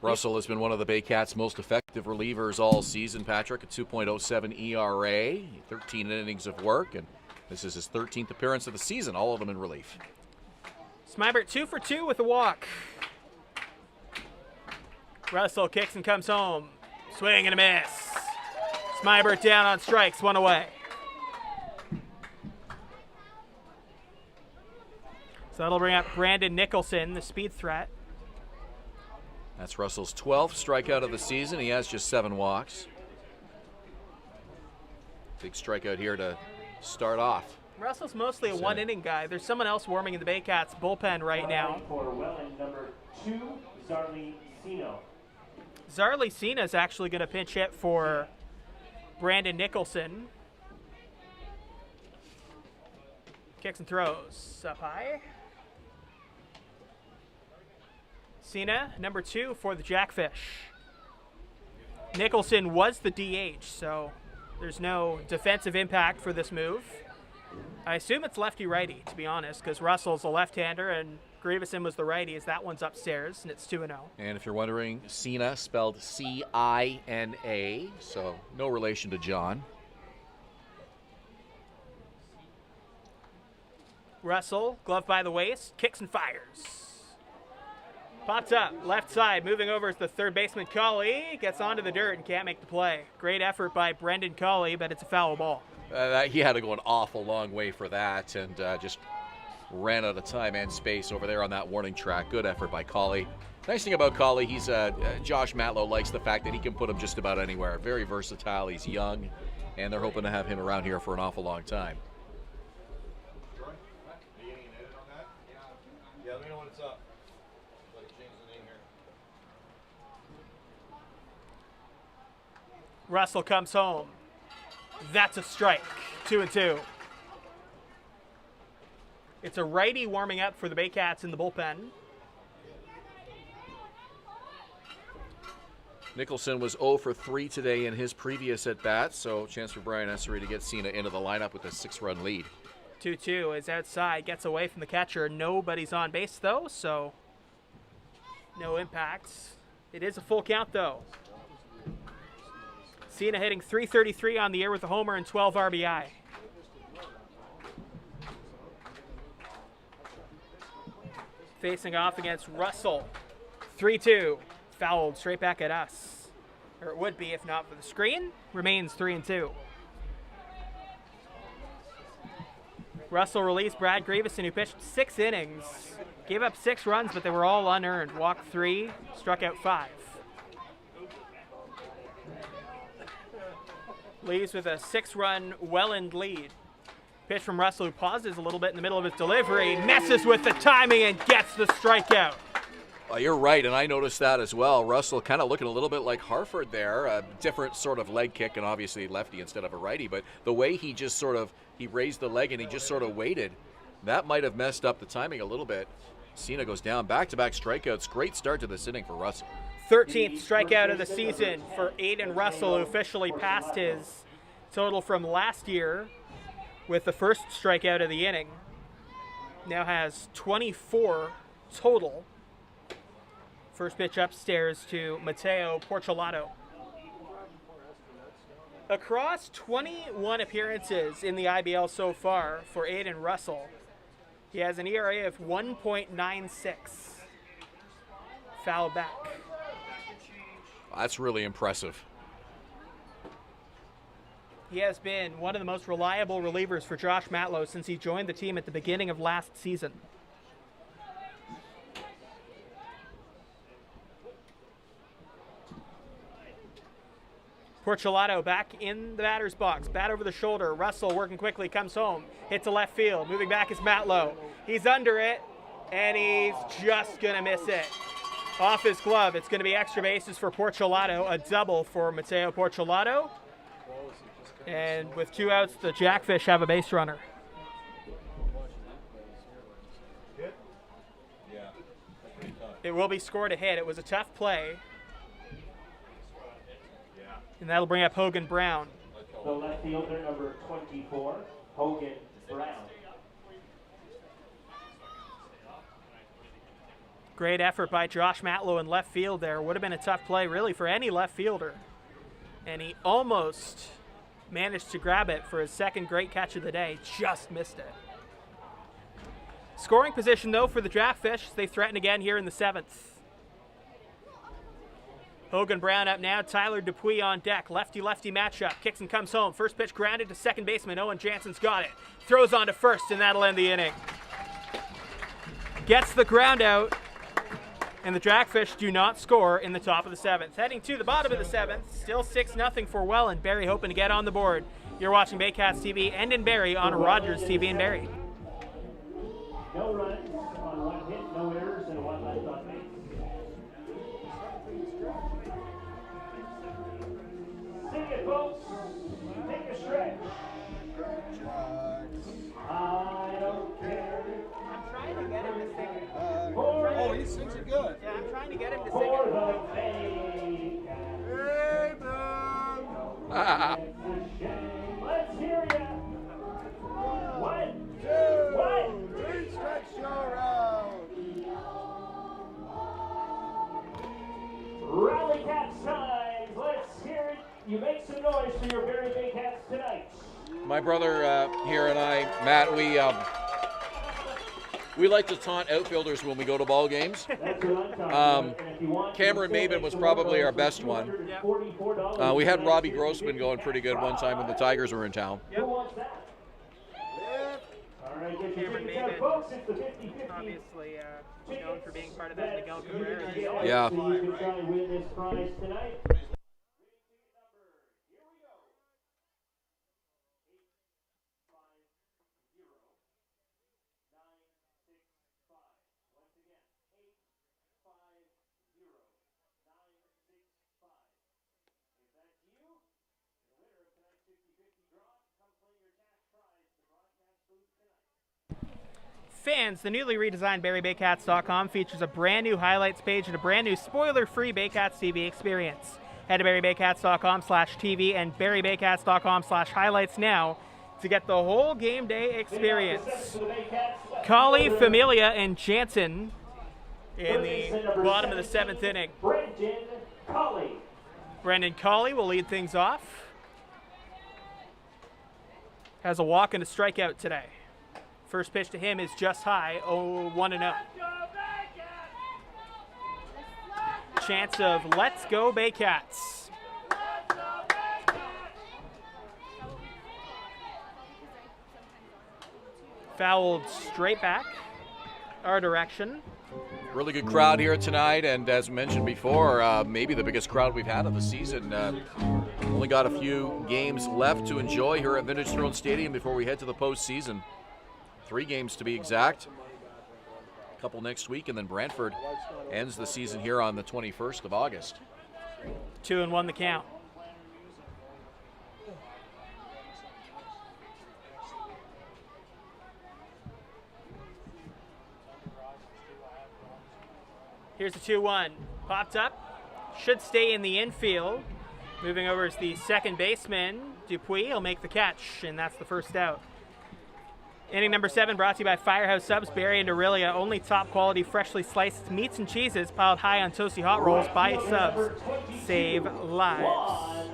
Russell has been one of the Baycats' most effective relievers all season, Patrick, a 2.07 ERA, 13 innings of work, and this is his 13th appearance of the season, all of them in relief. Smeibert 2 for 2 with a walk. Russell kicks and comes home. Swing and a miss. Smeibert down on strikes, 1 away. So that'll bring up Brandon Nicholson, the speed threat. That's Russell's 12th strikeout of the season. He has just 7 walks. Big strikeout here to start off. Russell's mostly a one-inning guy. There's someone else warming in the Baycats bullpen right now. For Welland, number 2, Zarly Sino. Zarly Cena is actually going to pinch hit for Brandon Nicholson. Kicks and throws up high. Cena, number 2 for the Jackfish. Nicholson was the DH, so there's no defensive impact for this move. I assume it's lefty-righty, to be honest, because Russell's a left-hander and Grieveson was the righty, as that one's upstairs, and it's 2-0. And if you're wondering, Cina spelled C-I-N-A, so no relation to John. Russell, glove by the waist, kicks and fires. Pops up, left side, moving over is the third baseman, Colley. Gets onto the dirt and can't make the play. Great effort by Brendan Colley, but it's a foul ball. He had to go an awful long way for that, and just ran out of time and space over there on that warning track. Good effort by Colley. Nice thing about Colley, he's Josh Matlow likes the fact that he can put him just about anywhere. Very versatile, he's young, and they're hoping to have him around here for an awful long time. Yeah, let me know when it's up. Like, change the name here. Russell comes home. That's a strike. 2-2. It's a righty warming up for the Baycats in the bullpen. Nicholson was 0 for 3 today in his previous at-bat, so chance for Brian Essery to get Cina into the lineup with a 6-run lead. 2-2 is outside, gets away from the catcher. Nobody's on base, though, so no impact. It is a full count, though. Cina hitting .333 on the year with a homer and 12 RBI. Facing off against Russell. 3-2. Fouled straight back at us. Or it would be if not for the screen. Remains 3-2. Russell released Brad Grieveson, who pitched 6 innings. Gave up 6 runs, but they were all unearned. Walked 3, struck out 5. Leaves with a 6-run Welland lead. Pitch from Russell, who pauses a little bit in the middle of his delivery, messes with the timing and gets the strikeout. Well, you're right, and I noticed that as well. Russell kind of looking a little bit like Harford there, a different sort of leg kick, and obviously lefty instead of a righty, but the way he just sort of, he raised the leg and he just sort of waited, that might have messed up the timing a little bit. Cina goes down, back-to-back strikeouts. Great start to this inning for Russell. 13th strikeout of the season for Aiden Russell, who officially passed his total from last year with the first strikeout of the inning. Now has 24 total. First pitch upstairs to Mateo Porcelato. Across 21 appearances in the IBL so far for Aiden Russell, he has an ERA of 1.96. Foul back. That's really impressive. He has been one of the most reliable relievers for Josh Matlow since he joined the team at the beginning of last season. Porcelato back in the batter's box. Bat over the shoulder. Russell working quickly, comes home. Hits to left field. Moving back is Matlow. He's under it, and he's just going to miss it. Off his glove. It's going to be extra bases for Porcelato. A double for Mateo Porcelato. And with 2 outs, the Jackfish have a base runner. It will be scored a hit. It was a tough play. And that'll bring up Hogan Brown. The left fielder, number 24, Hogan Brown. Great effort by Josh Matlow in left field there. Would have been a tough play really for any left fielder. And he almost managed to grab it for his second great catch of the day. Just missed it. Scoring position though for the Jackfish. They threaten again here in the 7th. Hogan Brown up now. Tyler Dupuis on deck. Lefty-lefty matchup. Kicks and comes home. First pitch grounded to second baseman. Owen Jansen's got it. Throws on to first, and that'll end the inning. Gets the ground out, and the Jackfish do not score in the top of the 7th. Heading to the bottom of the 7th. Still 6-0 for Welland. Barrie hoping to get on the board. You're watching Baycats TV and in Barrie on Rogers TV in Barrie. No runs on 1 hit, no errors, and 1 left on base. Sing it, folks. Take a stretch. I don't care. I'm trying to get him to sing it. Oh, he sings it good. Yeah, I'm trying to get him to sing For it. the Baycats. Let's hear ya. you make some noise for your Barrie Baycats tonight. My brother here and I, Matt, we like to taunt outfielders when we go to ball games. Cameron Maben was probably our best one. We had Robbie Grossman going pretty good one time when the Tigers were in town. Who wants that? All right, get your Cameron tickets out, Maben, folks. It's the 50-50. obviously known for being part of that Miguel Cabrera. Yeah. So you can try and win this prize tonight. Fans, the newly redesigned BarrieBaycats.com features a brand new highlights page and a brand new spoiler-free Baycats TV experience. Head to BarrieBaycats.com/TV and BarrieBaycats.com/highlights now to get the whole game day experience. Colley, Familia, and Jansen in the bottom of the 7th inning. Brendan Colley will lead things off. Has a walk and a strikeout today. First pitch to him is just high, 1-0. Chance of let's go Baycats. Fouled straight back our direction. Really good crowd here tonight, and as mentioned before, maybe the biggest crowd we've had of the season. Only got a few games left to enjoy here at Vintage Throne Stadium before we head to the postseason. 3 games to be exact. A couple next week, and then Brantford ends the season here on the 21st of August. 2-1 the count. Here's the 2-1. Popped up. Should stay in the infield. Moving over is the second baseman, Dupuis. He'll make the catch, and that's the first out. Inning number 7 brought to you by Firehouse Subs, Barrie and Aurelia. Only top quality, freshly sliced meats and cheeses piled high on toasty hot rolls by Subs. Save lives.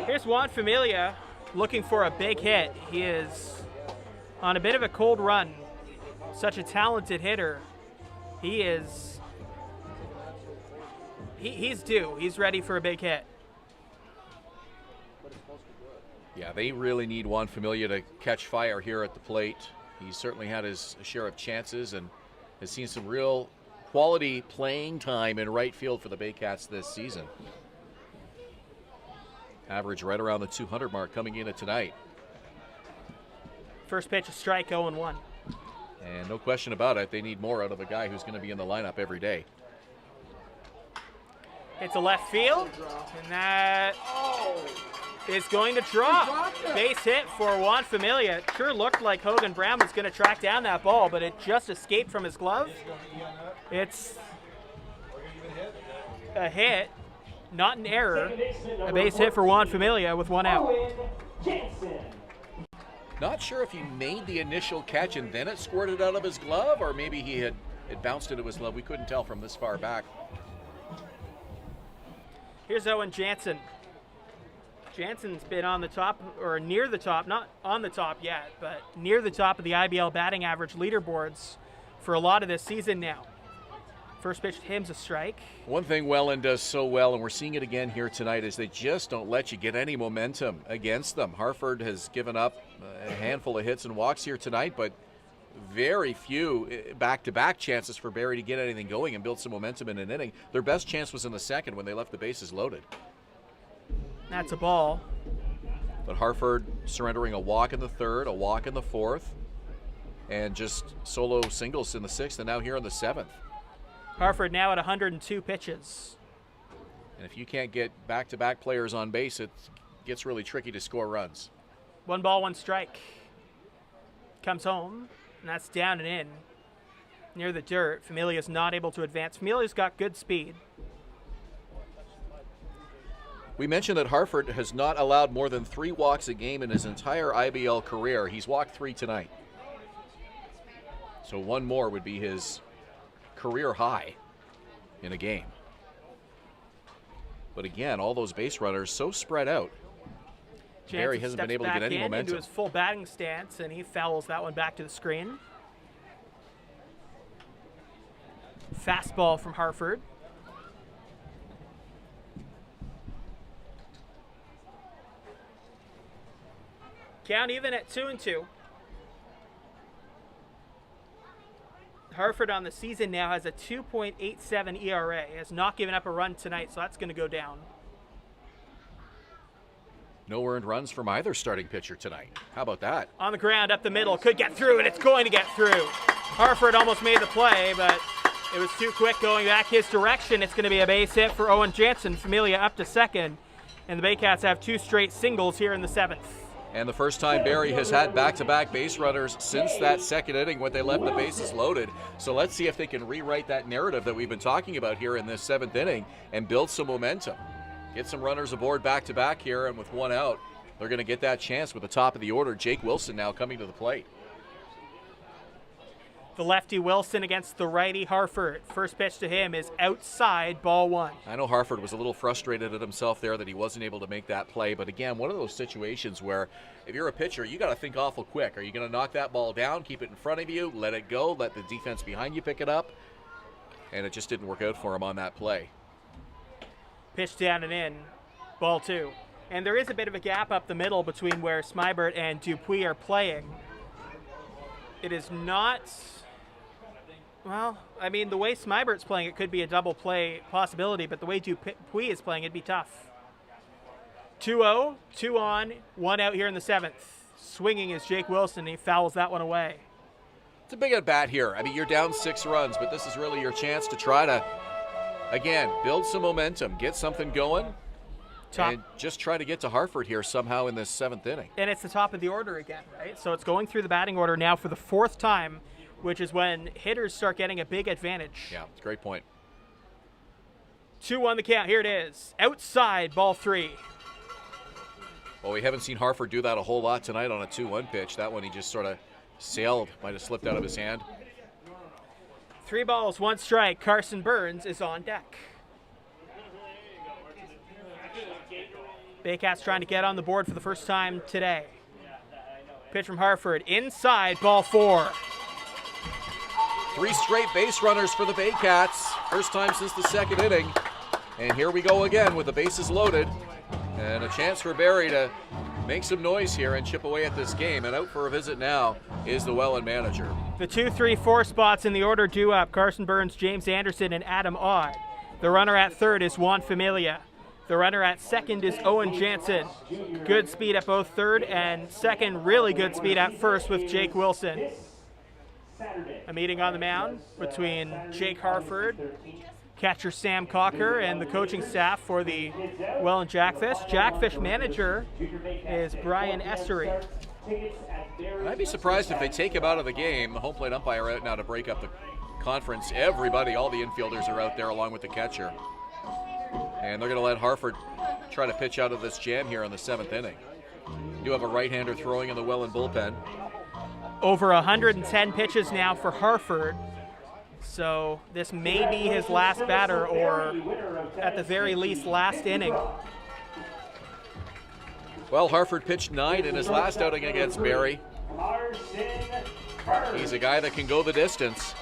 Here's Juan Familia looking for a big hit. He is on a bit of a cold run. Such a talented hitter. He is... He's due. He's ready for a big hit. Yeah, they really need Juan Familia to catch fire here at the plate. He's certainly had his share of chances and has seen some real quality playing time in right field for the Baycats this season. Average right around the 200 mark coming into tonight. First pitch, a strike, 0-1. And no question about it, they need more out of a guy who's going to be in the lineup every day. It's a left field, and that is going to drop. Base hit for Juan Familia. It sure looked like Hogan Brown was going to track down that ball, but it just escaped from his glove. It's a hit, not an error. A base hit for Juan Familia with 1 out. Not sure if he made the initial catch and then it squirted out of his glove, or maybe it bounced into his glove. We couldn't tell from this far back. Here's Owen Jansen. Jansen's been on the top, or near the top, not on the top yet, but near the top of the IBL batting average leaderboards for a lot of this season now. First pitch to him's a strike. One thing Welland does so well, and we're seeing it again here tonight, is they just don't let you get any momentum against them. Hartford has given up a handful of hits and walks here tonight, but very few back-to-back chances for Barrie to get anything going and build some momentum in an inning. Their best chance was in the second when they left the bases loaded. That's a ball. But Hartford surrendering a walk in the third, a walk in the fourth, and just solo singles in the sixth, and now here in the seventh. Hartford now at 102 pitches. And if you can't get back-to-back players on base, it gets really tricky to score runs. 1 ball, 1 strike. Comes home, and that's down and in. Near the dirt, Familia's not able to advance. Familia's got good speed. We mentioned that Hartford has not allowed more than 3 walks a game in his entire IBL career. He's walked 3 tonight. So 1 more would be his career high in a game. But again, all those base runners so spread out. Barrie hasn't been able to get any momentum. Into his full batting stance, and he fouls that one back to the screen. Fastball from Harford. Count even at 2-2. Harford on the season now has a 2.87 ERA. Has not given up a run tonight, so that's going to go down. No earned runs from either starting pitcher tonight. How about that? On the ground, up the middle, could get through, and it's going to get through. Harford almost made the play, but it was too quick going back his direction. It's going to be a base hit for Owen Jansen. Familia up to second, and the Baycats have 2 straight singles here in the 7th. And the first time Barrie has had back-to-back base runners since that second inning when they left the bases loaded. So let's see if they can rewrite that narrative that we've been talking about here in this 7th inning and build some momentum. Get some runners aboard back-to-back here, and with one out, they're going to get that chance with the top of the order. Jake Wilson now coming to the plate. The lefty Wilson against the righty Harford. First pitch to him is outside, ball 1. I know Harford was a little frustrated at himself there that he wasn't able to make that play, but again, one of those situations where if you're a pitcher, you got to think awful quick. Are you going to knock that ball down, keep it in front of you, let it go, let the defense behind you pick it up? And it just didn't work out for him on that play. Pitch down and in, ball 2. And there is a bit of a gap up the middle between where Smybert and Dupuis are playing. It is not... Well, I mean, the way Smibert's playing, it could be a double play possibility, but the way Dupuis is playing, it'd be tough. 2-0, 2 on, 1 out here in the 7th. Swinging is Jake Wilson, he fouls that one away. It's a big at-bat here. I mean, you're down 6 runs, but this is really your chance to try to, again, build some momentum, get something going, and just try to get to Harford here somehow in this 7th inning. And it's the top of the order again, right? So it's going through the batting order now for the 4th time, which is when hitters start getting a big advantage. Yeah, it's a great point. 2 on the count. Here it is. Outside, ball 3. Well, we haven't seen Harford do that a whole lot tonight on a 2-1 pitch. That one he just sort of sailed, might have slipped out of his hand. 3 balls, 1 strike. Carson Burns is on deck. Baycats trying to get on the board for the first time today. Pitch from Harford. Inside, ball 4. 3 straight base runners for the Baycats. First time since the 2nd inning. And here we go again with the bases loaded. And a chance for Barrie to make some noise here and chip away at this game. And out for a visit now is the Welland manager. The 2, 3, 4 spots in the order due up. Carson Burns, James Anderson, and Adam Odd. The runner at 3rd is Juan Familia. The runner at 2nd is Owen Jansen. Good speed at both 3rd and 2nd. Really good speed at 1st with Jake Wilson. A meeting on the mound between Jake Harford, catcher Sam Cocker, and the coaching staff for the Welland Jackfish. Jackfish manager is Brian Essery. I'd be surprised if they take him out of the game. The home plate umpire out now to break up the conference. Everybody, all the infielders are out there along with the catcher. And they're going to let Harford try to pitch out of this jam here in the 7th inning. You have a right-hander throwing in the Welland bullpen. Over 110 pitches now for Harford. So this may be his last batter, or at the very least last inning. Well, Harford pitched 9 in his last outing against Barrie. He's a guy that can go the distance.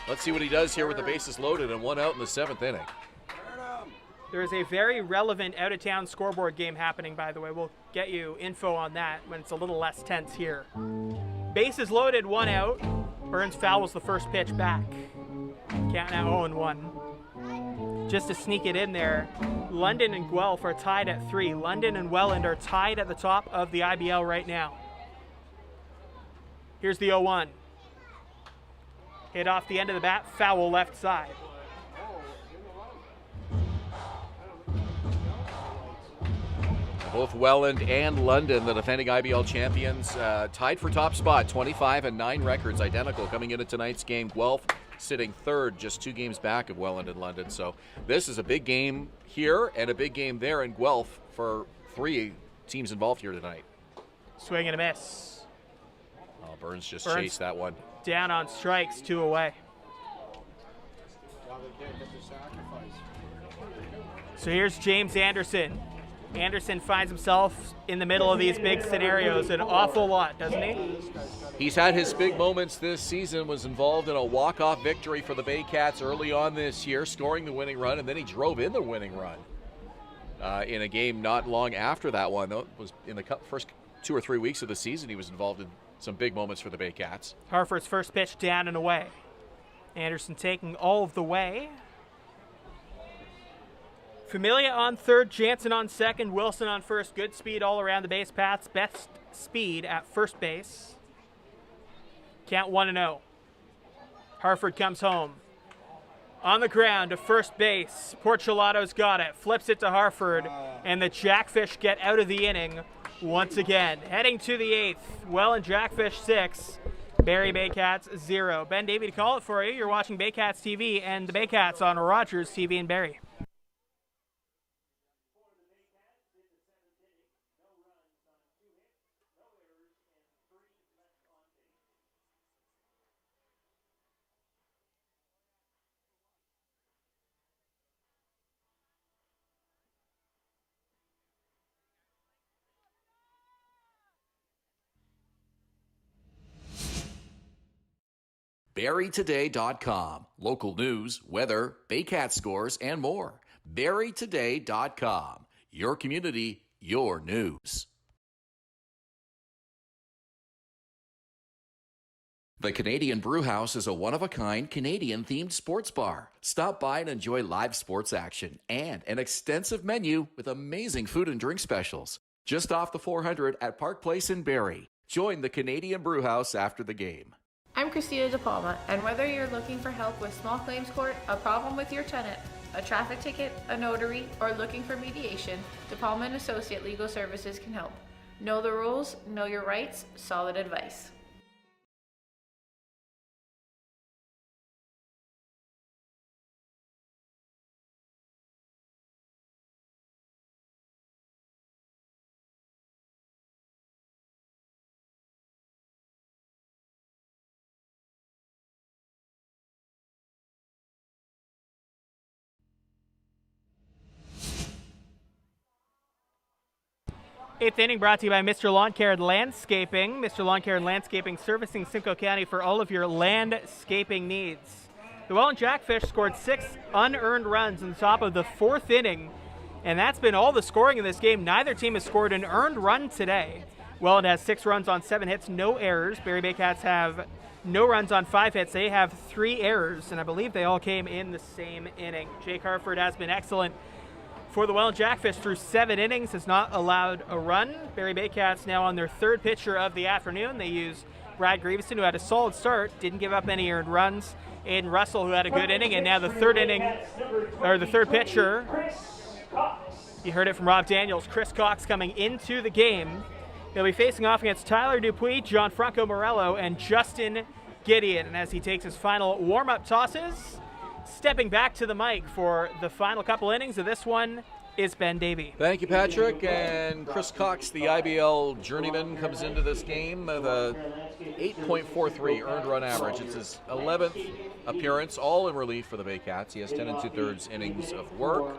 Let's see what he does here with the bases loaded and 1 out in the 7th inning. There is a very relevant out-of-town scoreboard game happening, by the way. We'll get you info on that when it's a little less tense here. Bases loaded, 1 out. Burns fouls the first pitch back. Count now 0-1. Just to sneak it in there, London and Guelph are tied at 3. London and Welland are tied at the top of the IBL right now. Here's the 0-1. Hit off the end of the bat, foul left side. Both Welland and London, the defending IBL champions, tied for top spot, 25-9 records, identical coming into tonight's game. Guelph sitting 3rd, just 2 games back of Welland and London. So this is a big game here and a big game there in Guelph for 3 teams involved here tonight. Swing and a miss. Oh, Burns chased that one. Down on strikes, 2 away. So here's James Anderson. Anderson finds himself in the middle of these big scenarios an awful lot, doesn't he? He's had his big moments this season, was involved in a walk-off victory for the Baycats early on this year, scoring the winning run, and then he drove in the winning run in a game not long after that one. Though it was in the first 2 or 3 weeks of the season, he was involved in some big moments for the Baycats. Harford's first pitch down and away. Anderson taking all of the way. Familia on third, Jansen on second, Wilson on first. Good speed all around the base paths. Best speed at first base. Count 1-0. Harford comes home. On the ground to first base. Porcelato's got it. Flips it to Harford. And the Jackfish get out of the inning once again. Heading to the 8th. Welland Jackfish 6. Barrie Baycats 0. Ben Davey to call it for you. You're watching Baycats TV and the Baycats on Rogers TV in Barrie. BarrieToday.com. Local news, weather, Baycat scores, and more. BarrieToday.com. Your community, your news. The Canadian Brewhouse is a one-of-a-kind Canadian-themed sports bar. Stop by and enjoy live sports action and an extensive menu with amazing food and drink specials. Just off the 400 at Park Place in Barrie. Join the Canadian Brewhouse after the game. I'm Christina De Palma, and whether you're looking for help with small claims court, a problem with your tenant, a traffic ticket, a notary, or looking for mediation, De Palma & Associate Legal Services can help. Know the rules, know your rights, solid advice. Eighth inning brought to you by Mr. Lawn Care and Landscaping. Mr. Lawn Care and Landscaping, servicing Simcoe County for all of your landscaping needs. The Welland Jackfish scored 6 unearned runs in the top of the 4th inning, and that's been all the scoring in this game. Neither team has scored an earned run today. Welland has 6 runs on 7 hits, no errors. Barrie Baycats have no runs on 5 hits. They have 3 errors, and I believe they all came in the same inning. Jake Harford has been excellent for the Welland Jackfish through 7 innings, has not allowed a run. Barrie Baycats now on their 3rd pitcher of the afternoon. They use Brad Grieveson, who had a solid start, didn't give up any earned runs. Aiden Russell, who had a good inning, and now the 3rd pitcher. You heard it from Rob Daniels. Chris Cox coming into the game. He'll be facing off against Tyler Dupuis, John Franco Morello, and Justin Gideon. And as he takes his final warm-up tosses, stepping back to the mic for the final couple innings of this one is Ben Davey. Thank you, Patrick. And Chris Cox, the IBL journeyman, comes into this game with a 8.43 earned run average. It's his 11th appearance, all in relief for the Baycats. He has 10 2/3 innings of work.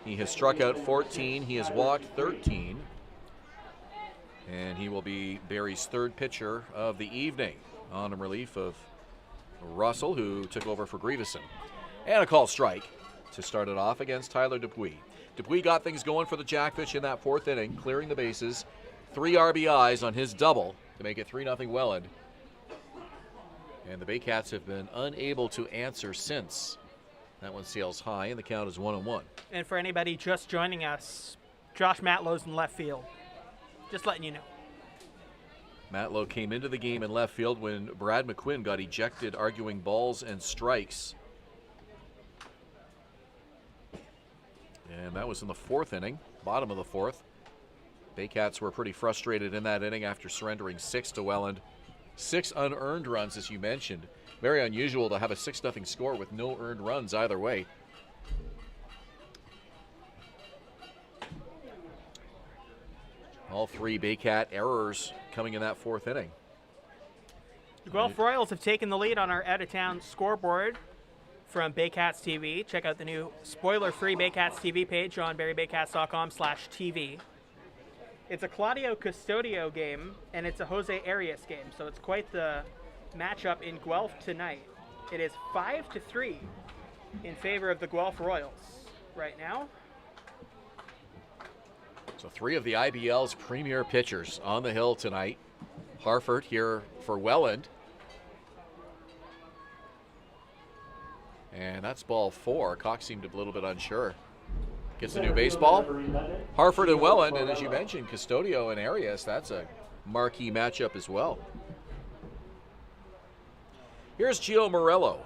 He has struck out 14. He has walked 13. And he will be Barrie's 3rd pitcher of the evening, on in relief of Russell, who took over for Grieveson. And a called strike to start it off against Tyler Dupuis. Dupuis got things going for the Jackfish in that 4th inning, clearing the bases. 3 RBIs on his double to make it 3-0 Welland. And the Baycats have been unable to answer since. That one sails high, and the count is 1-1. And for anybody just joining us, Josh Matlow's in left field. Just letting you know. Matlow came into the game in left field when Brad McQuinn got ejected, arguing balls and strikes. And that was in the 4th inning, bottom of the 4th. Baycats were pretty frustrated in that inning after surrendering 6 to Welland. 6 unearned runs, as you mentioned. Very unusual to have a 6-0 score with no earned runs either way. All 3 Baycat errors coming in that 4th inning. The Guelph Royals have taken the lead on our out-of-town scoreboard. from Baycats TV. Check out the new spoiler-free Baycats TV page on barriebaycats.com/TV. It's a Claudio Custodio game, and it's a Jose Arias game, so it's quite the matchup in Guelph tonight. It is 5-3 in favor of the Guelph Royals right now. So 3 of the IBL's premier pitchers on the hill tonight. Harford here for Welland. And that's ball 4. Cox seemed a little bit unsure. Gets a new baseball. Harford and Welland, and as you mentioned, Custodio and Arias, that's a marquee matchup as well. Here's Gio Morello.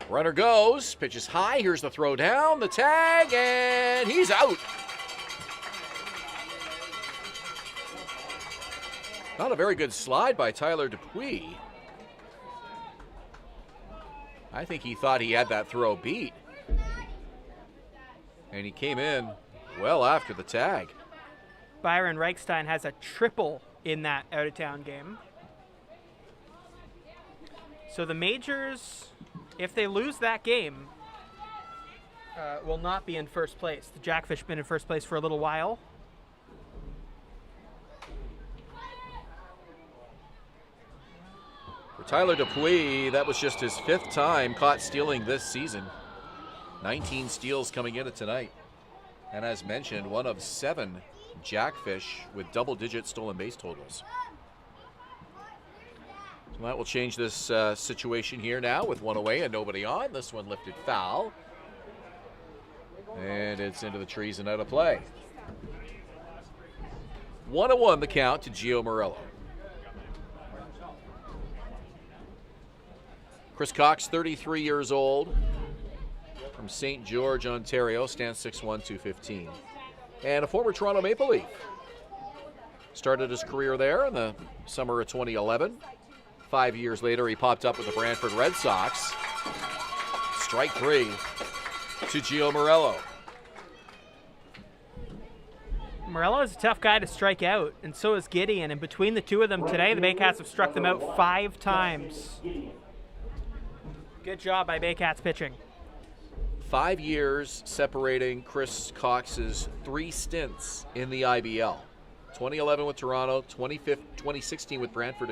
Runner goes, pitches high, here's the throw down, the tag, and he's out. Not a very good slide by Tyler Dupuis. I think he thought he had that throw beat. And he came in well after the tag. Byron Reichstein has a triple in that out-of-town game. So the Majors, if they lose that game, will not be in first place. The Jackfish been in first place for a little while. For Tyler Dupuis, that was just his 5th time caught stealing this season. 19 steals coming in tonight. And as mentioned, one of 7 Jackfish with double-digit stolen base totals. So that will change this situation here now with 1 away and nobody on. This one lifted foul. And it's into the trees and out of play. 1-1 the count to Gio Morello. Chris Cox, 33 years old, from St. George, Ontario, stands 6'1", 215. And a former Toronto Maple Leaf. Started his career there in the summer of 2011. 5 years later, he popped up with the Brantford Red Sox. Strike 3 to Gio Morello. Morello is a tough guy to strike out, and so is Gideon. And between the two of them today, the Baycats have struck them out 5 times. Good job by Baycats pitching. 5 years separating Chris Cox's 3 stints in the IBL. 2011 with Toronto, 2016 with Brantford,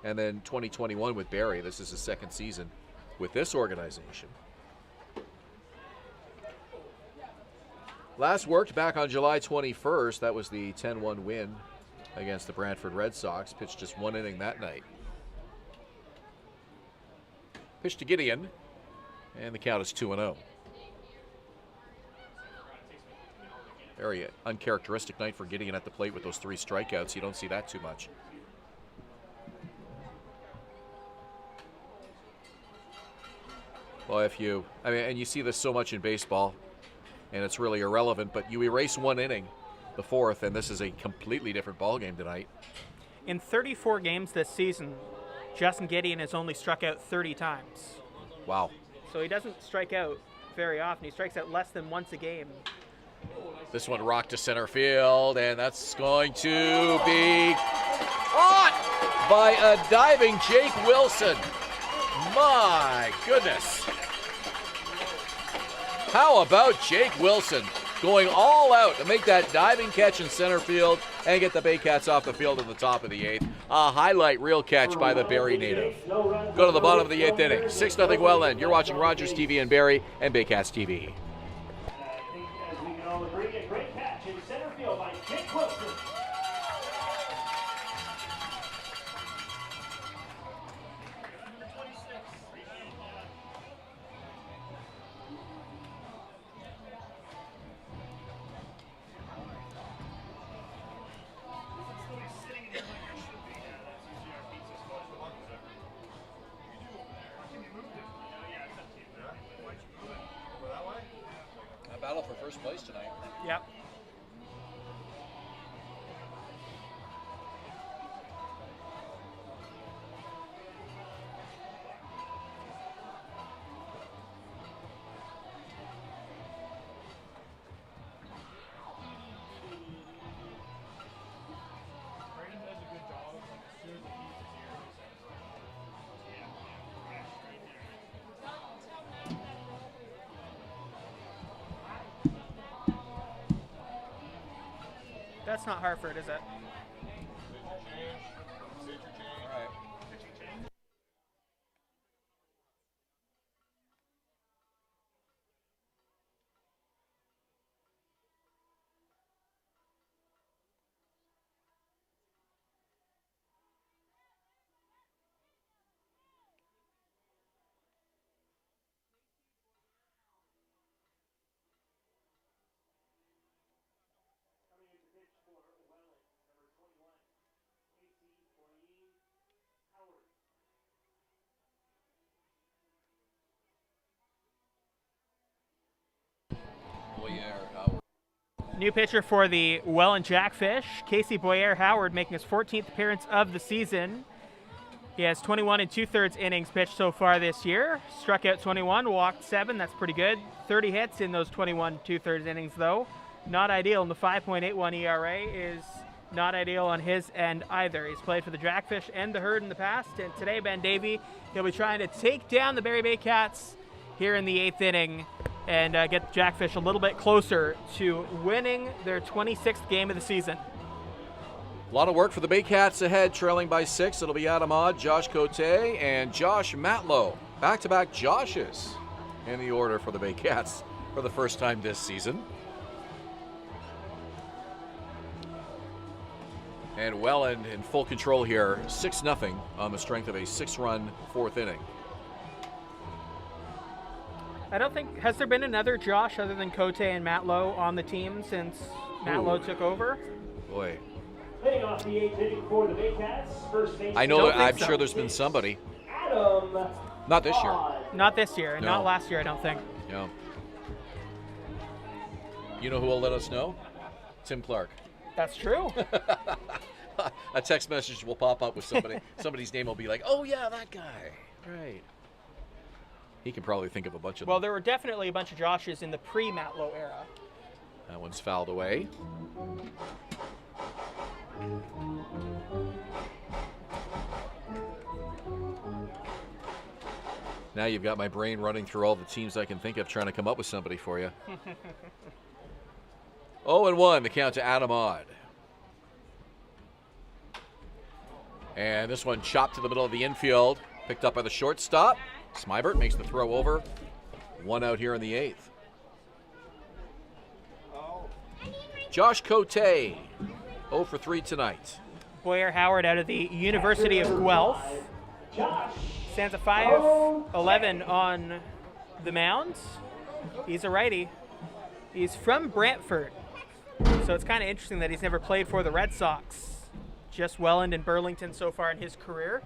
and then 2021 with Barrie. This is his 2nd season with this organization. Last worked back on July 21st. That was the 10-1 win against the Brantford Red Sox. Pitched just 1 inning that night. Pitch to Gideon, and the count is 2-0. Very uncharacteristic night for Gideon at the plate with those 3 strikeouts. You don't see that too much. Well, and you see this so much in baseball, and it's really irrelevant, but you erase 1 inning, the 4th, and this is a completely different ballgame tonight. In 34 games this season, Justin Gideon has only struck out 30 times. Wow. So he doesn't strike out very often. He strikes out less than once a game. This one rocked to center field, and that's going to be caught by a diving Jake Wilson. My goodness. How about Jake Wilson going all out to make that diving catch in center field and get the Baycats off the field in the top of the 8th. A highlight reel catch by the Barrie native. Go to the bottom of the 8th inning. 6-0 Welland. You're watching Rogers TV in Barrie and Baycats TV. As we know, a great catch in center field by Jake Wilson. Battle for first place tonight. Yep. That's not Hartford, is it? New pitcher for the Welland Jackfish, Casey Boyer-Howard, making his 14th appearance of the season. He has 21 2/3 innings pitched so far this year. Struck out 21, walked 7. That's pretty good. 30 hits in those 21 2/3 innings, though. Not ideal, and the 5.81 ERA is not ideal on his end either. He's played for the Jackfish and the Herd in the past, and today, Ben Davey, he'll be trying to take down the Barrie Baycats here in the 8th inning and get the Jackfish a little bit closer to winning their 26th game of the season. A lot of work for the Baycats ahead, trailing by 6. It'll be Adam Odd, Josh Cote, and Josh Matlow. Back-to-back Joshes in the order for the Baycats for the first time this season. And Welland in full control here, 6-0 on the strength of a 6-run 4th inning. I don't think, has there been another Josh other than Cote and Matlow on the team since Matlow took over? Boy. Hitting off the 8th inning for the Baycats, first base. I know, I'm sure there's been somebody. Adam. Not this year. Not this year, and No. not last year, I don't think. No. You know who will let us know? Tim Clark. That's true. A text message will pop up with somebody. Somebody's name will be like, oh yeah, that guy. Right. He can probably think of a bunch of Well, them. there were definitely a bunch of Joshes in the pre-Matlow era. That one's fouled away. Now you've got my brain running through all the teams I can think of, trying to come up with somebody for you. 0-1, the count to Adam Odd. And this one chopped to the middle of the infield, picked up by the shortstop. Smybert makes the throw over. 1 out here in the 8th. Josh Cote, 0 for 3 tonight. Boyer-Howard out of the University of Guelph. Stands at 5'11" on the mound. He's a righty. He's from Brantford, so it's kind of interesting that he's never played for the Red Sox. Just Welland and Burlington so far in his career.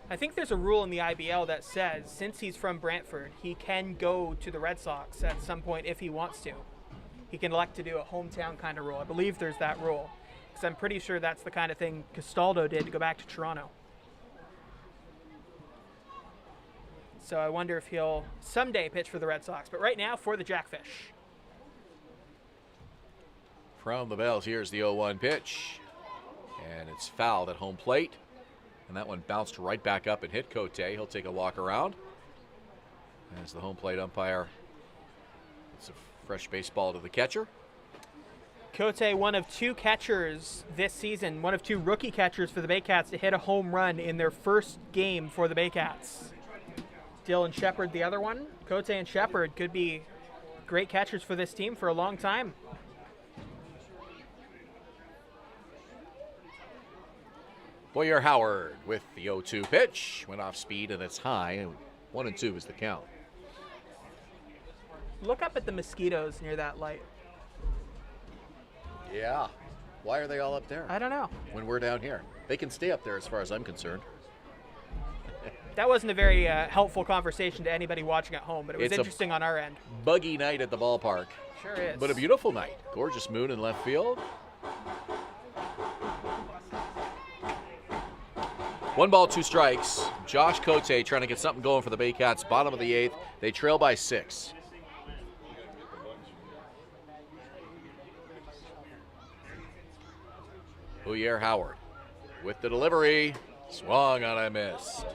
I think there's a rule in the IBL that says since he's from Brantford, he can go to the Red Sox at some point if he wants to. He can elect to do a hometown kind of rule. I believe there's that rule, because I'm pretty sure that's the kind of thing Castaldo did to go back to Toronto. So I wonder if he'll someday pitch for the Red Sox, but right now for the Jackfish. From the Bells, here's the 0-1 pitch. And it's fouled at home plate. And that one bounced right back up and hit Cote. He'll take a walk around. As the home plate umpire, it's a fresh baseball to the catcher. Cote, one of 2 catchers this season, one of 2 rookie catchers for the Baycats to hit a home run in their first game for the Baycats. Dylan Shepard, the other one. Cote and Shepard could be great catchers for this team for a long time. Boyer-Howard with the 0-2 pitch. Went off speed and it's high. And 1-2 is the count. Look up at the mosquitoes near that light. Yeah. Why are they all up there? I don't know. When we're down here. They can stay up there as far as I'm concerned. That wasn't a very helpful conversation to anybody watching at home, but it was It's interesting on our end. Buggy night at the ballpark. Sure is. But a beautiful night. Gorgeous moon in left field. 1 ball, 2 strikes. Josh Cote trying to get something going for the Baycats. Bottom of the 8th. They trail by 6. Boyer-Howard with the delivery. Swung on and missed.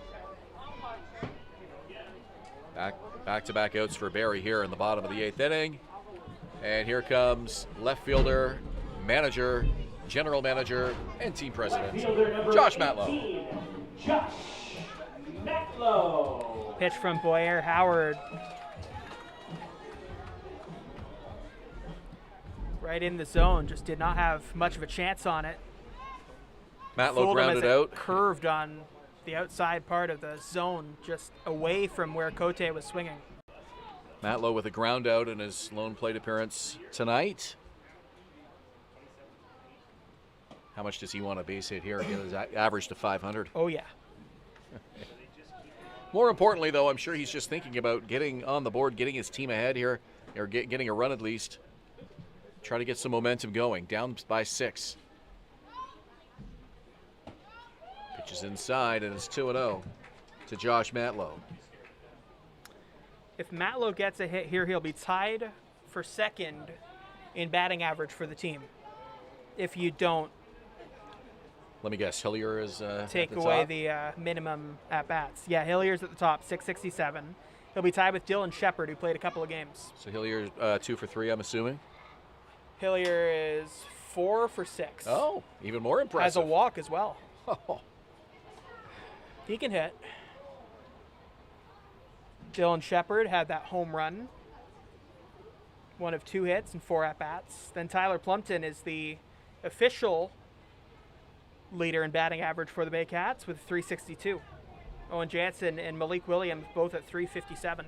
Back-to-back outs for Barrie here in the bottom of the 8th inning. And here comes left fielder, manager General Manager and Team President, Fielder number Josh Matlow. 18, Josh Matlow. Pitch from Boyer Howard. Right in the zone, just did not have much of a chance on it. Matlow Fooled him grounded as it out. curved on the outside part of the zone, just away from where Cote was swinging. Matlow with a ground out in his lone plate appearance tonight. How much does he want a base hit here? Get his average to 500. Oh, yeah. More importantly, though, I'm sure he's just thinking about getting on the board, getting his team ahead here, or getting a run at least. Try to get some momentum going. Down by 6. Pitches inside, and it's 2-0 to Josh Matlow. If Matlow gets a hit here, he'll be tied for second in batting average for the team. If you don't Let me guess, Hillier is take at the away top? the minimum at-bats. Yeah, Hillier's at the top, 667. He'll be tied with Dylan Shepard, who played a couple of games. So Hillier 2 for 3, I'm assuming? Hillier is 4 for 6. Oh, even more impressive. Has a walk as well. Oh. He can hit. Dylan Shepard had that home run. 1 of 2 hits and 4 at-bats. Then Tyler Plumpton is the official leader in batting average for the Baycats with 362. Owen Jansen and Malik Williams both at 357.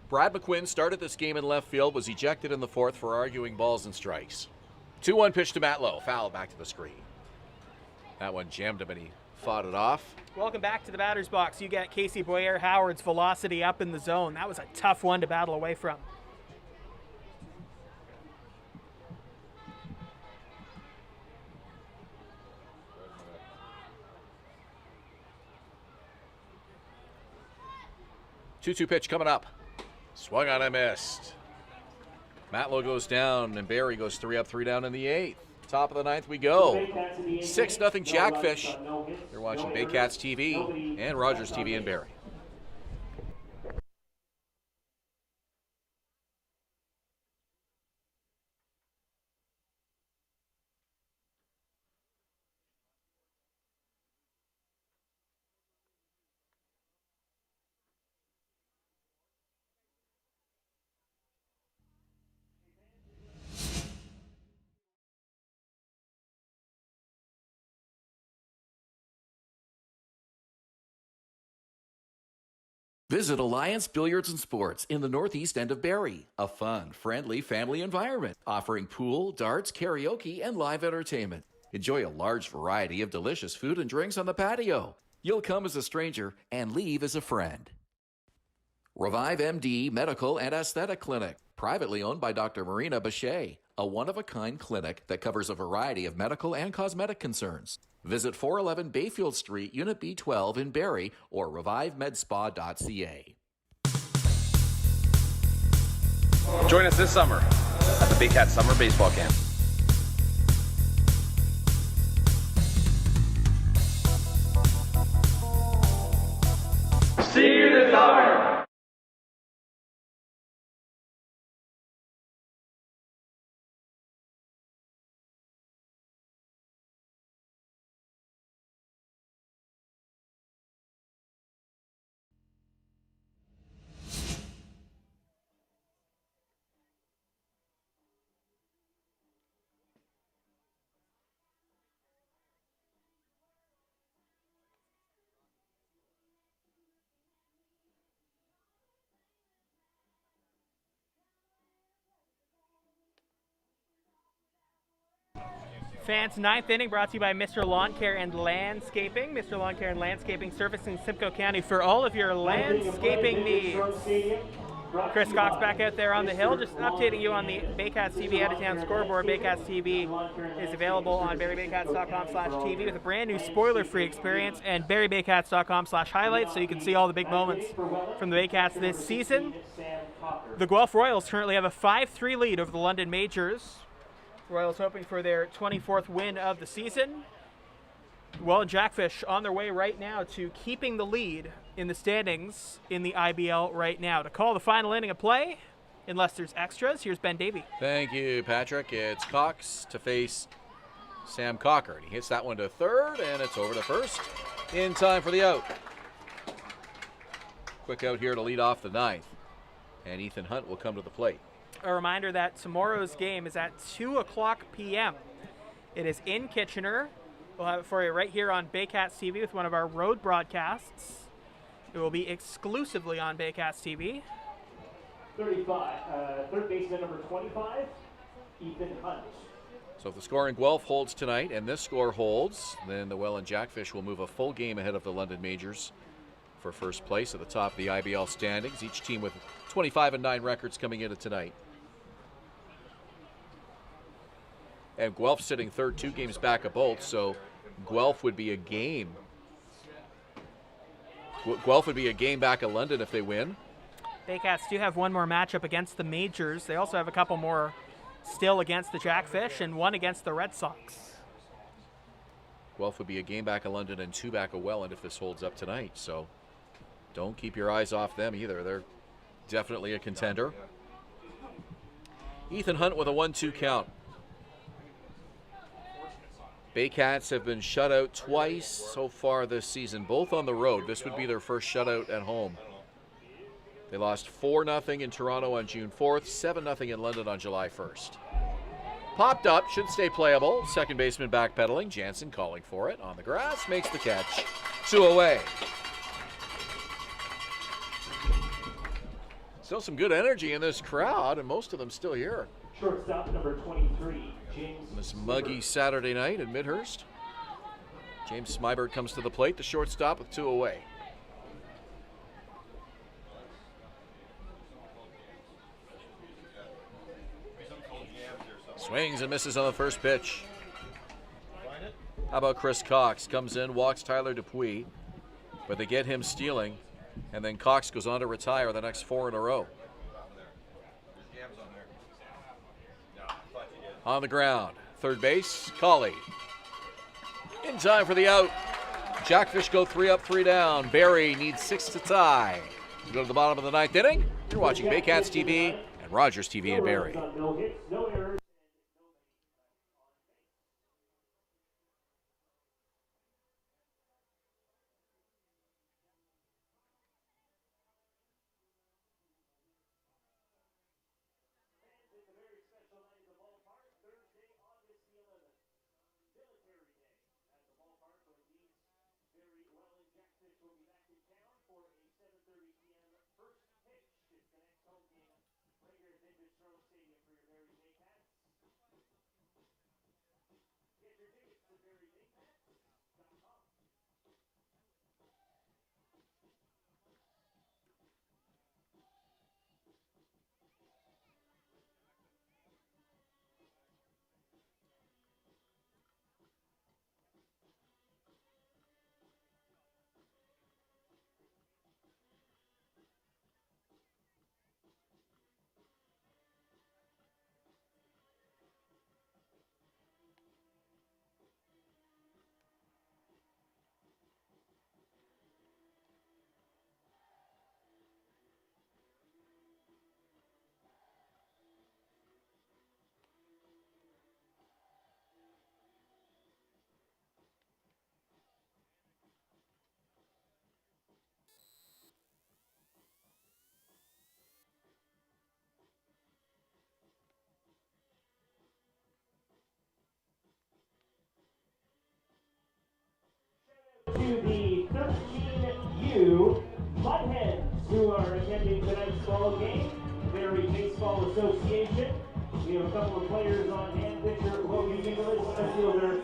Brad McQuinn started this game in left field, was ejected in the 4th for arguing balls and strikes. 2-1 pitch to Matlow. Foul back to the screen. That one jammed him and he fought it off. Welcome back to the batter's box. You get Casey Boyer Howard's velocity up in the zone. That was a tough one to battle away from. Two-two pitch coming up. Swung on and missed. Matlow goes down and Barrie goes 3 up, 3 down in the 8th. Top of the 9th we go. 6-0 Jackfish. You're watching Baycats TV and Rogers TV in Barrie. Visit Alliance Billiards and Sports in the northeast end of Barrie. A fun, friendly family environment offering pool, darts, karaoke, and live entertainment. Enjoy a large variety of delicious food and drinks on the patio. You'll come as a stranger and leave as a friend. Revive MD Medical and Aesthetic Clinic, privately owned by Dr. Marina Bechet, a one-of-a-kind clinic that covers a variety of medical and cosmetic concerns. Visit 411 Bayfield Street, Unit B12 in Barrie or revivemedspa.ca. Join us this summer at the Baycats Summer Baseball Camp. See you this summer. Fans, 9th inning brought to you by Mr. Lawn Care and Landscaping. Mr. Lawn Care and Landscaping, servicing Simcoe County for all of your landscaping needs. Chris Cox back out there on the hill, just updating you on the Baycats TV out-of-town scoreboard. Baycats TV is available on barriebaycats.com/TV with a brand new spoiler-free experience and barriebaycats.com/highlights so you can see all the big moments from the Baycats this season. The Guelph Royals currently have a 5-3 lead over the London Majors. Royals hoping for their 24th win of the season. Welland Jackfish on their way right now to keeping the lead in the standings in the IBL right now. To call the final inning of play, Unless there's extras, here's Ben Davey. Thank you, Patrick. It's Cox to face Sam Cocker. He hits that one to third, and it's over to first in time for the out. Quick out here to lead off the ninth, and Ethan Hunt will come to the plate. A reminder that tomorrow's game is at 2 o'clock p.m. It is in Kitchener. We'll have it for you right here on Baycats TV with one of our road broadcasts. It will be exclusively on Baycats TV. 35, third baseman number 25, Ethan Hunt. So if the score in Guelph holds tonight and this score holds, then the Welland Jackfish will move a full game ahead of the London Majors for first place at the top of the IBL standings. Each team with 25-9 records coming into tonight. And Guelph sitting third, 2 games back of both, so Guelph would be a game. Guelph would be a game back of London if they win. Baycats do have one more matchup against the Majors. They also have a couple more still against the Jackfish and one against the Red Sox. Guelph would be a game back of London and 2 back of Welland if this holds up tonight, so don't keep your eyes off them either. They're definitely a contender. Ethan Hunt with a 1-2 count. Baycats have been shut out twice so far this season, both on the road. This would be their first shutout at home. They lost 4-0 in Toronto on June 4th, 7-0 in London on July 1st. Popped up, should stay playable. Second baseman backpedaling. Jansen calling for it on the grass, makes the catch. 2 away. Still some good energy in this crowd, and most of them still here. Shortstop number 23, James. On this muggy Saturday night in Midhurst. James Smybert comes to the plate, the shortstop with 2 away. Swings and misses on the first pitch. How about Chris Cox? Comes in, walks Tyler Dupuis, but they get him stealing, and then Cox goes on to retire the next 4 in a row. On the ground, third base, Colley. In time for the out. Jackfish go 3 up, 3 down. Barrie needs 6 to tie. We go to the bottom of the 9th inning. You're watching Baycats TV and Rogers TV in Barrie. No hits, no errors. Welland Jackfish will be back in town for a 7:30 p.m. first pitch. It's the next home game right here at Vintage Throne Stadium for your Barrie Baycats. Get your tickets to BarrieBaycats.com. To the 13U Mudhens who are attending tonight's ball game, Barrie Baseball Association. We have a couple of players on hand. Pitcher Logan Inglis, fielder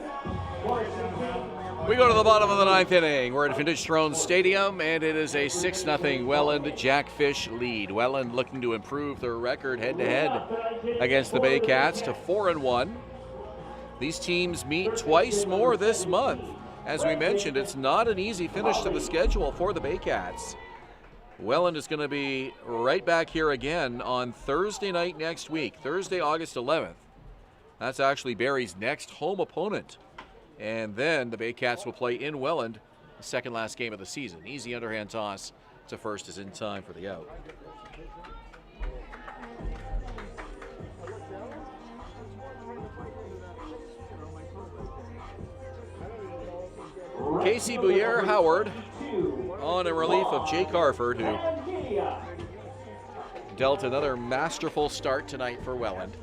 Morrison King. We go to the bottom of the 9th inning. We're at Vintage Throne Stadium, and it is a 6-0 Welland Jackfish lead. Welland looking to improve their record head-to-head against the Baycats to 4-1. These teams meet twice more this month. As we mentioned, it's not an easy finish to the schedule for the Baycats. Welland is going to be right back here again on Thursday night next week, Thursday, August 11th. That's actually Barrie's next home opponent. And then the Baycats will play in Welland, the second last game of the season. Easy underhand toss to first is in time for the out. Casey Bouyer Howard on in relief of Jake Harford, who dealt another masterful start tonight for Welland.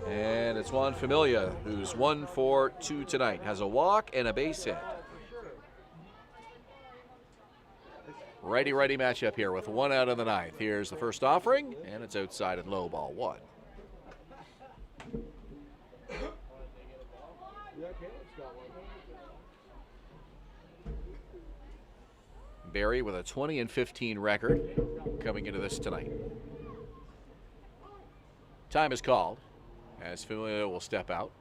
And it's Juan Familia, who's 1 for 2 tonight. Has a walk and a base hit. Righty-righty matchup here with 1 out in the 9th. Here's the first offering, and it's outside and low, ball 1. Barrie with a 20-15 record coming into this tonight. Time is called as Familia will step out,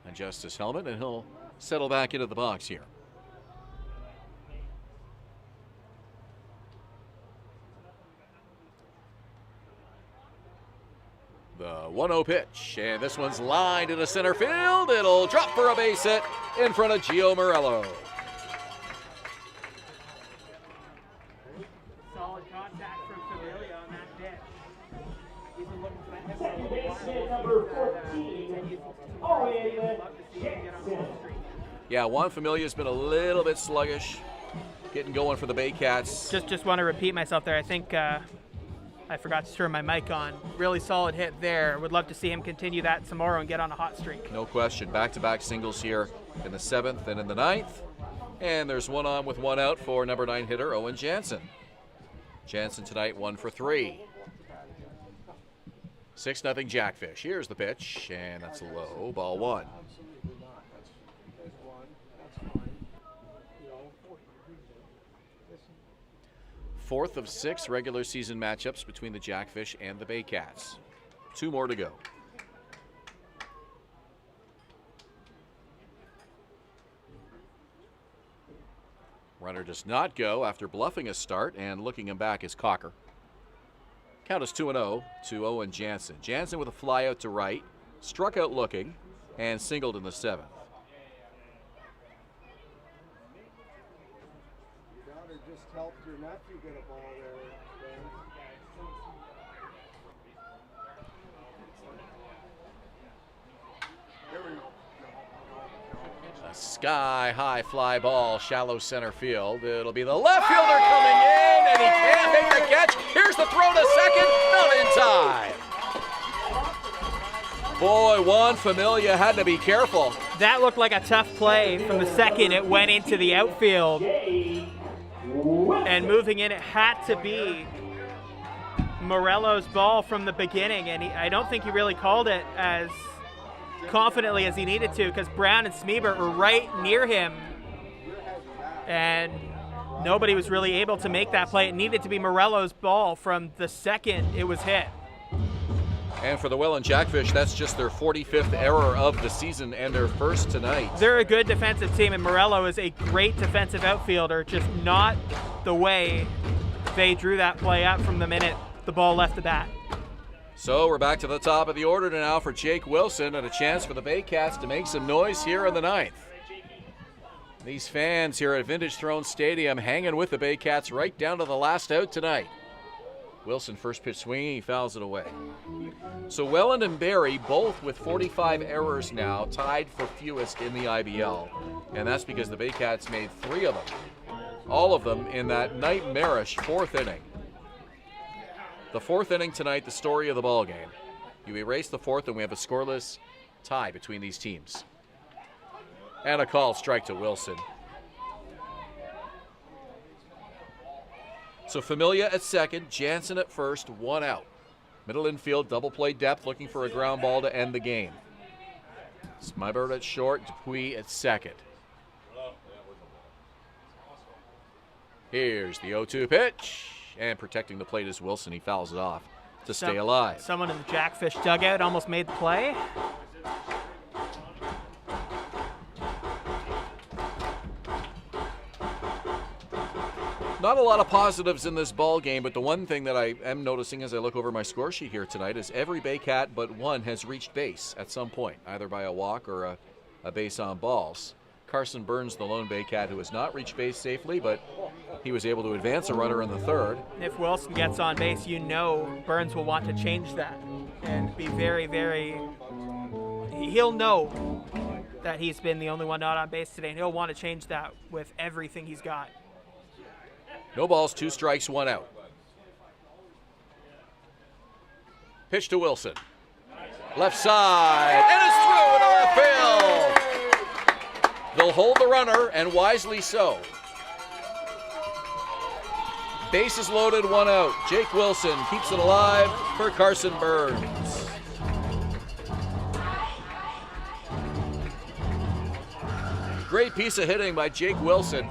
adjust his helmet, and he'll settle back into the box here. The 1-0 pitch, and this one's lined into center field. It'll drop for a base hit in front of Gio Morello. Solid contact from Familia on that pitch. He's been looking for that. Second baseman number 14, Owen Jackson. Yeah, Juan Familia's been a little bit sluggish, getting going for the Baycats. Just want to repeat myself there. I think I forgot to turn my mic on. Really solid hit there. Would love to see him continue that tomorrow and get on a hot streak. No question. Back-to-back singles here in the 7th and in the 9th. And there's 1 on with 1 out for number 9 hitter Owen Jansen. Jansen tonight 1 for 3. 6-0 Jackfish. Here's the pitch, and that's a low, ball 1. Fourth of 6 regular season matchups between the Jackfish and the Baycats. 2 more to go. Runner does not go after bluffing a start, and looking him back is Cocker. Count is 2-0 to Owen Jansen. Jansen with a fly out to right, struck out looking, and singled in the 7th. Your daughter just helped your nephew get a ball there, Ben. There we go. A sky-high fly ball, shallow center field. It'll be the left fielder coming in, and he can't make the catch. Here's the throw to second, not in time. Boy, Juan Familia had to be careful. That looked like a tough play from the second it went into the outfield. And moving in, it had to be Morello's ball from the beginning, and I don't think he really called it as confidently as he needed to, because Brown and Smeebert were right near him, and nobody was really able to make that play. It needed to be Morello's ball from the second it was hit. And for the Welland Jackfish, that's just their 45th error of the season and their first tonight. They're a good defensive team, and Morello is a great defensive outfielder, just not the way they drew that play up from the minute the ball left the bat. So we're back to the top of the order now for Jake Wilson, and a chance for the Baycats to make some noise here in the 9th. These fans here at Vintage Throne Stadium hanging with the Baycats right down to the last out tonight. Wilson first pitch swinging, he fouls it away. So Welland and Barrie both with 45 errors now, tied for fewest in the IBL. And that's because the Baycats made 3 of them. All of them in that nightmarish 4th inning. The 4th inning tonight, the story of the ball game. You erase the 4th and we have a scoreless tie between these teams. And a called strike to Wilson. So Familia at second, Jansen at first, 1 out. Middle infield, double play depth, looking for a ground ball to end the game. Smeibert at short, Dupuis at second. Here's the 0-2 pitch. And protecting the plate is Wilson. He fouls it off to stay alive. Someone in the Jackfish dugout almost made the play. Not a lot of positives in this ball game, but the one thing that I am noticing as I look over my score sheet here tonight is every Baycat but one has reached base at some point, either by a walk or a base on balls. Carson Burns, the lone Baycat, who has not reached base safely, but he was able to advance a runner in the 3rd. If Wilson gets on base, you know Burns will want to change that. And be very, very, he'll know that he's been the only one not on base today, and he'll want to change that with everything he's got. No balls, 2 strikes, 1 out. Pitch to Wilson. Left side, and it's through into left field. They'll hold the runner, and wisely so. Bases loaded, 1 out. Jake Wilson keeps it alive for Carson Burns. Great piece of hitting by Jake Wilson.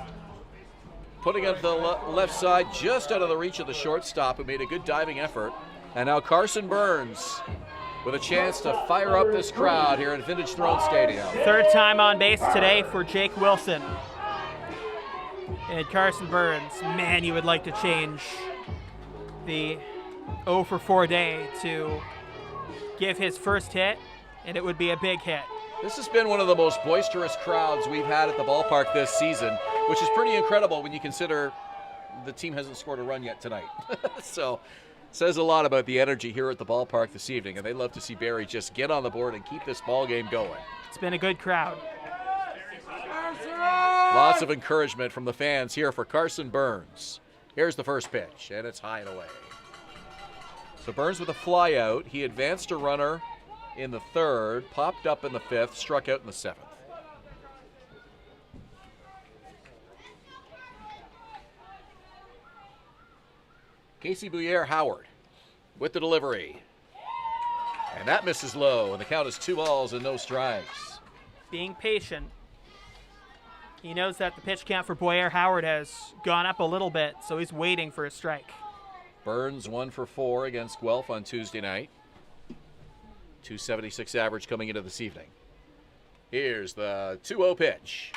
Putting it to the left side, just out of the reach of the shortstop, who made a good diving effort. And now Carson Burns with a chance to fire up this crowd here at Vintage Throne Stadium. 3rd time on base today for Jake Wilson. And Carson Burns, man, you would like to change the 0 for 4 day to give his first hit, and it would be a big hit. This has been one of the most boisterous crowds we've had at the ballpark this season, which is pretty incredible when you consider the team hasn't scored a run yet tonight. So says a lot about the energy here at the ballpark this evening, and they'd love to see Barrie just get on the board and keep this ball game going. It's been a good crowd. Lots of encouragement from the fans here for Carson Burns. Here's the first pitch, and it's high and away. So Burns with a fly out. He advanced a runner in the 3rd, popped up in the 5th, struck out in the 7th. Casey Bouyer Howard with the delivery. And that misses low, and the count is 2 balls and no strikes. Being patient. He knows that the pitch count for Boyer Howard has gone up a little bit, so he's waiting for a strike. Burns 1 for 4 against Guelph on Tuesday night. 276 average coming into this evening. Here's the 2-0 pitch.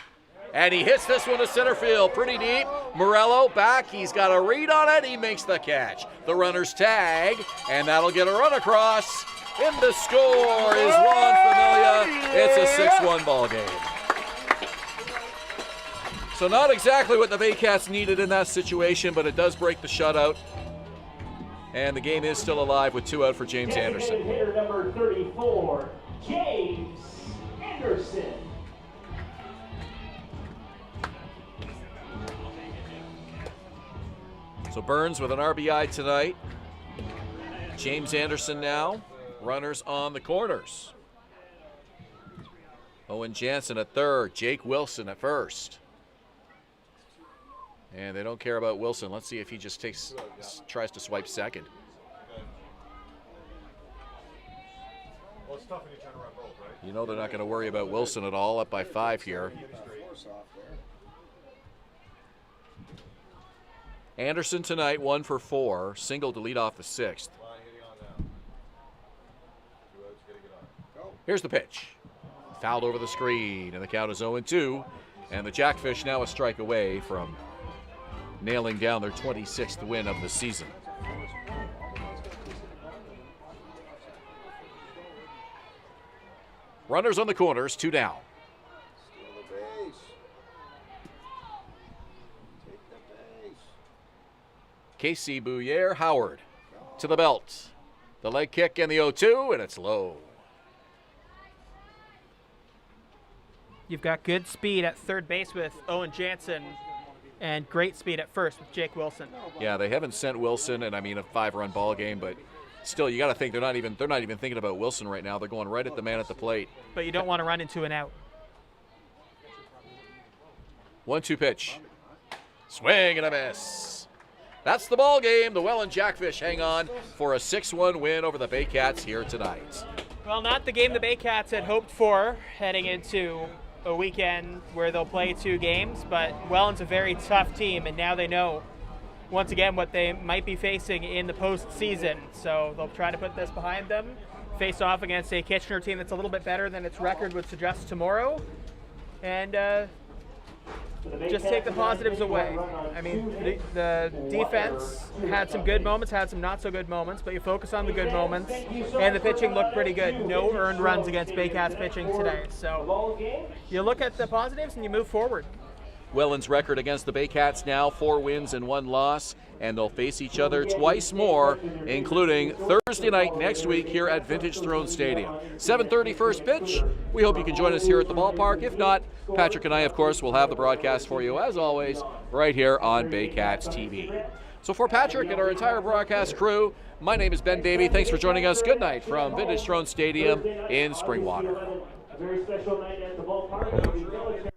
And he hits this one to center field, pretty deep. Morello back, he's got a read on it, he makes the catch. The runner's tag, and that'll get a run across. In the score is Juan Familia. It's a 6-1 ball game. So not exactly what the Baycats needed in that situation, but it does break the shutout. And the game is still alive with 2 out for James Anderson. Hitter number 34, James Anderson. So Burns with an RBI tonight. James Anderson now. Runners on the corners. Owen Jansen at 3rd. Jake Wilson at 1st. And they don't care about Wilson. Let's see if he just tries to swipe 2nd. Well, it's tough when you try to run both, right? You know they're not going to worry about Wilson at all, up by 5 here. Anderson tonight 1 for 4, single to lead off the 6th. Here's the pitch. Fouled over the screen, and the count is 0-2. And the Jackfish now a strike away from nailing down their 26th win of the season. Runners on the corners, 2 down. Casey Bouyer Howard to the belt. The leg kick and the 0-2, and it's low. You've got good speed at 3rd base with Owen Jansen and great speed at 1st with Jake Wilson. Yeah, they haven't sent Wilson, and I mean a 5-run ball game, but still, you got to think they're not even thinking about Wilson right now. They're going right at the man at the plate. But you don't want to run into an out. 1-2 pitch. Swing and a miss. That's the ball game. The Welland Jackfish hang on for a 6-1 win over the Baycats here tonight. Well, not the game the Baycats had hoped for heading into a weekend where they'll play 2 games, but Welland's a very tough team, and now they know once again what they might be facing in the postseason. So they'll try to put this behind them, face off against a Kitchener team that's a little bit better than its record would suggest tomorrow, and just take the positives away. I mean, the defense had some good moments, had some not so good moments, but you focus on the good moments, and the pitching looked pretty good. No earned runs against Baycats pitching today. So you look at the positives and you move forward. Welland's record against the Baycats now 4 wins and 1 loss, and they'll face each other twice more, including Thursday night next week here at Vintage Throne Stadium. 7:30 first pitch. We hope you can join us here at the ballpark. If not, Patrick and I, of course, will have the broadcast for you, as always, right here on Baycats TV. So for Patrick and our entire broadcast crew, my name is Ben Davey. Thanks for joining us. Good night from Vintage Throne Stadium in Springwater. A very special night at the ballpark.